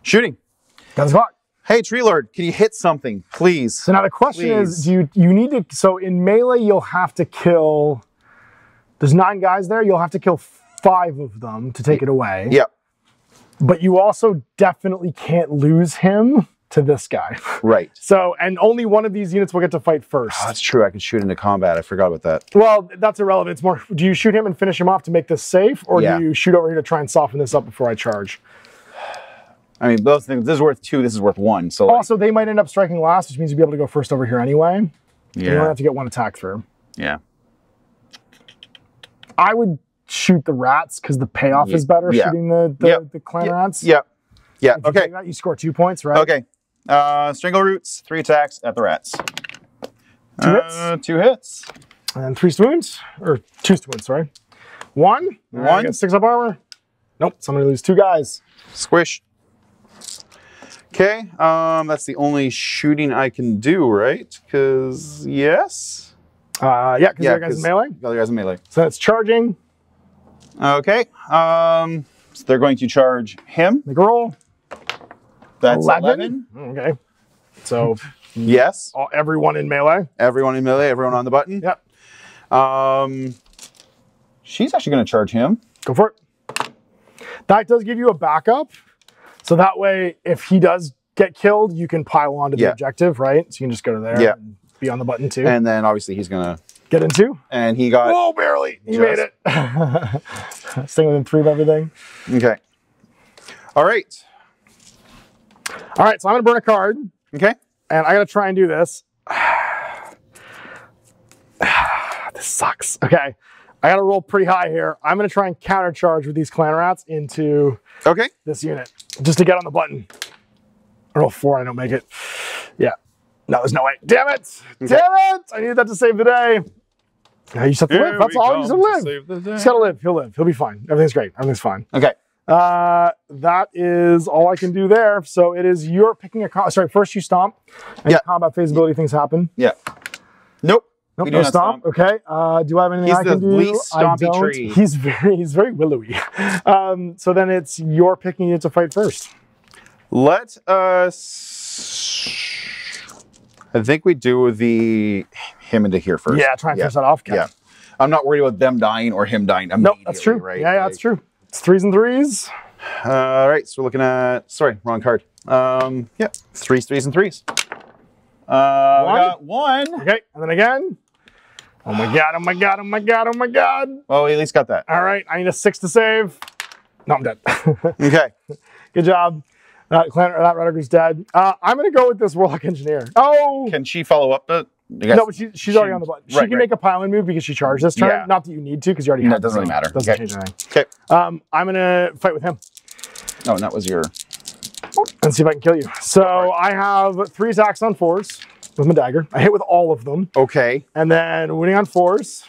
Shooting. Got the clock. Hey, Tree Lord, can you hit something, please? So now the question is, do you need to, so in melee, you'll have to kill, there's 9 guys there, you'll have to kill 5 of them to take it away. Yeah. But you also definitely can't lose him to this guy. Right. So, and only one of these units will get to fight first. Oh, that's true, I can shoot into combat, I forgot about that. Well, that's irrelevant. It's more, do you shoot him and finish him off to make this safe, or Yeah. do you shoot over here to try and soften this up before I charge? I mean, both things, this is worth 2, this is worth 1, so Also, they might end up striking last, which means you'll be able to go first over here anyway. Yeah. You don't have to get 1 attack through. Yeah. I would shoot the rats because the payoff is better shooting the clan rats. Yeah. Okay. You score 2 points, right? Okay. Strangle Roots, 3 attacks at the rats. 2 hits. 2 hits. And 3 swoons, or 2 swoons, sorry. 1. 1. 6 up armor. Nope, so I'm going to lose 2 guys. Squish. Okay, that's the only shooting I can do, right? Because, yes? Yeah, because the other guy's in melee. The other guy's in melee. So that's charging. Okay, so they're going to charge him. Make a roll. That's 11. Okay. So, yes. Everyone in melee. Everyone in melee, everyone on the button. Yep. She's actually going to charge him. Go for it. That does give you a backup. So that way, if he does get killed, you can pile onto the objective, right? So you can just go to there and be on the button too. And then obviously he's going to get into. And he got... Oh, barely. He made it. Staying within 3 of everything. Okay. All right. All right, so I'm going to burn a card. Okay. And I got to try and do this. This sucks. Okay. I got to roll pretty high here. I'm going to try and countercharge with these clan rats into this unit just to get on the button. I roll 4, I don't make it. Yeah. No, there's no way. Damn it. Okay. Damn it. I needed that to save the day. You just have to live. That's all. You just have to live. He's got to live. He'll live. He'll be fine. Everything's great. Everything's fine. Okay. That is all I can do there. So it is you're picking a... Sorry, first you stomp. And combat phase ability things happen. Yeah. Nope. Nope, no stomp. Okay. Do I have anything I can do? He's the least stompy tree. He's very willowy. So then it's you're picking it to fight first. Let us... I think we do him into here first. Yeah, try and finish that off. Okay. Yeah. I'm not worried about them dying or him dying immediately. Nope, that's true. Right? Yeah, that's true. It's 3s and 3s. All right, so we're looking at... Sorry, wrong card. Yeah, 3s and 3s. We got 1. Okay, and then again. Oh my god, oh my god, oh my god, oh my god. Well, we at least got that. All right, I need a 6 to save. No, I'm dead. Okay. Good job. That Rediger's dead. I'm going to go with this Warlock Engineer. Oh! Can she follow up? No, but she's already on the button. She can make a pile-in move because she charged this turn. Yeah. Not that you need to because you already have it. No, it doesn't really matter. Doesn't change anything. Okay. I'm going to fight with him. Oh, and that was your... And see if I can kill you. So I have 3 attacks on 4s with my dagger. I hit with all of them. Okay. And then winning on 4s.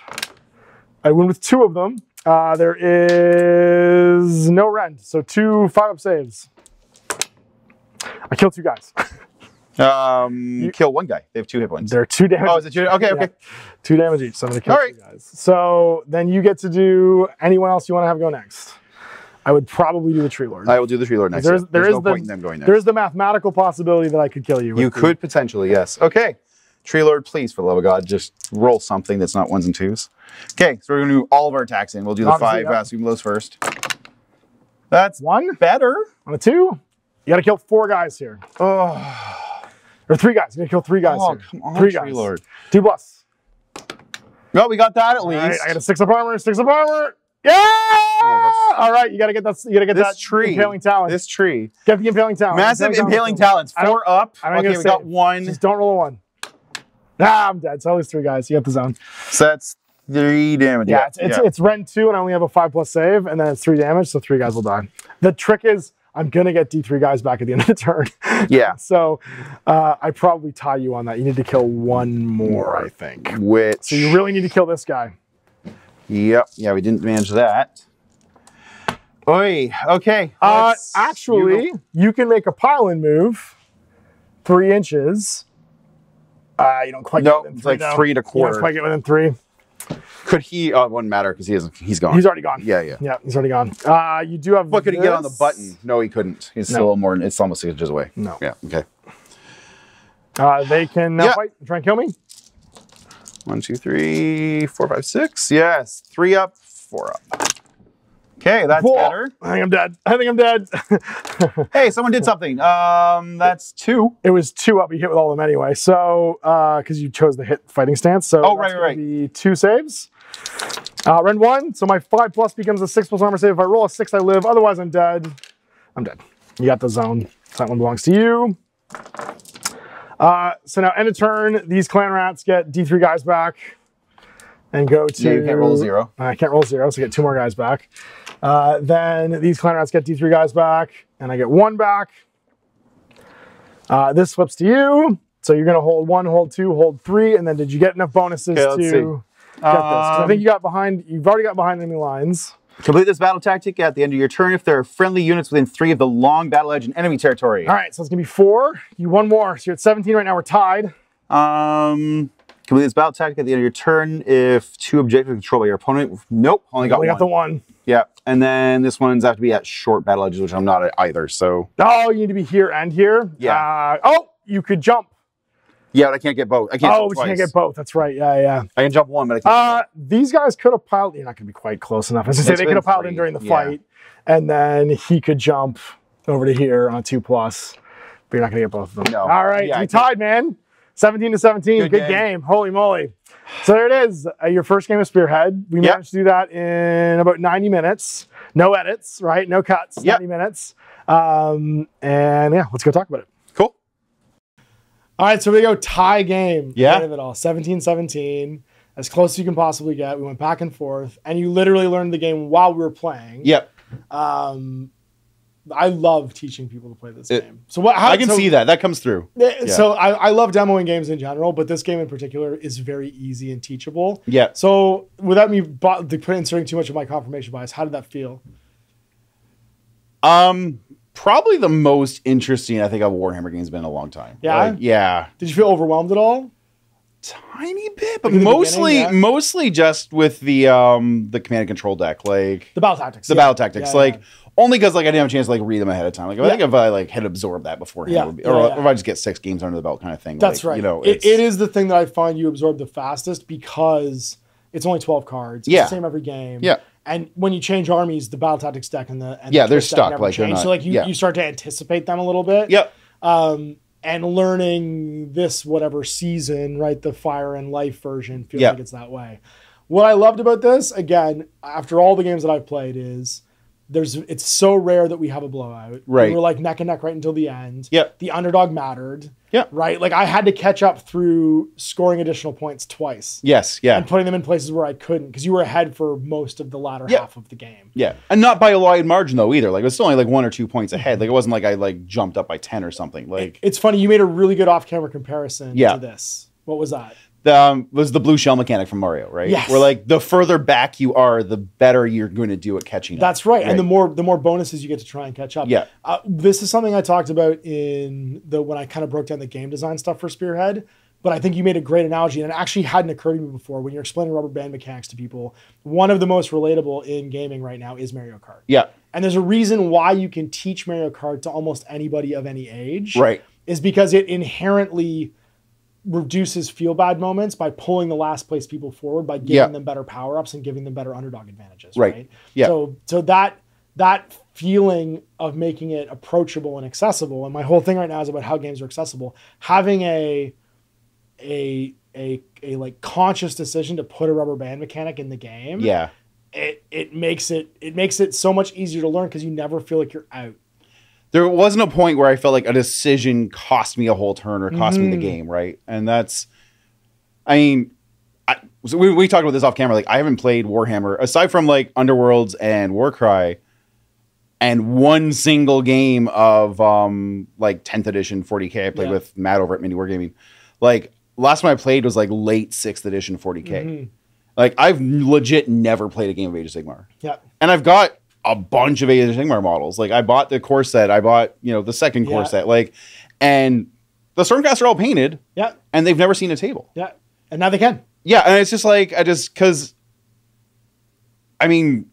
I win with 2 of them. There is no rend. So 2 5-up saves. I killed 2 guys. Kill 1 guy. They have 2 hit points. They're 2 damage. Oh, is it 2? Okay, okay. 2 damage each. So I'm going to kill 2 guys. So then you get to do anyone else you want to have go next. I would probably do the Tree Lord. I will do the Tree Lord next. There's no point in them going there. There's the mathematical possibility that I could kill you. You could potentially, yes. Okay. Tree Lord, please, for the love of God, just roll something that's not 1s and 2s. Okay, so we're going to do all of our attacks in. We'll do the 5 Super blows first. That's 1 better. On a 2. You got to kill 4 guys here. Oh. Or 3 guys. You got to kill 3 guys here. Come on, 3 Tree guys. Lord. 2 plus. Well, we got that at least. Right, I got a 6 up armor. 6 up armor. Yeah! Oh, all right, you got to get that. You got to get that tree. Impaling talent. This tree. Get the impaling talent. Massive impaling talents. 4 up. Okay, we got 1. Just don't roll a 1. Nah, I'm dead. So at least 3 guys. You got the zone. So that's 3 damage. Yeah, it's rend 2, and I only have a 5+ save, and then it's 3 damage, so 3 guys will die. The trick is I'm gonna get D3 guys back at the end of the turn. Yeah. So I probably tie you on that. You need to kill 1 more, I think. So you really need to kill this guy. Yep. Yeah, we didn't manage that. Oi. Okay. Actually, you can make a pile-in move 3 inches. You don't quite get within 3. It's like 3 1/4. You don't quite get within 3. Could he? It wouldn't matter because he's gone. He's already gone. Yeah, he's already gone. You do have. But could he get on the button? No, he couldn't. He's still more. It's almost 6 inches away. No. Yeah. Okay. They can fight and try and kill me. 1, 2, 3, 4, 5, 6. Yes. 3 up, 4 up. Okay, that's better. I think I'm dead. Hey, someone did something. That's 2. It was 2 up. You hit with all of them anyway. So, because you chose the hit fighting stance. So, right. Be 2 saves. Rend 1. So my 5+ becomes a 6+ armor save. If I roll a 6, I live. Otherwise, I'm dead. I'm dead. You got the zone. So that one belongs to you. So now end of turn. These clan rats get D3 guys back. and go to... Yeah, you can't roll 0. I can't roll 0, so I get 2 more guys back. Then these clan rats get D3 guys back, and I get 1 back. This flips to you. So you're going to hold 1, hold 2, hold 3, and then did you get enough bonuses to get this? I think you've already got behind enemy lines. Complete this battle tactic at the end of your turn if there are friendly units within 3 of the long battle edge in enemy territory. All right, so it's going to be 4. You 1 more, so you're at 17 right now. We're tied. Complete this battle tactic at the end of your turn if 2 objectives are controlled by your opponent. Nope, only got 1. Got the 1. Yeah, and then this one's have to be at short battle edges, which I'm not at either, so... Oh, you need to be here and here? Yeah. Oh, you could jump. Yeah, but I can't get both. I can't jump twice. You can't get both. That's right. Yeah. I can jump 1, but I can't these guys could have piled... You're not going to be quite close enough. I was going to say, they could have piled in during the fight, and then he could jump over to here on 2+, but you're not going to get both of them. No. All right, we tied, man. 17 to 17. Good game. Holy moly. So there it is. Your first game of Spearhead. We managed to do that in about 90 minutes. No edits, right? No cuts. 90 minutes. And yeah, let's go talk about it. Cool. All right, so we go tie game. Yeah. End of it all. 17-17. As close as you can possibly get. We went back and forth. And you literally learned the game while we were playing. Yep. I love teaching people to play this game. So what? I can see that. That comes through. So I love demoing games in general, but this game in particular is very easy and teachable. Yeah. So without me inserting too much of my confirmation bias, how did that feel? Probably the most interesting I think a Warhammer game's been in a long time. Yeah. Yeah. Did you feel overwhelmed at all? Tiny bit, but mostly just with the command and control deck, like the battle tactics. Battle tactics, only because I didn't have a chance to read them ahead of time. Like I think if I had absorbed that beforehand, or if I just get 6 games under the belt, kind of thing. That's right. It is the thing that I find you absorb the fastest because it's only 12 cards. It's the same every game. Yeah. And when you change armies, the battle tactics deck and the they're stuck. Like change. So you start to anticipate them a little bit. Yep. And learning this whatever season, right? The Fire and Life version feels like it's that way. What I loved about this, again, after all the games that I've played, is it's so rare that we have a blowout. Right. We were like neck and neck right until the end. Yep. The underdog mattered. Yep. Right? Like I had to catch up through scoring additional points twice. Yes. Yeah. And putting them in places where I couldn't because you were ahead for most of the latter half of the game. Yeah. And not by a wide margin though either. Like it was still only like 1 or 2 points ahead. Like it wasn't like I jumped up by 10 or something. Like it's funny, you made a really good off-camera comparison to this. What was that? Was the blue shell mechanic from Mario, right? Yes. Where like the further back you are, the better you're going to do at catching up. That's right. And the more bonuses you get to try and catch up. Yeah. This is something I talked about when I kind of broke down the game design stuff for Spearhead. But I think you made a great analogy, and it actually hadn't occurred to me before. When you're explaining rubber band mechanics to people, one of the most relatable in gaming right now is Mario Kart. Yeah. And there's a reason why you can teach Mario Kart to almost anybody of any age. Right. Is because it inherently reduces feel bad moments by pulling the last place people forward by giving them better power-ups and giving them better underdog advantages. Right. Yeah. So that feeling of making it approachable and accessible, and my whole thing right now is about how games are accessible, having a like conscious decision to put a rubber band mechanic in the game. Yeah. It makes it so much easier to learn because you never feel like you're out. There wasn't a point where I felt like a decision cost me a whole turn or cost me the game, right? And that's, I mean, we talked about this off camera. Like, I haven't played Warhammer, aside from, like, Underworlds and Warcry, and one single game of, like, 10th edition 40K I played with Matt over at Mini Wargaming. Like, last time I played was, like, late 6th edition 40K. Like, I've legit never played a game of Age of Sigmar. Yeah. And I've got a bunch of Age of Sigmar models. Like I bought the core set, I bought, the second core set, like, and the Stormcasts are all painted. Yeah. And they've never seen a table. Yeah. And now they can. Yeah. And it's just like, cause I mean,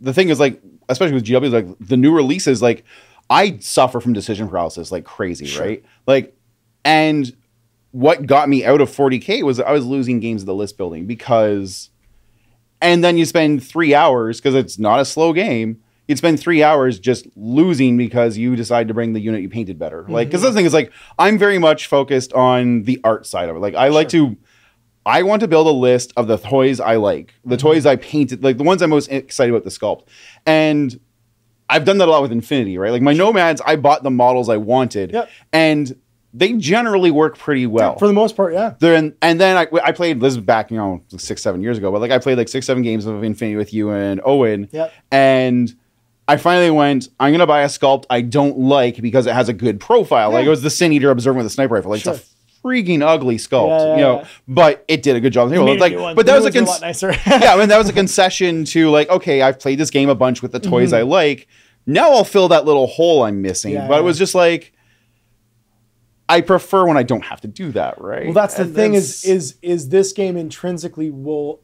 the thing is like, especially with GW, like the new releases, like I suffer from decision paralysis like crazy, right? Like, and what got me out of 40K was I was losing games of the list building because, and then you spend 3 hours, because it's not a slow game, you'd spend 3 hours just losing because you decide to bring the unit you painted better. Like, because the thing is, like, I'm very much focused on the art side of it. Like, I want to build a list of the toys I like, the toys I painted, like the ones I'm most excited about the sculpt. And I've done that a lot with Infinity, right? Like my Nomads, I bought the models I wanted. Yep. And they generally work pretty well. For the most part, yeah. And then I played, this was back, 6-7 years ago, but like I played like 6-7 games of Infinity with you and Owen. Yep. And I finally went, I'm going to buy a sculpt I don't like because it has a good profile. Like it was the Sin Eater Observant with a sniper rifle. Like it's a freaking ugly sculpt, but it did a good job. But that was a lot nicer. Yeah, I mean, that was a concession to like, okay, I've played this game a bunch with the toys I like. Now I'll fill that little hole I'm missing. But it was just like, I prefer when I don't have to do that, right? Well, that's the thing is this game intrinsically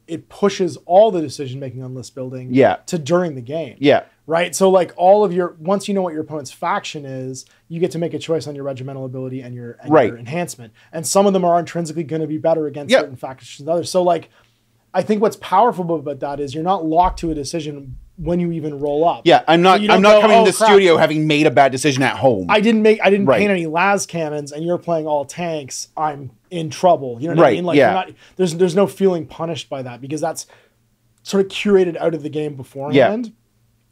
it pushes all the decision making on list building to during the game. Yeah. Right? So like once you know what your opponent's faction is, you get to make a choice on your regimental ability and your enhancement. And some of them are intrinsically going to be better against certain factions than others. So like, I think what's powerful about that is you're not locked to a decision when you even roll up. Yeah, I'm not coming to the studio having made a bad decision at home. I didn't paint any las cannons and you're playing all tanks. I'm in trouble. You know what I mean? Like you're not, there's no feeling punished by that because that's sort of curated out of the game beforehand.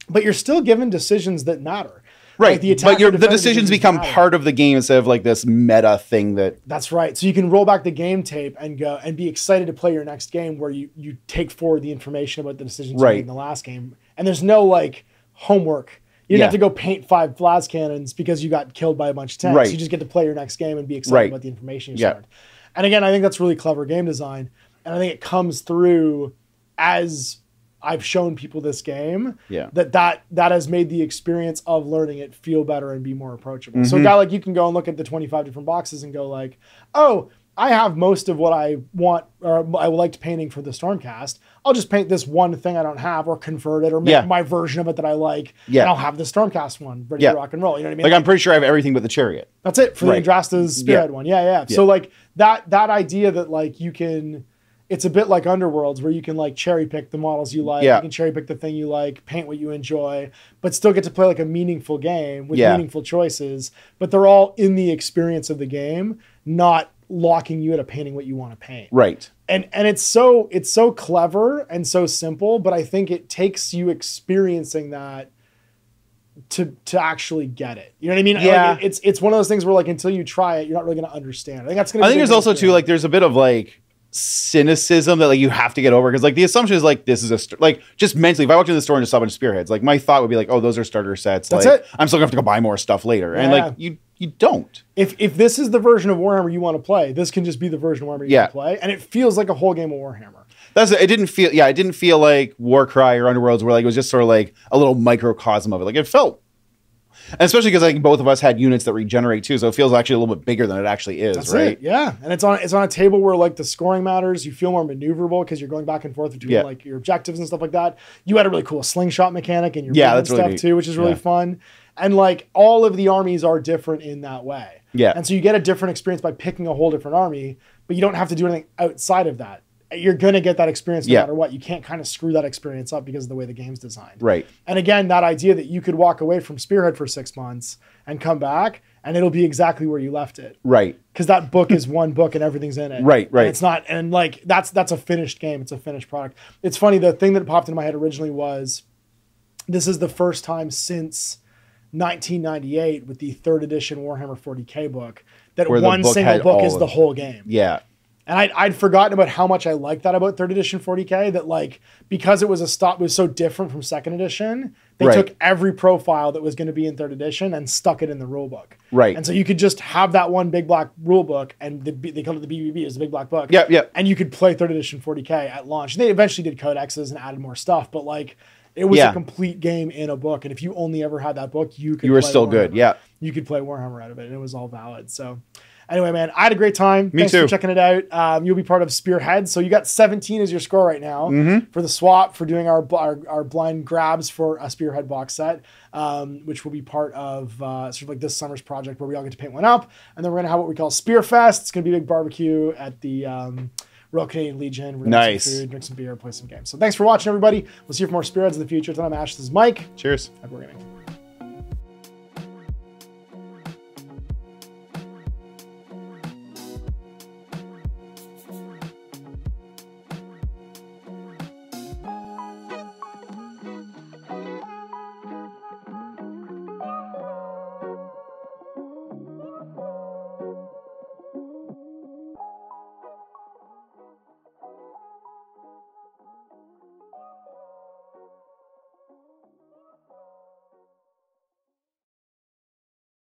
But you're still given decisions that matter. Right, like the decisions become part of the game instead of like this meta thing That's right. So you can roll back the game tape and go and be excited to play your next game where you take forward the information about the decisions you made in the last game. And there's no like homework. You don't have to go paint 5 las cannons because you got killed by a bunch of tanks. Right. You just get to play your next game and be excited about the information you started. And again, I think that's really clever game design. And I think it comes through as I've shown people this game, that has made the experience of learning it feel better and be more approachable. So a guy like you can go and look at the 25 different boxes and go like, oh, I have most of what I want or I liked painting for the Stormcast. I'll just paint this one thing I don't have or convert it or make my version of it that I like. And I'll have the Stormcast one ready to rock and roll. You know what I mean? Like I'm pretty sure I have everything but the chariot. That's it for the Andrasta's Spearhead one. Yeah. So like that idea that like you can... It's a bit like Underworlds where you can like cherry pick the models you like, you can cherry pick the thing you like, paint what you enjoy, but still get to play like a meaningful game with meaningful choices, but they're all in the experience of the game, not locking you into painting what you want to paint. Right. And it's so clever and so simple, but I think it takes you experiencing that to actually get it. You know what I mean? Yeah. Like it's one of those things where like until you try it, you're not really going to understand. I think that's going to I think there's also too like there's a bit of like cynicism that like you have to get over because like the assumption is like this is like just mentally if I walked into the store and just saw a bunch of spearheads like my thought would be like, oh, those are starter sets. That's like it. I'm still gonna have to go buy more stuff later. And like you don't. If this is the version of Warhammer you want to play, this can just be the version of Warhammer you want to play, and it feels like a whole game of Warhammer. It didn't feel like Warcry or Underworlds where like it was just sort of like a little microcosm of it. Like it felt. And especially because I think both of us had units that regenerate too, so it feels actually a little bit bigger than it actually is. That's right? Yeah, and it's on a table where like the scoring matters. You feel more maneuverable because you're going back and forth between like your objectives and stuff like that. You had a really cool slingshot mechanic and your that's stuff really too, which is really fun. And like all of the armies are different in that way. Yeah, and so you get a different experience by picking a whole different army, but you don't have to do anything outside of that. You're going to get that experience no matter what. You can't kind of screw that experience up because of the way the game's designed. Right. And again, that idea that you could walk away from Spearhead for 6 months and come back and it'll be exactly where you left it. Right. Because that book is one book and everything's in it. Right. And it's not, and like, that's a finished game. It's a finished product. It's funny. The thing that popped into my head originally was this is the first time since 1998 with the 3rd edition Warhammer 40K book that one single book is the whole game. Yeah. And I'd forgotten about how much I liked that about 3rd edition 40K, that like, because it was so different from 2nd edition, they took every profile that was going to be in 3rd edition and stuck it in the rule book. Right. And so you could just have that one big black rule book, and they called it the BBB, it was the big black book. Yeah. And you could play 3rd edition 40K at launch. They eventually did codexes and added more stuff, but like, it was a complete game in a book. And if you only ever had that book, you were still good. Yeah. You could play Warhammer out of it, and it was all valid. So anyway, man, I had a great time. Me too. For checking it out. You'll be part of Spearheads. So you got 17 as your score right now for the swap, for doing our blind grabs for a Spearhead box set, which will be part of sort of like this summer's project where we all get to paint one up. And then we're going to have what we call Spearfest. It's going to be a big barbecue at the Royal Canadian Legion. We're going to have some food, drink some beer, play some games. So thanks for watching, everybody. We'll see you for more Spearheads in the future. Till I'm Ash. This is Mike. Cheers. Happy wargaming.